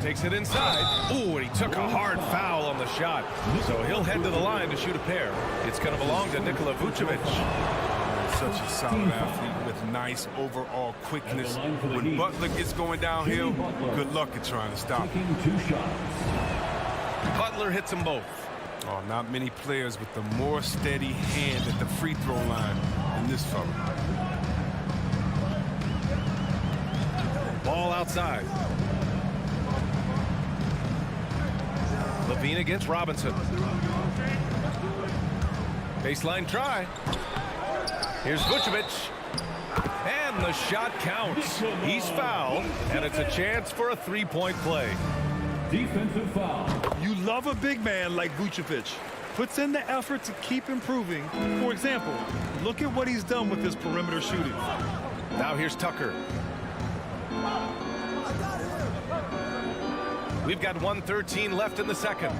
Takes it inside. Ooh, and he took a hard foul on the shot. So he'll head to the line to shoot a pair. It's going to belong to Nikola Vucevic. Such a solid athlete with nice overall quickness. When Butler gets going downhill, good luck at trying to stop him. Butler hits them both. Oh, not many players with the more steady hand at the free throw line than this fella. Ball outside. Levine against Robinson. Baseline try. Here's Vucevic. And the shot counts. He's fouled, and it's a chance for a three-point play. Defensive foul. You love a big man like Vucevic. Puts in the effort to keep improving. For example, look at what he's done with his perimeter shooting. Now here's Tucker. We've got 1:13 left in the second.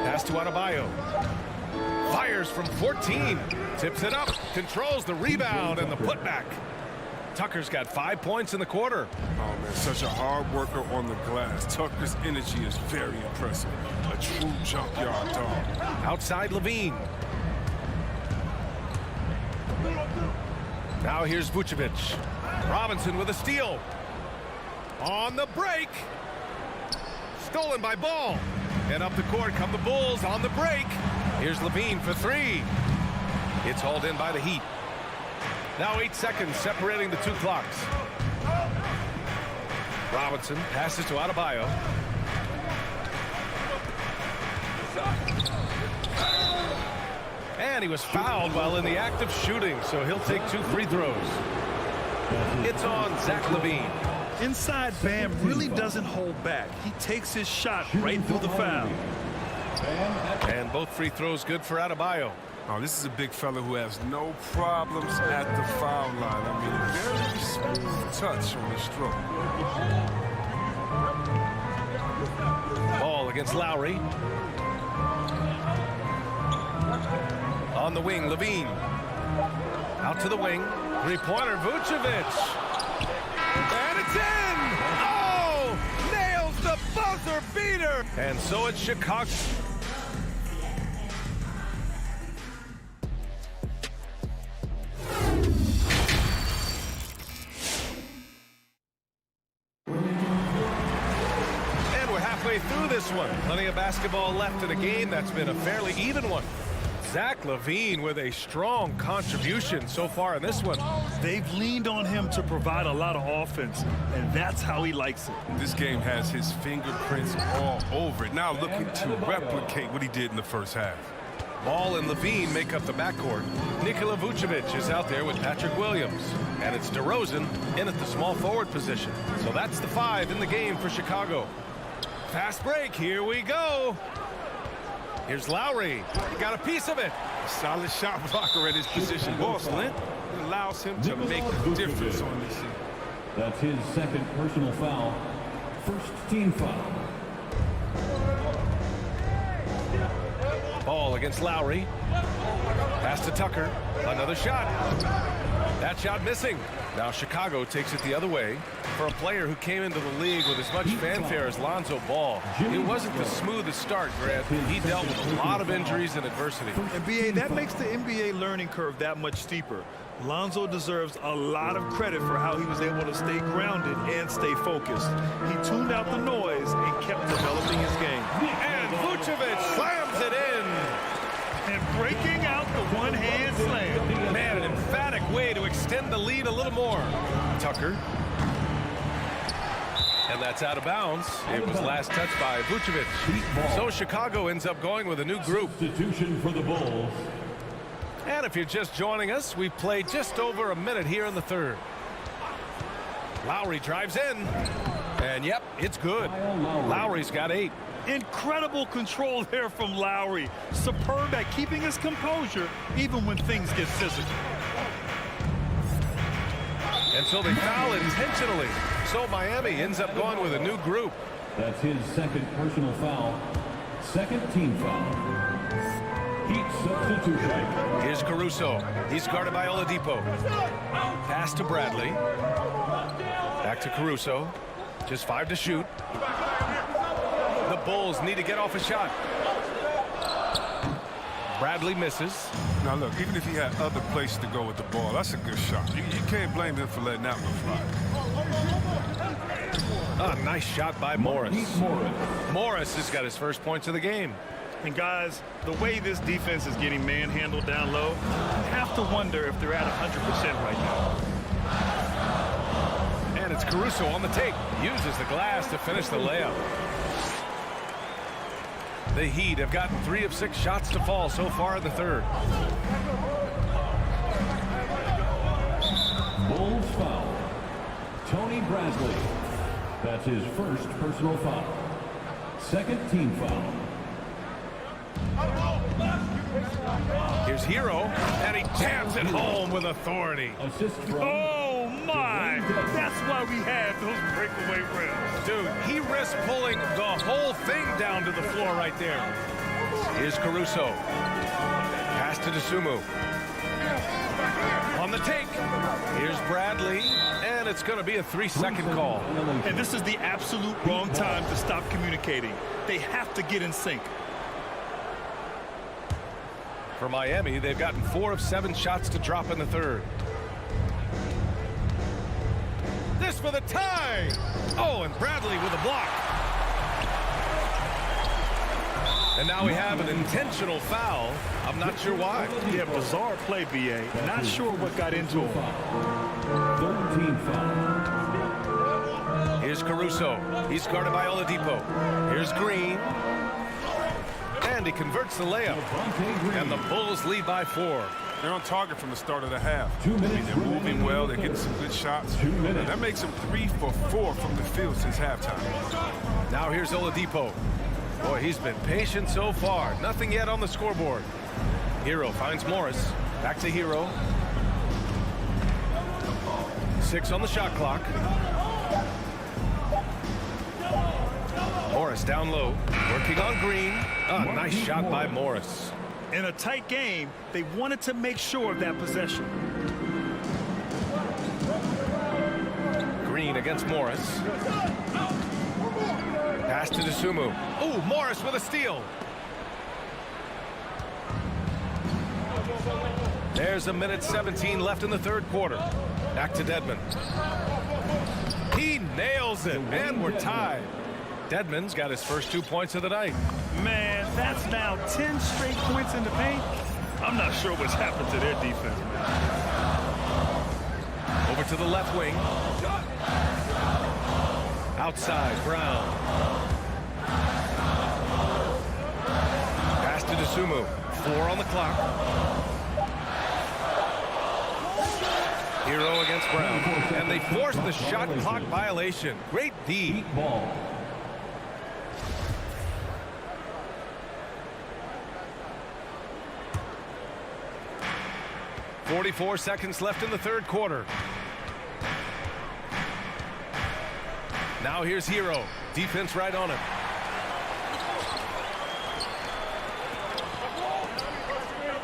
Pass to Adebayo. Fires from 14. Tips it up. Controls the rebound and the putback. Tucker's got 5 points in the quarter. Oh, man, such a hard worker on the glass. Tucker's energy is very impressive. A true junkyard dog. Outside Levine. Now here's Vucevic. Robinson with a steal. On the break. Stolen by Ball. And up the court come the Bulls on the break. Here's Levine for three. It's hauled in by the Heat. Now 8 seconds separating the two clocks. Robinson passes to Adebayo. And he was fouled while in the act of shooting, so he'll take 2 free throws. It's on Zach LaVine. Inside, Bam really doesn't hold back. He takes his shot right through the foul. And both free throws good for Adebayo. Oh, this is a big fella who has no problems at the foul line. I mean, a very smooth touch on the stroke. Ball against Lowry. On the wing, Levine. Out to the wing. Three-pointer, Vucevic. And it's in! Oh! Nails the buzzer beater! And so it's Chicago. And we're halfway through this one. Plenty of basketball left in a game that's been a fairly even one. Zach LaVine with a strong contribution so far in this one. They've leaned on him to provide a lot of offense, and that's how he likes it. This game has his fingerprints all over it. Now looking to replicate what he did in the first half. Ball and Levine make up the backcourt. Nikola Vucevic is out there with Patrick Williams. And it's DeRozan in at the small forward position. So that's the 5 in the game for Chicago. Fast break, here we go. Here's Lowry. He got a piece of it. A solid shot blocker at his position. Boss length allows him to make a difference on this team. That's his second personal foul. First team foul. Ball against Lowry. Pass to Tucker. Another shot. That shot missing. Now Chicago takes it the other way. For a player who came into the league with as much fanfare as Lonzo Ball, it wasn't the smoothest start, Grant. He dealt with a lot of injuries and adversity. And BA, that makes the NBA learning curve that much steeper. Lonzo deserves a lot of credit for how he was able to stay grounded and stay focused. He tuned out the noise and kept developing his game. And Vucevic slams it in. And breaking out the one-hand slam. Man, an emphatic way to extend the lead a little more. Tucker. And that's out of bounds. It was last touched by Vucevic. So Chicago ends up going with a new group. Substitution for the Bulls. And if you're just joining us, we've played just over a minute here in the third. Lowry drives in. And yep, it's good. Lowry's got 8. Incredible control there from Lowry. Superb at keeping his composure even when things get physical. Until they foul intentionally. So Miami ends up going with a new group. That's his second personal foul. Second team foul. Heat substitution. Here's Caruso. He's guarded by Oladipo. Pass to Bradley. Back to Caruso. Just 5 to shoot. The Bulls need to get off a shot. Bradley misses. Now look, even if he had other places to go with the ball, that's a good shot. You can't blame him for letting that one fly. A nice shot by Morris. Morris has got his first points of the game. And guys, the way this defense is getting manhandled down low, you have to wonder if they're at 100% right now. And it's Caruso on the take. Uses the glass to finish the layup. The Heat have gotten 3 of 6 shots to fall so far in the third. Bulls foul. Tony Bradley. That's his first personal foul. Second team foul. Here's Hero, and he jams it home with authority. Assist from... Oh, my! That's why we had those breakaway rims. Dude, he risks pulling the whole thing down to the floor right there. Here's Caruso. Pass to DeSumo. On the take. Here's Bradley, and it's going to be a 3-second call. And this is the absolute wrong time to stop communicating. They have to get in sync. For Miami, they've gotten 4 of 7 shots to drop in the third. This for the tie. Oh, and Bradley with a block. And now we have an intentional foul. I'm not sure why. Yeah, bizarre play, B.A. Not sure what got into him. Third team foul. Here's Caruso. He's guarded by Oladipo. Here's Green. And he converts the layup. And the Bulls lead by 4. They're on target from the start of the half. 2 minutes. I mean, they're moving well. They're getting some good shots. 2 minutes. That makes them 3 for 4 from the field since halftime. Now here's Oladipo. Boy, he's been patient so far. Nothing yet on the scoreboard. Hero finds Morris. Back to Hero. 6 on the shot clock. Morris down low. Working on Green. A nice shot by Morris. In a tight game, they wanted to make sure of that possession. Green against Morris. Pass to DeSumo. Oh, Morris with a steal. There's a minute 17 left in the third quarter. Back to Dedmon. He nails it, and we're tied. Dedmon's got his first 2 points of the night. Man, that's now 10 straight points in the paint. I'm not sure what's happened to their defense. Over to the left wing. Outside, Brown. Pass to DeSumo. 4 on the clock. Hero against Brown. And they force the shot clock violation. Great D. Ball. .44 seconds left in the third quarter. Now here's Hero. Defense right on him.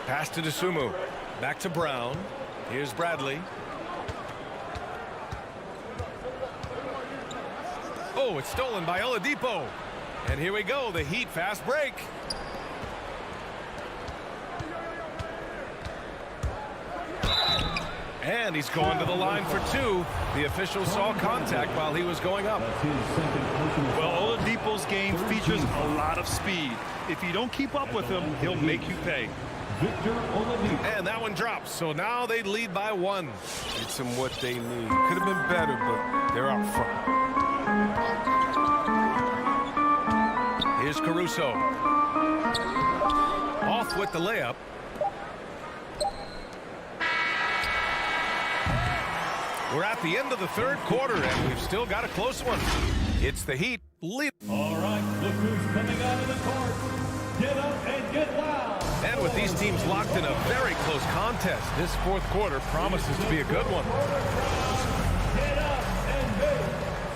Pass to DeSumo. Back to Brown. Here's Bradley. Oh, it's stolen by Oladipo. And here we go. The Heat fast break. And he's going to the line for 2. The official saw contact while he was going up. Well, Oladipo's game features a lot of speed. If you don't keep up with him, he'll make you pay. Victor Oladipo. And that one drops. So now they lead by 1. It's them what they need. Could have been better, but they're out front. Here's Caruso. Off with the layup. We're at the end of the third quarter, and we've still got a close one. It's the Heat. All right, look who's coming out of the court. Get up and get loud. And with these teams locked in a very close contest, this fourth quarter promises to be a good one. Get up and make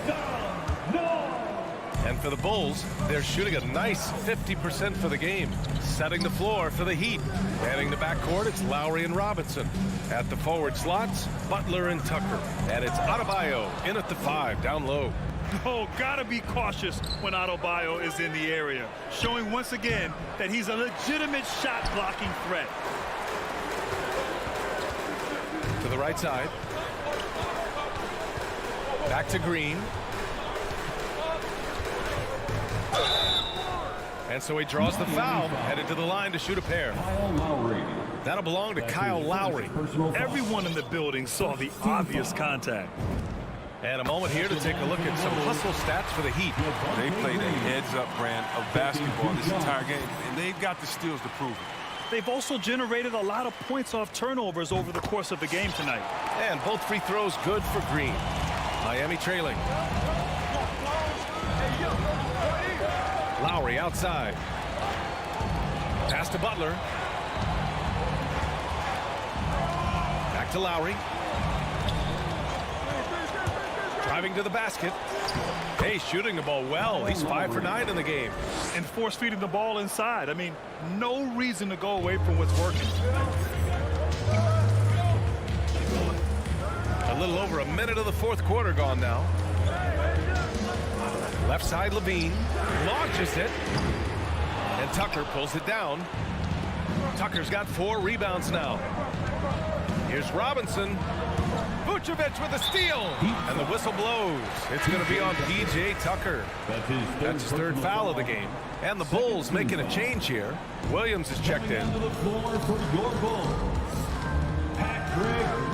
some noise. And for the Bulls, they're shooting a nice 50% for the game, setting the floor for the Heat. Heading the backcourt, it's Lowry and Robinson. At the forward slots, Butler and Tucker. And it's Adebayo in at the 5, down low. Oh, gotta be cautious when Adebayo is in the area, showing once again that he's a legitimate shot-blocking threat. To the right side. Back to Green. And so he draws the foul, headed to the line to shoot a pair. Kyle Lowry. That'll belong to Kyle Lowry. Everyone in the building saw the obvious contact. And a moment here to take a look at some hustle stats for the Heat. They played a heads-up brand of basketball this entire game, and they've got the skills to prove it. They've also generated a lot of points off turnovers over the course of the game tonight. And both free throws good for Green. Miami trailing. Lowry outside. Pass to Butler. Back to Lowry. Driving to the basket. Hey, shooting the ball well. He's 5 for 9 in the game. And force feeding the ball inside. I mean, no reason to go away from what's working. A little over a minute of the fourth quarter gone now. Left side, Levine launches it. And Tucker pulls it down. Tucker's got 4 rebounds now. Here's Robinson. Vucevic with a steal. And the whistle blows. It's going to be on P.J. Tucker. That's his third foul of the game. And the Bulls making a change here. Williams is checked in.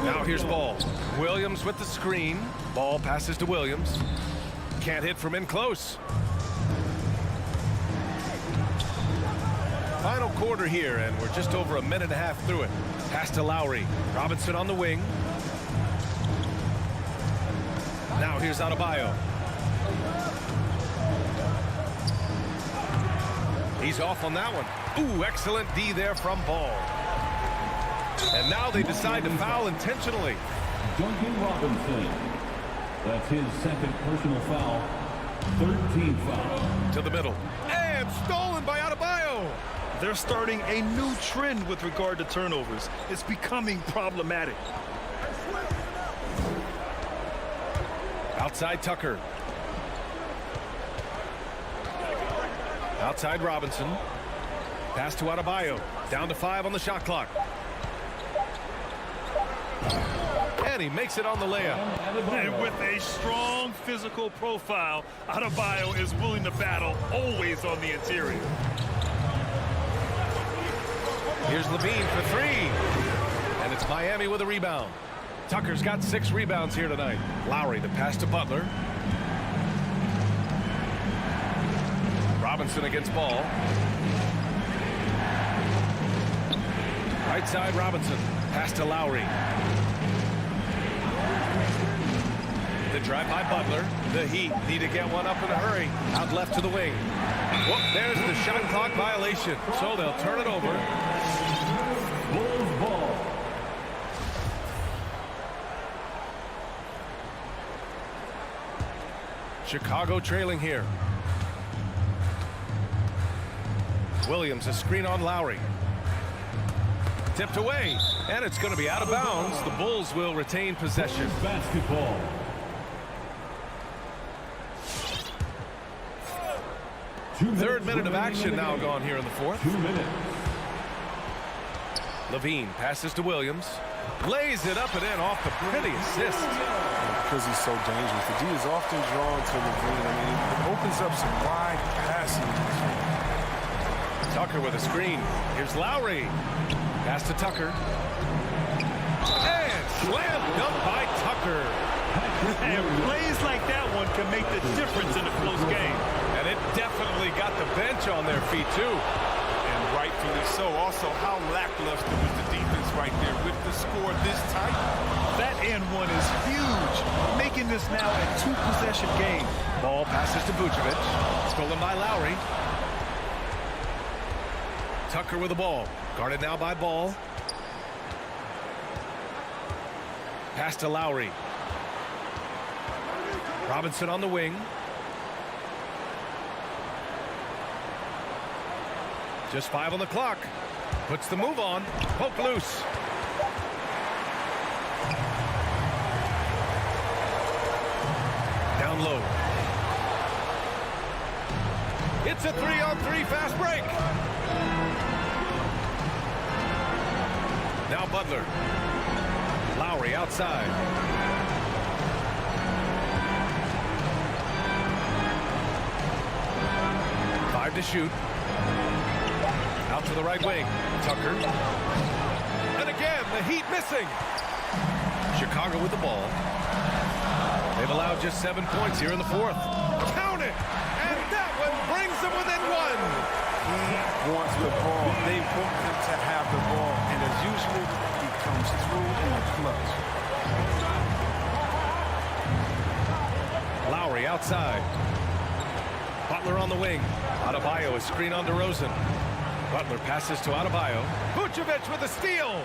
Now here's Ball. Williams with the screen. Ball passes to Williams. Can't hit from in close. Final quarter here, and we're just over a minute and a half through it. Pass to Lowry. Robinson on the wing. Now here's Adebayo. He's off on that one. Ooh, excellent D there from Ball. And now they decide to foul intentionally. Duncan Robinson. That's his second personal foul. 13th foul. To the middle. And stolen by Adebayo. They're starting a new trend with regard to turnovers. It's becoming problematic. Outside Tucker. Outside Robinson. Pass to Adebayo. Down to 5 on the shot clock. And he makes it on the layup. And with a strong physical profile, Adebayo is willing to battle, always on the interior. Here's Levine for 3. And it's Miami with a rebound. Tucker's got 6 rebounds here tonight. Lowry, the pass to Butler. Robinson against Ball. Right side, Robinson. Pass to Lowry. The drive by Butler. The Heat need to get one up in a hurry. Out left to the wing. Whoop, there's the shot clock violation. So they'll turn it over. Bulls ball. Chicago trailing here. Williams, a screen on Lowry. Tipped away, and it's going to be out of bounds. The Bulls will retain possession. Basketball. Third minute of action now gone here in the fourth. 2 minutes. Levine passes to Williams. Lays it up and in off the pretty assist. Because he's so dangerous. The D is often drawn to Levine. I mean, it opens up some wide passing. Tucker with a screen. Here's Lowry. Pass to Tucker. And slam dunk by Tucker. And plays like that one can make the difference in a close game. And it definitely got the bench on their feet, too. And rightfully so. Also, how lackluster was the defense right there with the score this tight. That and one is huge, making this this now a two-possession game. Ball passes to Vucevic. Stolen by Lowry. Tucker with the ball. Guarded now by Ball. Pass to Lowry. Robinson on the wing. Just 5 on the clock. Puts the move on. Poke loose. Down low. It's a 3-on-3 fast break. Now Butler. Lowry outside. Five to shoot. Out to the right wing. Tucker. And again, the Heat missing. Chicago with the ball. They've allowed just 7 points here in the fourth. Count it! And that one brings them within one. He wants the ball. They want him to have the ball. And as usual, he comes through in the clutch. Lowry outside. Butler on the wing. Adebayo is screen on DeRozan. Butler passes to Adebayo. Vucevic with a steal.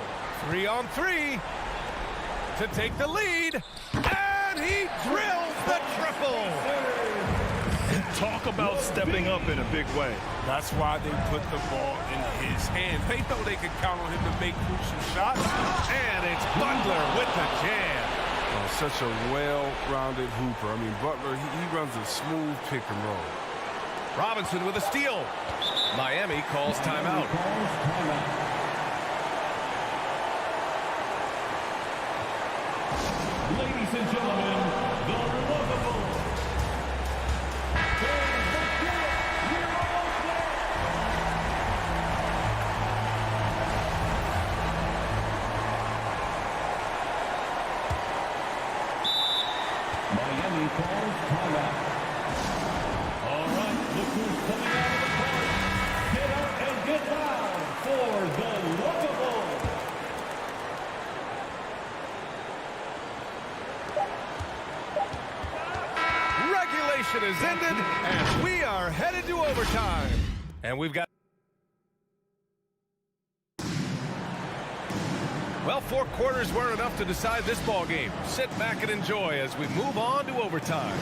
3-on-3 to take the lead. And he drills the triple. Talk about stepping up in a big way. That's why they put the ball in his hands. They know they can count on him to make crucial shots. And it's Butler with the jam. Oh, such a well-rounded hooper. I mean, Butler, he runs a smooth pick and roll. Robinson with a steal. Miami calls timeout. Ladies and gentlemen, the remarkable. Miami calls timeout. All right, look who's coming out of the park. Get up and get down for the Lookable. Regulation is ended, and we are headed to overtime. And we've got... Well, 4 quarters weren't enough to decide this ball game. Sit back and enjoy as we move on to overtime.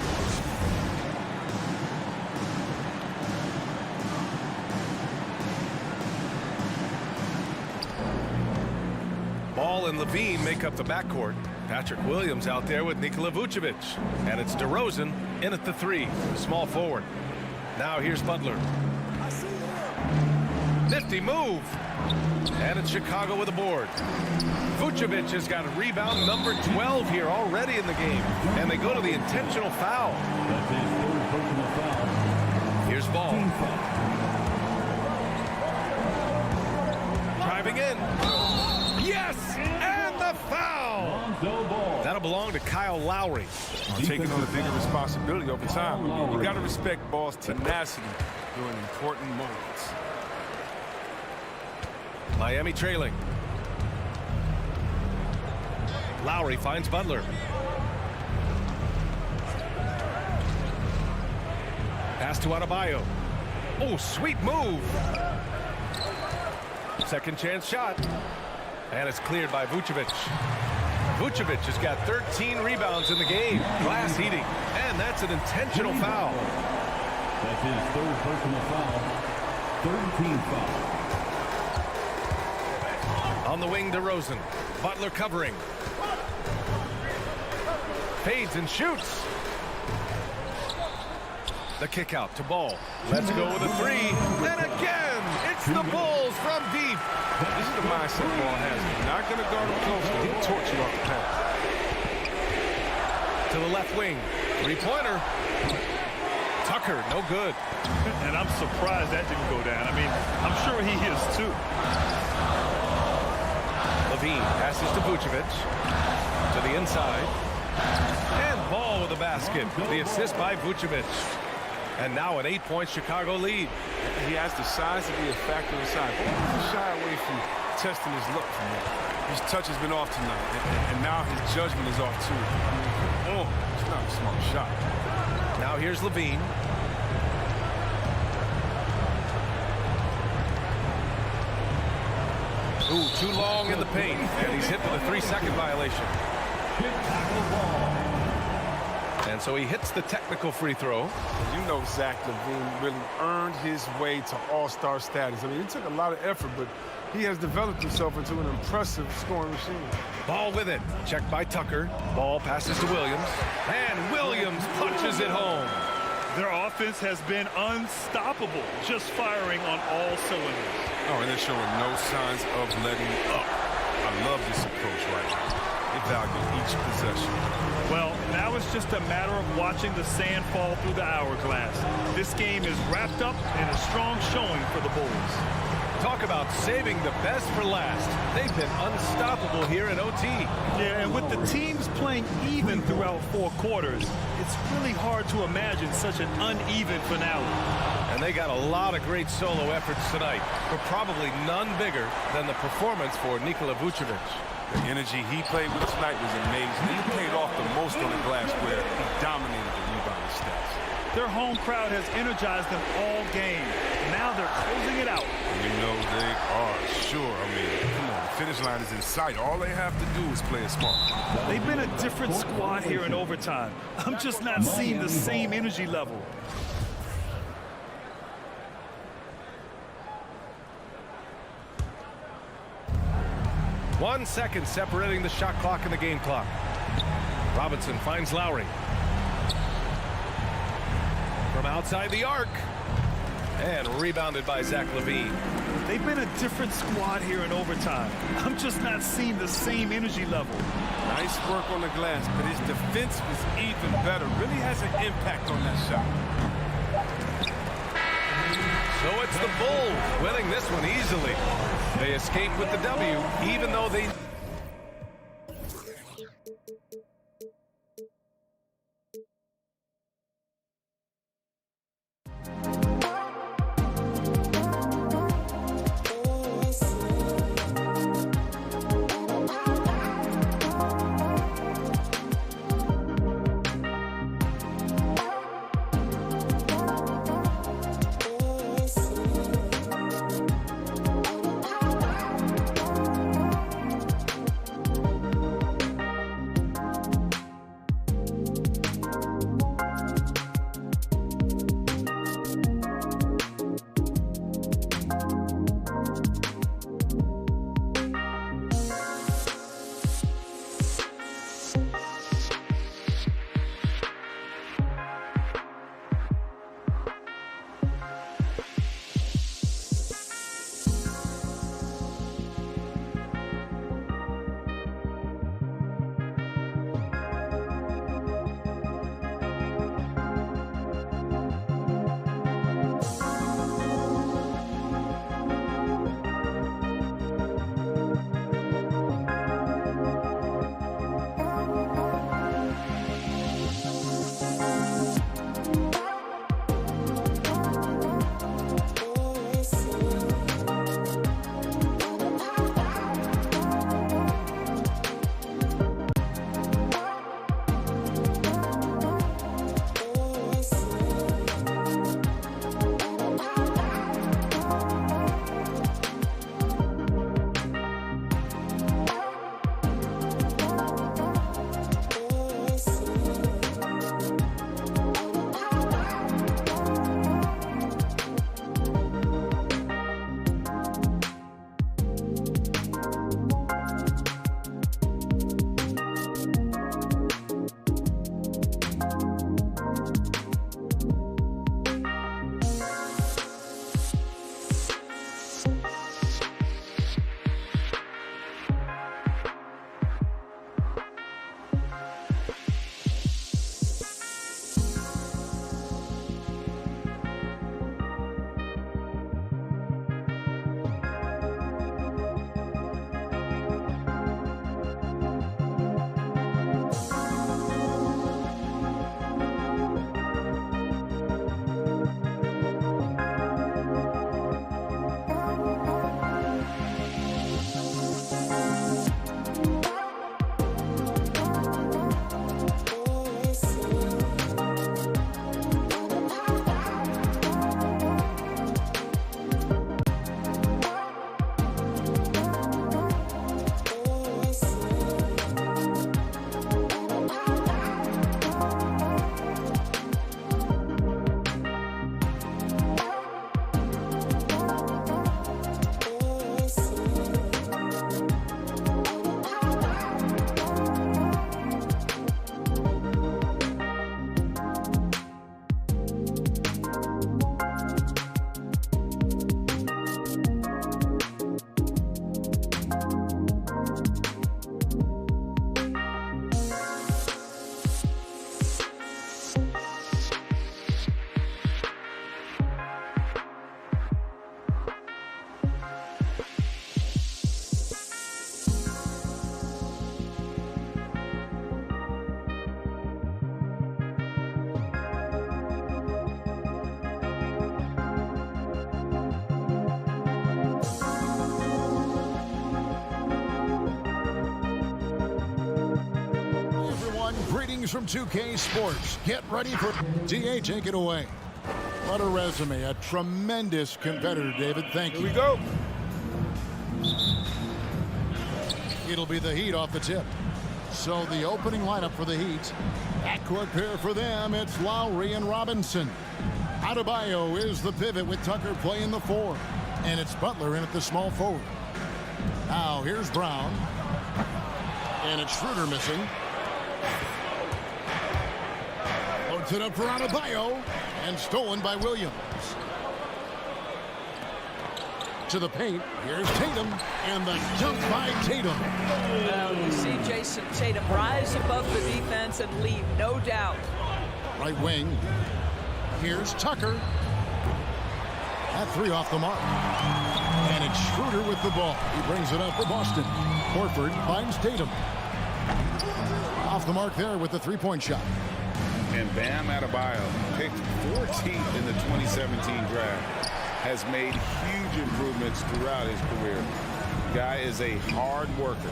Ball and Levine make up the backcourt. Patrick Williams out there with Nikola Vucevic. And it's DeRozan in at the 3, small forward. Now here's Butler. Nifty move. And it's Chicago with a board. Vucevic has got a rebound number 12 here already in the game. And they go to the intentional foul. That's his third personal foul. Here's Ball. Driving in. Yes! And the foul! That'll belong to Kyle Lowry. Taking on a bigger responsibility over time. You got to respect Ball's tenacity during important moments. Miami trailing. Lowry finds Butler. Pass to Adebayo. Oh, sweet move. Second chance shot. And it's cleared by Vucevic. Vucevic has got 13 rebounds in the game. Glass heating. And that's an intentional foul. That's his third personal foul. 13 foul. On the wing, DeRozan. Butler covering. Fades and shoots. The kick out to Ball. Let's go with a 3. And again, it's the Bulls from deep. This is the mindset Ball has. You're not going to guard him closely. He'll torch you off the pass. To the left wing. 3-pointer. Tucker, no good. And I'm surprised that didn't go down. I mean, I'm sure he is too. Levine passes to Vucevic. To the inside. And Ball with the basket. The assist by Vucevic. And now an 8-point Chicago lead. He has the size to be a factor inside. He's shy away from testing his look from that. His touch has been off tonight, and now his judgment is off too. Oh, it's not smart shot. Now here's Levine. Ooh, too long in the paint, and he's hit with a 3-second violation. And so he hits the technical free throw. You know Zach LaVine really earned his way to all-star status. I mean, it took a lot of effort, but he has developed himself into an impressive scoring machine. Ball with it. Checked by Tucker. Ball passes to Williams. And Williams punches it home. Their offense has been unstoppable, just firing on all cylinders. Oh, and they're showing no signs of letting up. I love this approach right now. They value each possession. Well, now it's just a matter of watching the sand fall through the hourglass. This game is wrapped up in a strong showing for the Bulls. Talk about saving the best for last. They've been unstoppable here in OT. Yeah, and with the teams playing even throughout 4 quarters, it's really hard to imagine such an uneven finale. And they got a lot of great solo efforts tonight, but probably none bigger than the performance for Nikola Vucevic. The energy he played with tonight was amazing. He paid off the most on the glass where he dominated the rebounding stats. Their home crowd has energized them all game. Now they're closing it out. You know they are, sure. I mean, come on, the finish line is in sight. All they have to do is play it smart. They've been a different squad here in overtime. I'm just not seeing the same energy level. One second separating the shot clock and the game clock. Robinson finds Lowry. From outside the arc. And rebounded by Zach LaVine. They've been a different squad here in overtime. I'm just not seeing the same energy level. Nice work on the glass, but his defense was even better. Really has an impact on that shot. So it's the Bulls winning this one easily. They escape with the W, even though they... Greetings from 2K Sports. Get ready for DA. Take it away. What a resume. A tremendous competitor, David. Thank you. Here we go. It'll be the Heat off the tip. So the opening lineup for the Heat. Backcourt pair for them. It's Lowry and Robinson. Adebayo is the pivot with Tucker playing the 4. And it's Butler in at the small forward. Now here's Brown. And it's Schroeder missing. Loads it up for Adebayo. And stolen by Williams. To the paint. Here's Tatum. And the dunk by Tatum. Well, you see Jason Tatum rise above the defense and lead, no doubt. Right wing. Here's Tucker. That 3 off the mark. And it's Schroeder with the ball. He brings it up for Boston. Horford finds Tatum. Off the mark there with the 3-point shot. And Bam Adebayo, picked 14th in the 2017 draft, has made huge improvements throughout his career. Guy is a hard worker.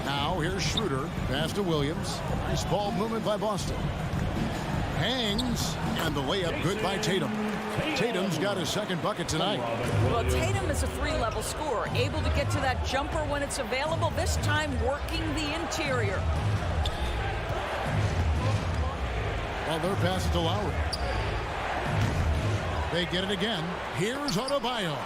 Now here's Schroeder. Pass to Williams. Nice ball movement by Boston. Hangs. And the layup good by Tatum. Tatum's got his second bucket tonight. Well, Tatum is a 3-level scorer, able to get to that jumper when it's available, this time working the interior. Well, their pass to Lowry. They get it again. Here's Adebayo.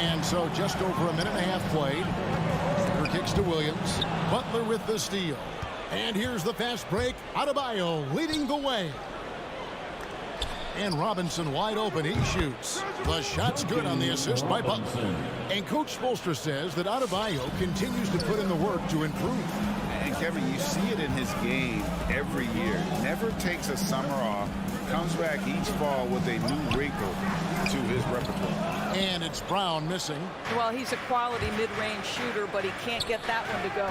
And so just over a minute and a half played. Her kicks to Williams. Butler with the steal. And here's the fast break. Adebayo leading the way. And Robinson wide open. He shoots. The shot's good on the assist by Butler. And Coach Spoelstra says that Adebayo continues to put in the work to improve. And Kevin, you see it in his game every year. Never takes a summer off. Comes back each fall with a new wrinkle to his repertoire. And it's Brown missing. Well, he's a quality mid-range shooter, but he can't get that one to go.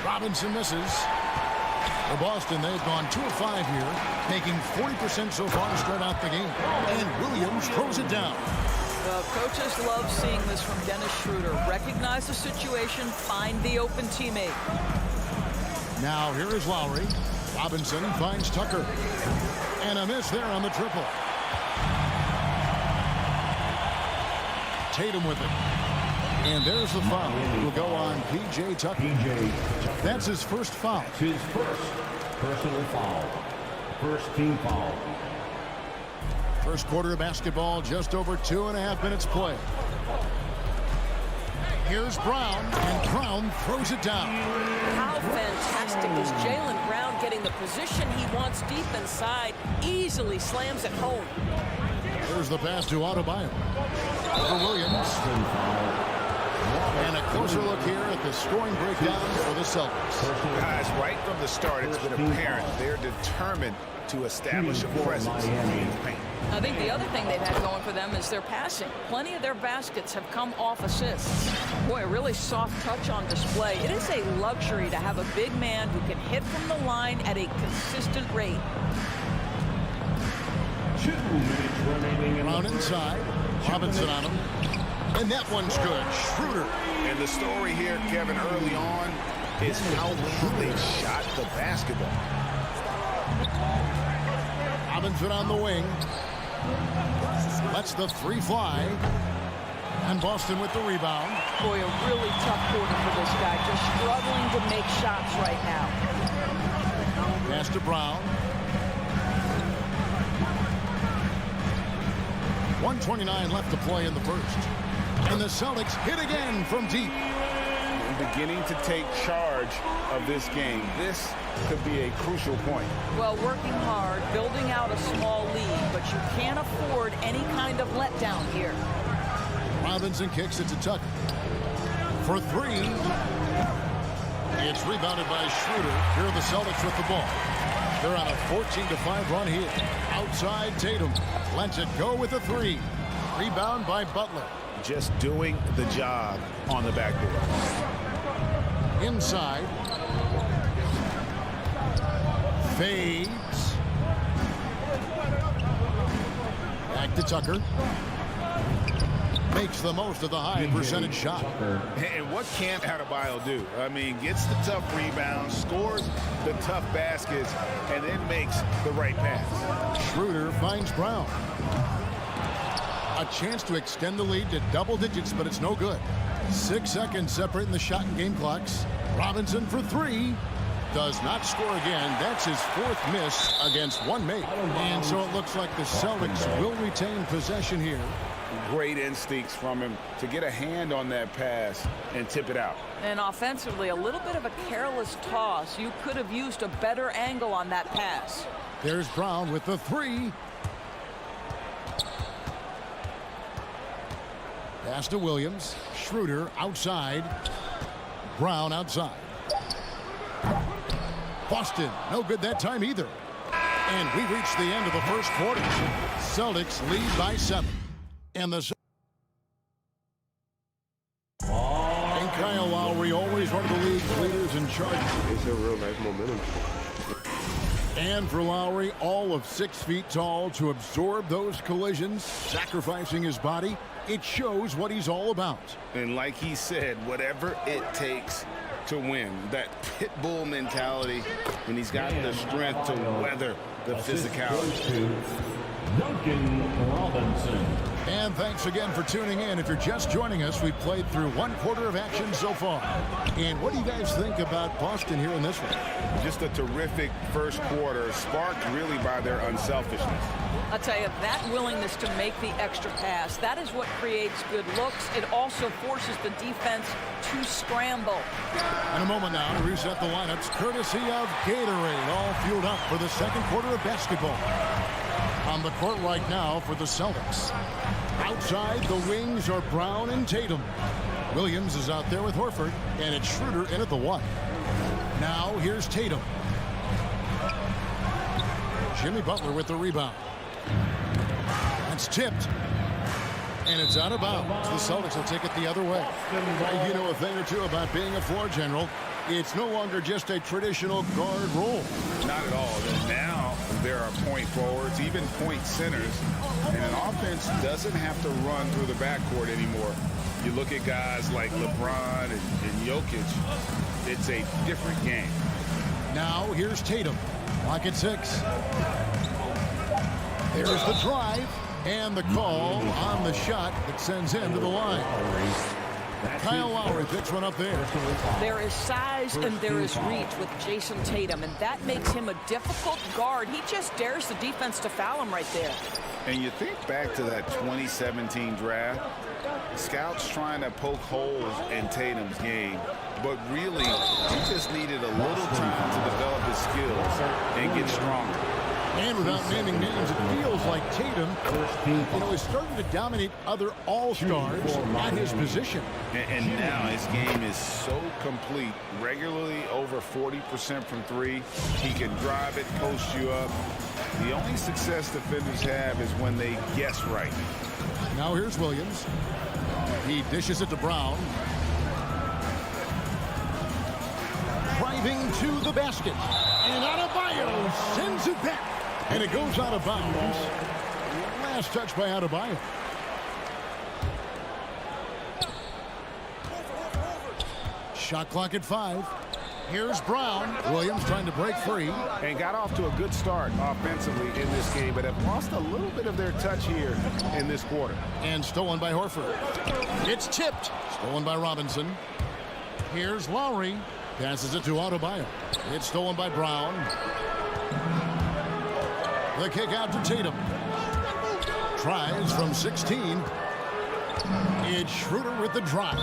Robinson misses. For Boston, they've gone 2 of 5 here, making 40% so far to start out the game. And Williams throws it down. Well, coaches love seeing this from Dennis Schroeder. Recognize the situation, find the open teammate. Now here is Lowry. Robinson finds Tucker. And a miss there on the triple. Tatum with it. And there's the foul. Will go on P.J. Tucker. That's his first foul. His first personal foul. First team foul. First quarter of basketball, just over 2.5 minutes play. Here's Brown, and Brown throws it down. How fantastic is Jaylen Brown getting the position he wants deep inside, easily slams it home. There's the pass to Adebayo. For Williams. And a closer look here at the scoring breakdown for the Celtics. Guys, right from the start, it's been apparent they're determined to establish a presence in the paint. I think the other thing they've had going for them is their passing. Plenty of their baskets have come off assists. Boy, a really soft touch on display. It is a luxury to have a big man who can hit from the line at a consistent rate. 2 minutes remaining. Brown inside. Robinson on him. And that one's good. Schroeder. And the story here, Kevin, early on is how well they shot the basketball. Robinson on the wing. Lets the 3 fly. And Boston with the rebound. Boy, a really tough quarter for this guy. Just struggling to make shots right now. Pass to Brown. 1:29 left to play in the first. And the Celtics hit again from deep. Beginning to take charge of this game. This could be a crucial point. Well, working hard, building out a small lead, but you can't afford any kind of letdown here. Robinson kicks it to Tucker. For 3. It's rebounded by Schroeder. Here are the Celtics with the ball. They're on a 14-5 run here. Outside Tatum. Lets it go with a 3. Rebound by Butler. Just doing the job on the backboard. Inside. Fades. Back to Tucker. makes the most of the high percentage shot. And what can't Adebayo do? I mean, gets the tough rebounds, scores the tough baskets, and then makes the right pass. Schroeder finds Brown. A chance to extend the lead to double digits, but it's no good. 6 seconds separating the shot and game clocks. Robinson for three. Does not score again. That's his fourth miss against one mate. And so it looks like the Celtics will retain possession here. Great instincts from him to get a hand on that pass and tip it out. And offensively, a little bit of a careless toss. You could have used a better angle on that pass. There's Brown with the three. Pass to Williams. Schroeder outside. Brown outside. Boston, no good that time either. And we reach the end of the first quarter. Celtics lead by 7. And the and Kyle Lowry, always one of the league's leaders in charge. It's a real nice momentum. And for Lowry, all of 6 feet tall to absorb those collisions, sacrificing his body. It shows what he's all about. And like he said, whatever it takes to win. That pit bull mentality, and he's got the strength to weather the physicality. Duncan Robinson. And thanks again for tuning in. If you're just joining us, we've played through 1 quarter of action so far. And what do you guys think about Boston here in this one? Just a terrific first quarter, sparked really by their unselfishness. I'll tell you, that willingness to make the extra pass, that is what creates good looks. It also forces the defense to scramble. In a moment now, to reset the lineups, courtesy of Gatorade, all fueled up for the second quarter of basketball. On the court right now for the Celtics. Outside, the wings are Brown and Tatum. Williams is out there with Horford, and it's Schroeder in at the 1. Now, here's Tatum. Jimmy Butler with the rebound. It's tipped. And it's out of bounds. The Celtics will take it the other way. You know a thing or two about being a floor general. It's no longer just a traditional guard role. Not at all. Now there are point forwards, even point centers, and an offense doesn't have to run through the backcourt anymore. You look at guys like LeBron and Jokic, it's a different game. Now here's Tatum. Lock at 6. There's the drive and the call on the shot that sends him to the line. Kyle Lowry picks one up there. There is size and there is reach with Jason Tatum, and that makes him a difficult guard. He just dares the defense to foul him right there. And you think back to that 2017 draft, scouts trying to poke holes in Tatum's game, but really he just needed a little time to develop his skills and get stronger. And without naming names, it feels like Tatum, is starting to dominate other all-stars at his position. And now his game is so complete, regularly over 40% from 3. He can drive it, post you up. The only success defenders have is when they guess right. Now here's Williams. He dishes it to Brown. Driving to the basket. And Adebayo sends it back. And it goes out of bounds. Last touch by Adebayo. Shot clock at 5. Here's Brown. Williams trying to break free. And got off to a good start offensively in this game, but have lost a little bit of their touch here in this quarter. And stolen by Horford. It's tipped. Stolen by Robinson. Here's Lowry. Passes it to Adebayo. It's stolen by Brown. The kick out to Tatum. Tries from 16. It's Schroeder with the drive.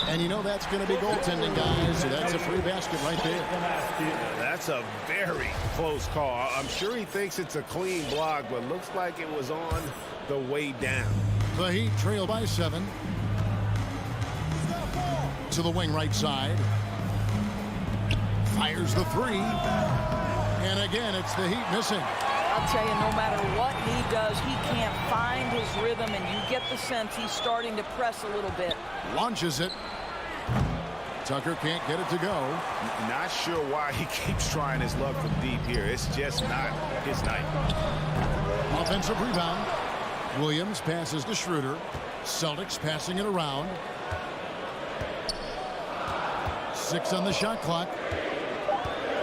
And you know that's going to be goaltending, guys. So that's a free basket right there. That's a very close call. I'm sure he thinks it's a clean block, but looks like it was on the way down. The Heat trail by 7. To the wing right side. Fires the 3. And again, it's the Heat missing. I'll tell you, no matter what he does, he can't find his rhythm, and you get the sense he's starting to press a little bit. Launches it. Tucker can't get it to go. Not sure why he keeps trying his luck from deep here. It's just not his night. Offensive rebound. Williams passes to Schroeder. Celtics passing it around. 6 on the shot clock.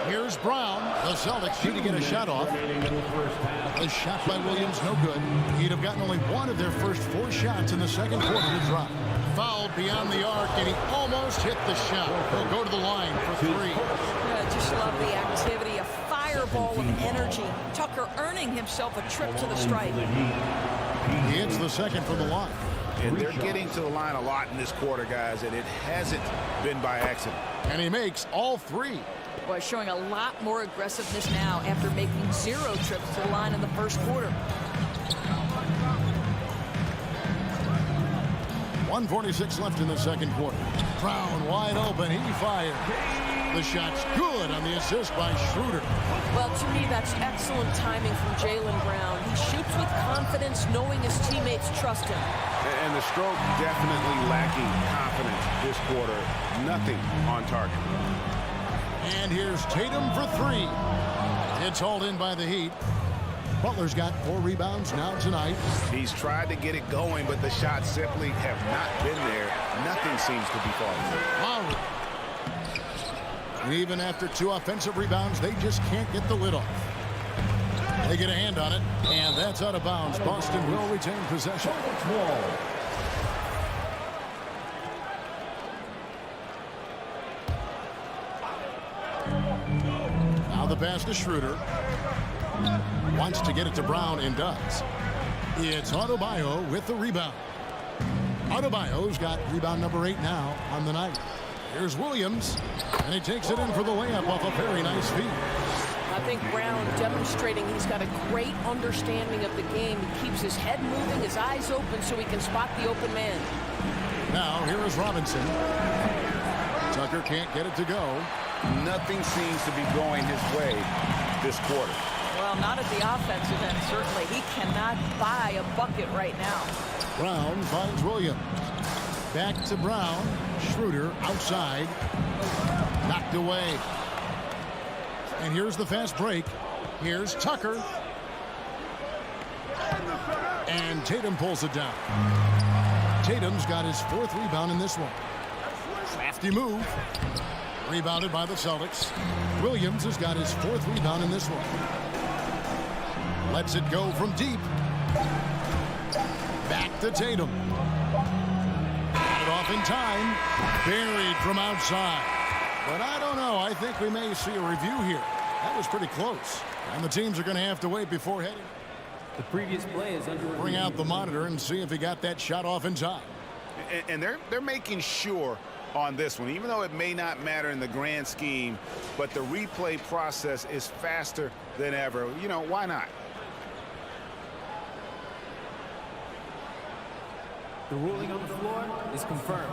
Here's Brown. The Celtics need to get a shot off. The shot by Williams, no good. He'd have gotten only one of their first 4 shots in the second quarter to drop. Fouled beyond the arc, and he almost hit the shot. He'll go to the line for 3. Yeah, just love the activity, a fireball of energy. Tucker earning himself a trip to the stripe. He hits the second from the line. And they're getting to the line a lot in this quarter, guys, and it hasn't been by accident. And he makes all 3. Boy, showing a lot more aggressiveness now after making 0 trips to the line in the first quarter. 1:46 left in the second quarter. Brown wide open. He fires. The shot's good on the assist by Schroeder. Well, to me, that's excellent timing from Jaylen Brown. He shoots with confidence, knowing his teammates trust him. And the stroke definitely lacking confidence this quarter. Nothing on target. And here's Tatum for 3. It's hauled in by the Heat. Butler's got 4 rebounds now tonight. He's tried to get it going, but the shots simply have not been there. Nothing seems to be falling. Lowry. And even after 2 offensive rebounds, they just can't get the lid off. They get a hand on it, and that's out of bounds. Boston will retain possession. Now the pass to Schroeder. Wants to get it to Brown and does. It's Adebayo with the rebound. Adebayo's got rebound number 8 now on the night. Here's Williams, and he takes it in for the layup off a very nice feed. I think Brown demonstrating he's got a great understanding of the game. He keeps his head moving, his eyes open so he can spot the open man. Now here is Robinson. Tucker can't get it to go. Nothing seems to be going his way this quarter. Well, not at the offensive end, certainly. He cannot buy a bucket right now. Brown finds Williams. Back to Brown. Schroeder outside. Knocked away. And here's the fast break. Here's Tucker. And Tatum pulls it down. Tatum's got his 4th rebound in this one. Crafty move. Rebounded by the Celtics. Williams has got his 4th rebound in this one. Lets it go from deep. Back to Tatum. Got it off in time. Buried from outside. But I don't know. I think we may see a review here. That was pretty close. And the teams are going to have to wait before heading. The previous play is under review. Bring out the monitor and see if he got that shot off in time. And they're making sure on this one, even though it may not matter in the grand scheme, but the replay process is faster than ever. You know, why not? The ruling on the floor is confirmed.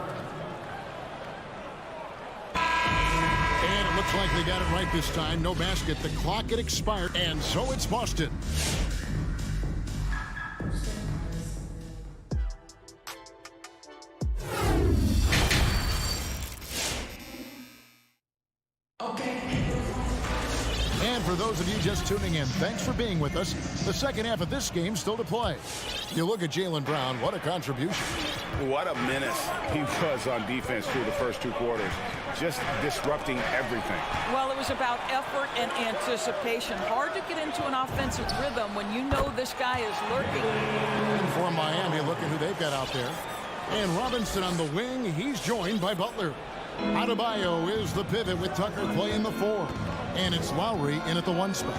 And it looks like they got it right this time. No basket. The clock had expired, and so it's Boston. And for those of you just tuning in, thanks for being with us. The second half of this game still to play. You look at Jaylen Brown, what a contribution. What a menace he was on defense through the first 2 quarters. Just disrupting everything. Well, it was about effort and anticipation. Hard to get into an offensive rhythm when you know this guy is lurking. And for Miami, look at who they've got out there. And Robinson on the wing, he's joined by Butler. Adebayo is the pivot with Tucker playing the 4. And it's Lowry in at the 1 spot.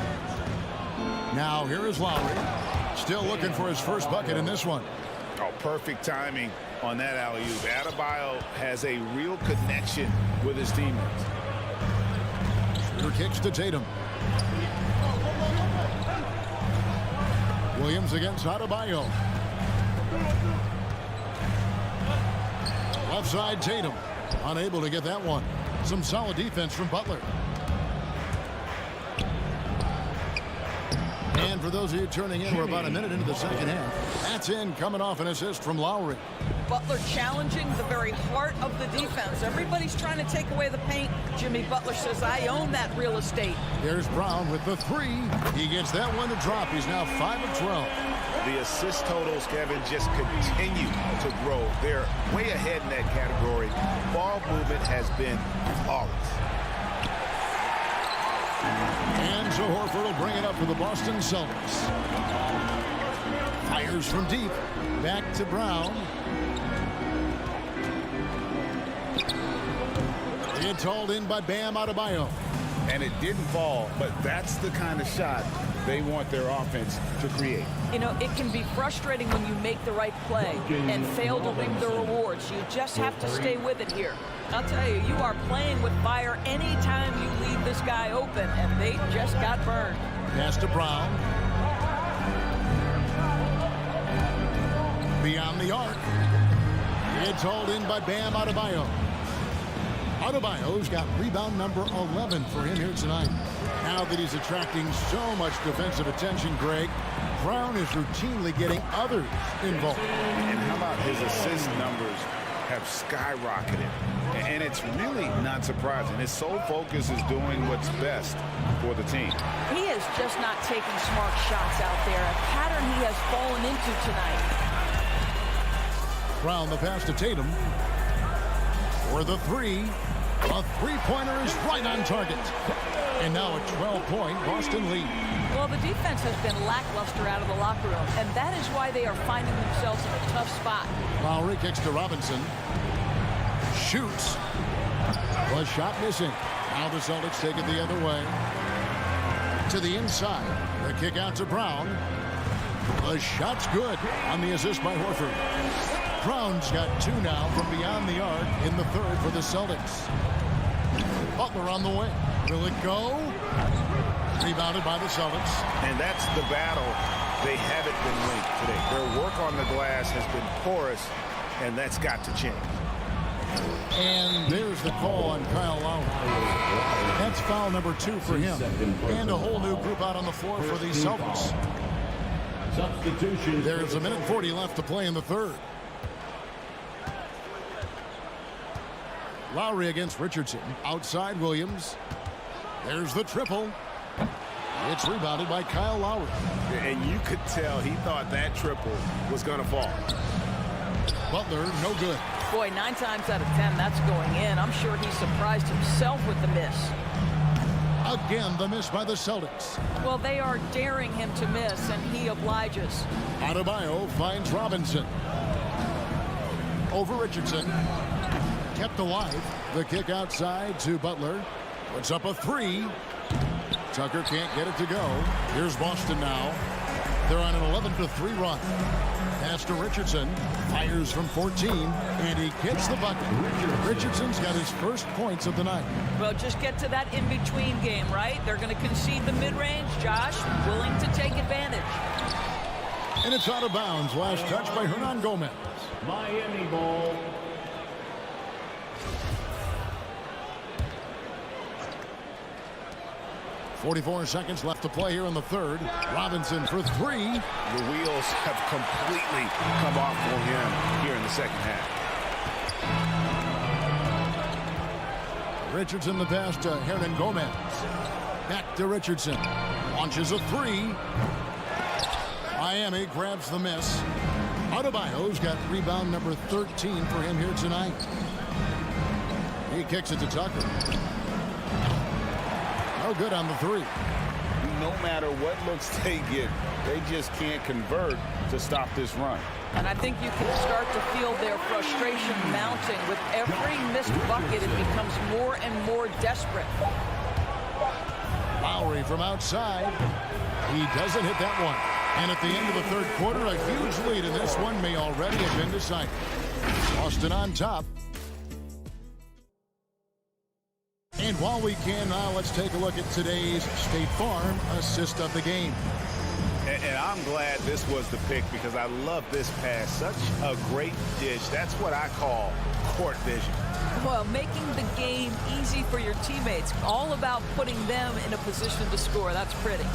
Now here is Lowry. Still looking for his first bucket in this one. Oh, perfect timing on that alley-oop. Adebayo has a real connection with his teammates. Shooter kicks to Tatum. Williams against Adebayo. Left side Tatum. Unable to get that one. Some solid defense from Butler. And for those of you turning in, we're about a minute into the second half. That's in, coming off an assist from Lowry. Butler challenging the very heart of the defense. Everybody's trying to take away the paint. Jimmy Butler says, I own that real estate. There's Brown with the three. He gets that one to drop. He's now 5 of 12. The assist totals, Kevin, just continue to grow. They're way ahead in that category. Ball movement has been flawless. And so Horford will bring it up for the Boston Celtics. Fires from deep. Back to Brown. It's hauled in by Bam Adebayo. And it didn't fall, but that's the kind of shot they want their offense to create. You know, it can be frustrating when you make the right play and fail to reap the rewards. You just have to stay with it here. I'll tell you, you are playing with fire anytime you leave this guy open, and they just got burned. Pass to Brown. Beyond the arc. It's hauled in by Bam Adebayo. Adebayo's got rebound number 11 for him here tonight. Now that he's attracting so much defensive attention, Greg, Brown is routinely getting others involved. And how about his assist numbers have skyrocketed? And it's really not surprising. His sole focus is doing what's best for the team. He is just not taking smart shots out there, a pattern he has fallen into tonight. Brown the pass to Tatum. For the three. A three-pointer is right on target. And now a 12-point Boston lead. Well, the defense has been lackluster out of the locker room, and that is why they are finding themselves in a tough spot. Lowry kicks to Robinson. Shoots. Was shot missing. Now the Celtics take it the other way. To the inside. The kick out to Brown. The shot's good on the assist by Horford. Brown's got 2 now from beyond the arc in the third for the Celtics. Butler on the way. Will it go? Rebounded by the Celtics. And that's the battle they haven't been winning today. Their work on the glass has been porous, and that's got to change. And there's the call on Kyle Lowry. That's foul number 2 for him. And a whole new group out on the floor for the Celtics. Substitution. There's 1:40 left to play in the third. Lowry against Richardson. Outside Williams. There's the triple. It's rebounded by Kyle Lowry. And you could tell he thought that triple was going to fall. Butler, no good. Boy, 9 times out of 10, that's going in. I'm sure he surprised himself with the miss. Again, the miss by the Celtics. Well, they are daring him to miss, and he obliges. Adebayo finds Robinson. Over Richardson. Kept alive. The kick outside to Butler. Puts up a 3. Tucker can't get it to go. Here's Boston now. They're on an 11-3 run. Pass to Richardson. Fires from 14. And he gets the bucket. Richardson's got his first points of the night. Well, just get to that in-between game, right? They're going to concede the mid-range. Josh, willing to take advantage. And it's out of bounds. Last touch by Hernan Gomez. Miami ball. 44 seconds left to play here in the third. Robinson for 3. The wheels have completely come off for him here in the second half. Richardson the pass to Hernan Gomez. Back to Richardson. Launches a 3. Miami grabs the miss. Adebayo's got rebound number 13 for him here tonight. He kicks it to Tucker. No good on the 3. No matter what looks they get, they just can't convert to stop this run. And I think you can start to feel their frustration mounting. With every missed bucket, it becomes more and more desperate. Lowry from outside. He doesn't hit that one. And at the end of the third quarter, a huge lead in this one may already have been decided. Boston on top. And while we can now, let's take a look at today's State Farm assist of the game. And I'm glad this was the pick because I love this pass. Such a great dish. That's what I call court vision. Well, making the game easy for your teammates. All about putting them in a position to score. That's pretty.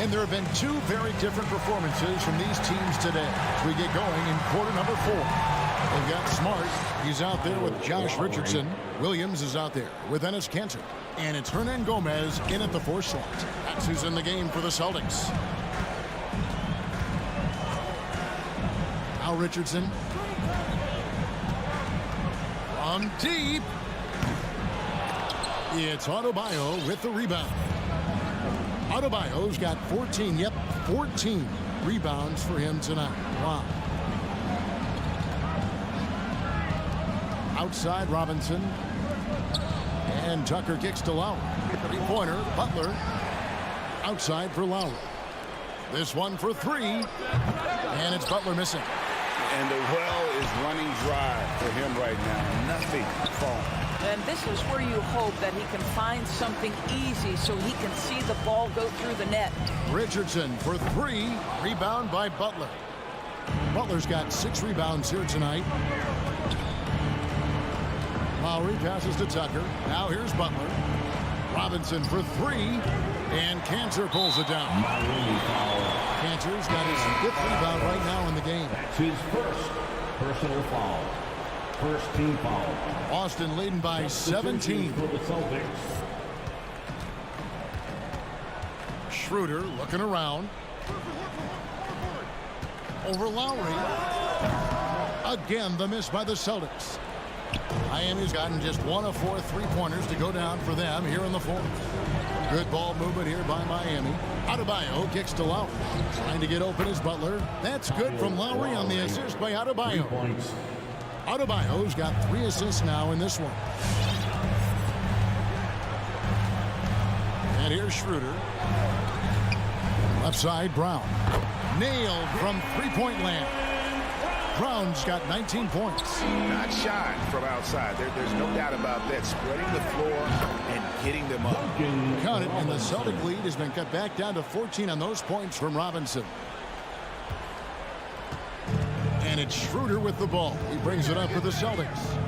And there have been two very different performances from these teams today as we get going in quarter number 4. They've got Smart. He's out there with Josh Richardson. Williams is out there with Enes Kanter. And it's Hernan Gomez in at the 4 slot. That's who's in the game for the Celtics. Now Richardson. From deep. It's Adebayo with the rebound. Adebayo's got 14 rebounds for him tonight. Wow. Outside Robinson. And Tucker kicks to Lowry. 3-pointer, Butler. Outside for Lowry. This one for 3. And it's Butler missing. And the well is running dry for him right now. Nothing falling. And this is where you hope that he can find something easy so he can see the ball go through the net. Richardson for 3. Rebound by Butler. Butler's got 6 rebounds here tonight. Lowry passes to Tucker. Now here's Butler. Robinson for 3. And Kanter pulls it down. Kanter's got his 5th rebound right now in the game. That's his first personal foul. First team foul. Boston leading by 17. For the Celtics. Schroeder looking around. Over Lowry. Again, the miss by the Celtics. Miami's gotten just 1 of 4 3-pointers to go down for them here in the 4th. Good ball movement here by Miami. Adebayo kicks to Lowry. Trying to get open is Butler. That's good from Lowry on the assist by Adebayo. Adebayo's got 3 assists now in this one. And here's Schroeder. Left side, Brown. Nailed from 3-point land. Brown's got 19 points. Not shy from outside. There's no doubt about that. Spreading the floor and getting them up. Count it, and the Celtic lead has been cut back down to 14 on those points from Robinson. And it's Schroeder with the ball. He brings it up for the Celtics.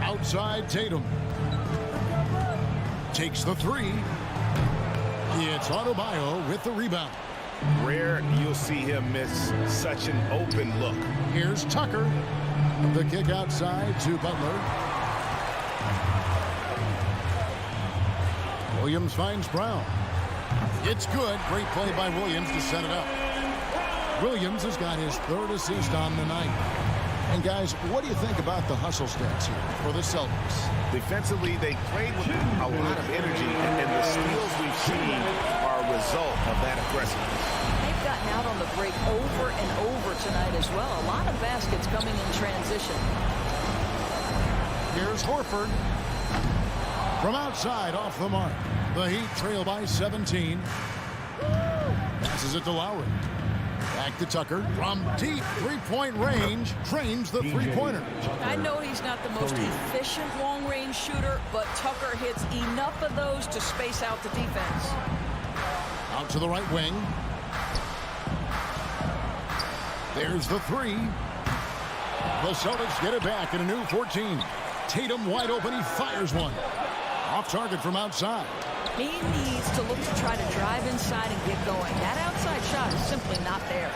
Outside Tatum. Takes the 3. It's Adebayo with the rebound. Rare you'll see him miss such an open look. Here's Tucker. The kick outside to Butler. Williams finds Brown. It's good. Great play by Williams to set it up. Williams has got his 3rd assist on the night. And guys, what do you think about the hustle stats here for the Celtics? Defensively, they played with a lot of energy, and the steals we've seen are a result of that aggressiveness. They've gotten out on the break over and over tonight as well. A lot of baskets coming in transition. Here's Horford. From outside, off the mark. The Heat trail by 17. Passes it to Lowry. Back to Tucker. From deep 3-point range, drains the 3-pointer. I know he's not the most efficient long-range shooter, but Tucker hits enough of those to space out the defense. Out to the right wing. There's the 3. The Celtics get it back in a new 14. Tatum wide open. He fires one. Off target from outside. He needs to look to try to drive inside and get going. That outside shot is simply not there.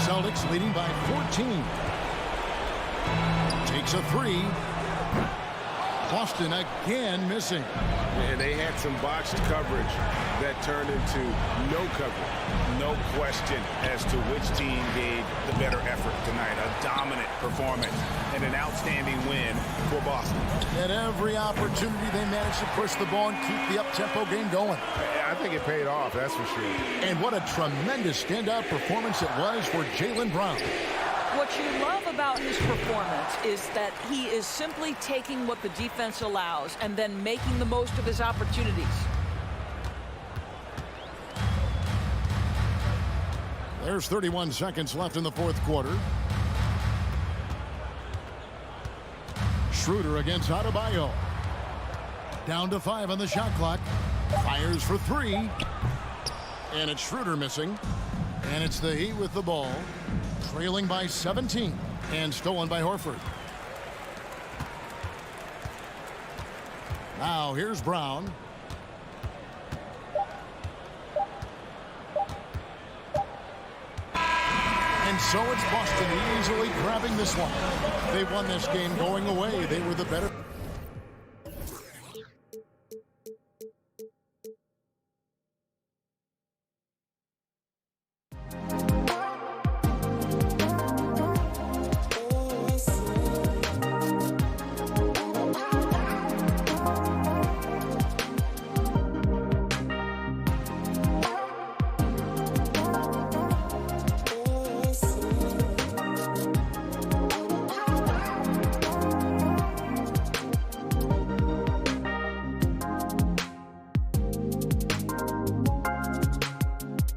Celtics leading by 14. Takes a 3. Boston again missing. And they had some boxed coverage that turned into no coverage. No question as to which team gave the better effort tonight. A dominant performance and an outstanding win for Boston. At every opportunity, they managed to push the ball and keep the up-tempo game going. I think it paid off, that's for sure. And what a tremendous standout performance it was for Jaylen Brown. What you love about his performance is that he is simply taking what the defense allows and then making the most of his opportunities. There's 31 seconds left in the 4th quarter. Schroeder against Adebayo. Down to 5 on the shot clock. Fires for 3. And it's Schroeder missing. And it's the Heat with the ball. Trailing by 17. And stolen by Horford. Now here's Brown. And so it's Boston easily grabbing this one. They won this game going away. They were the better.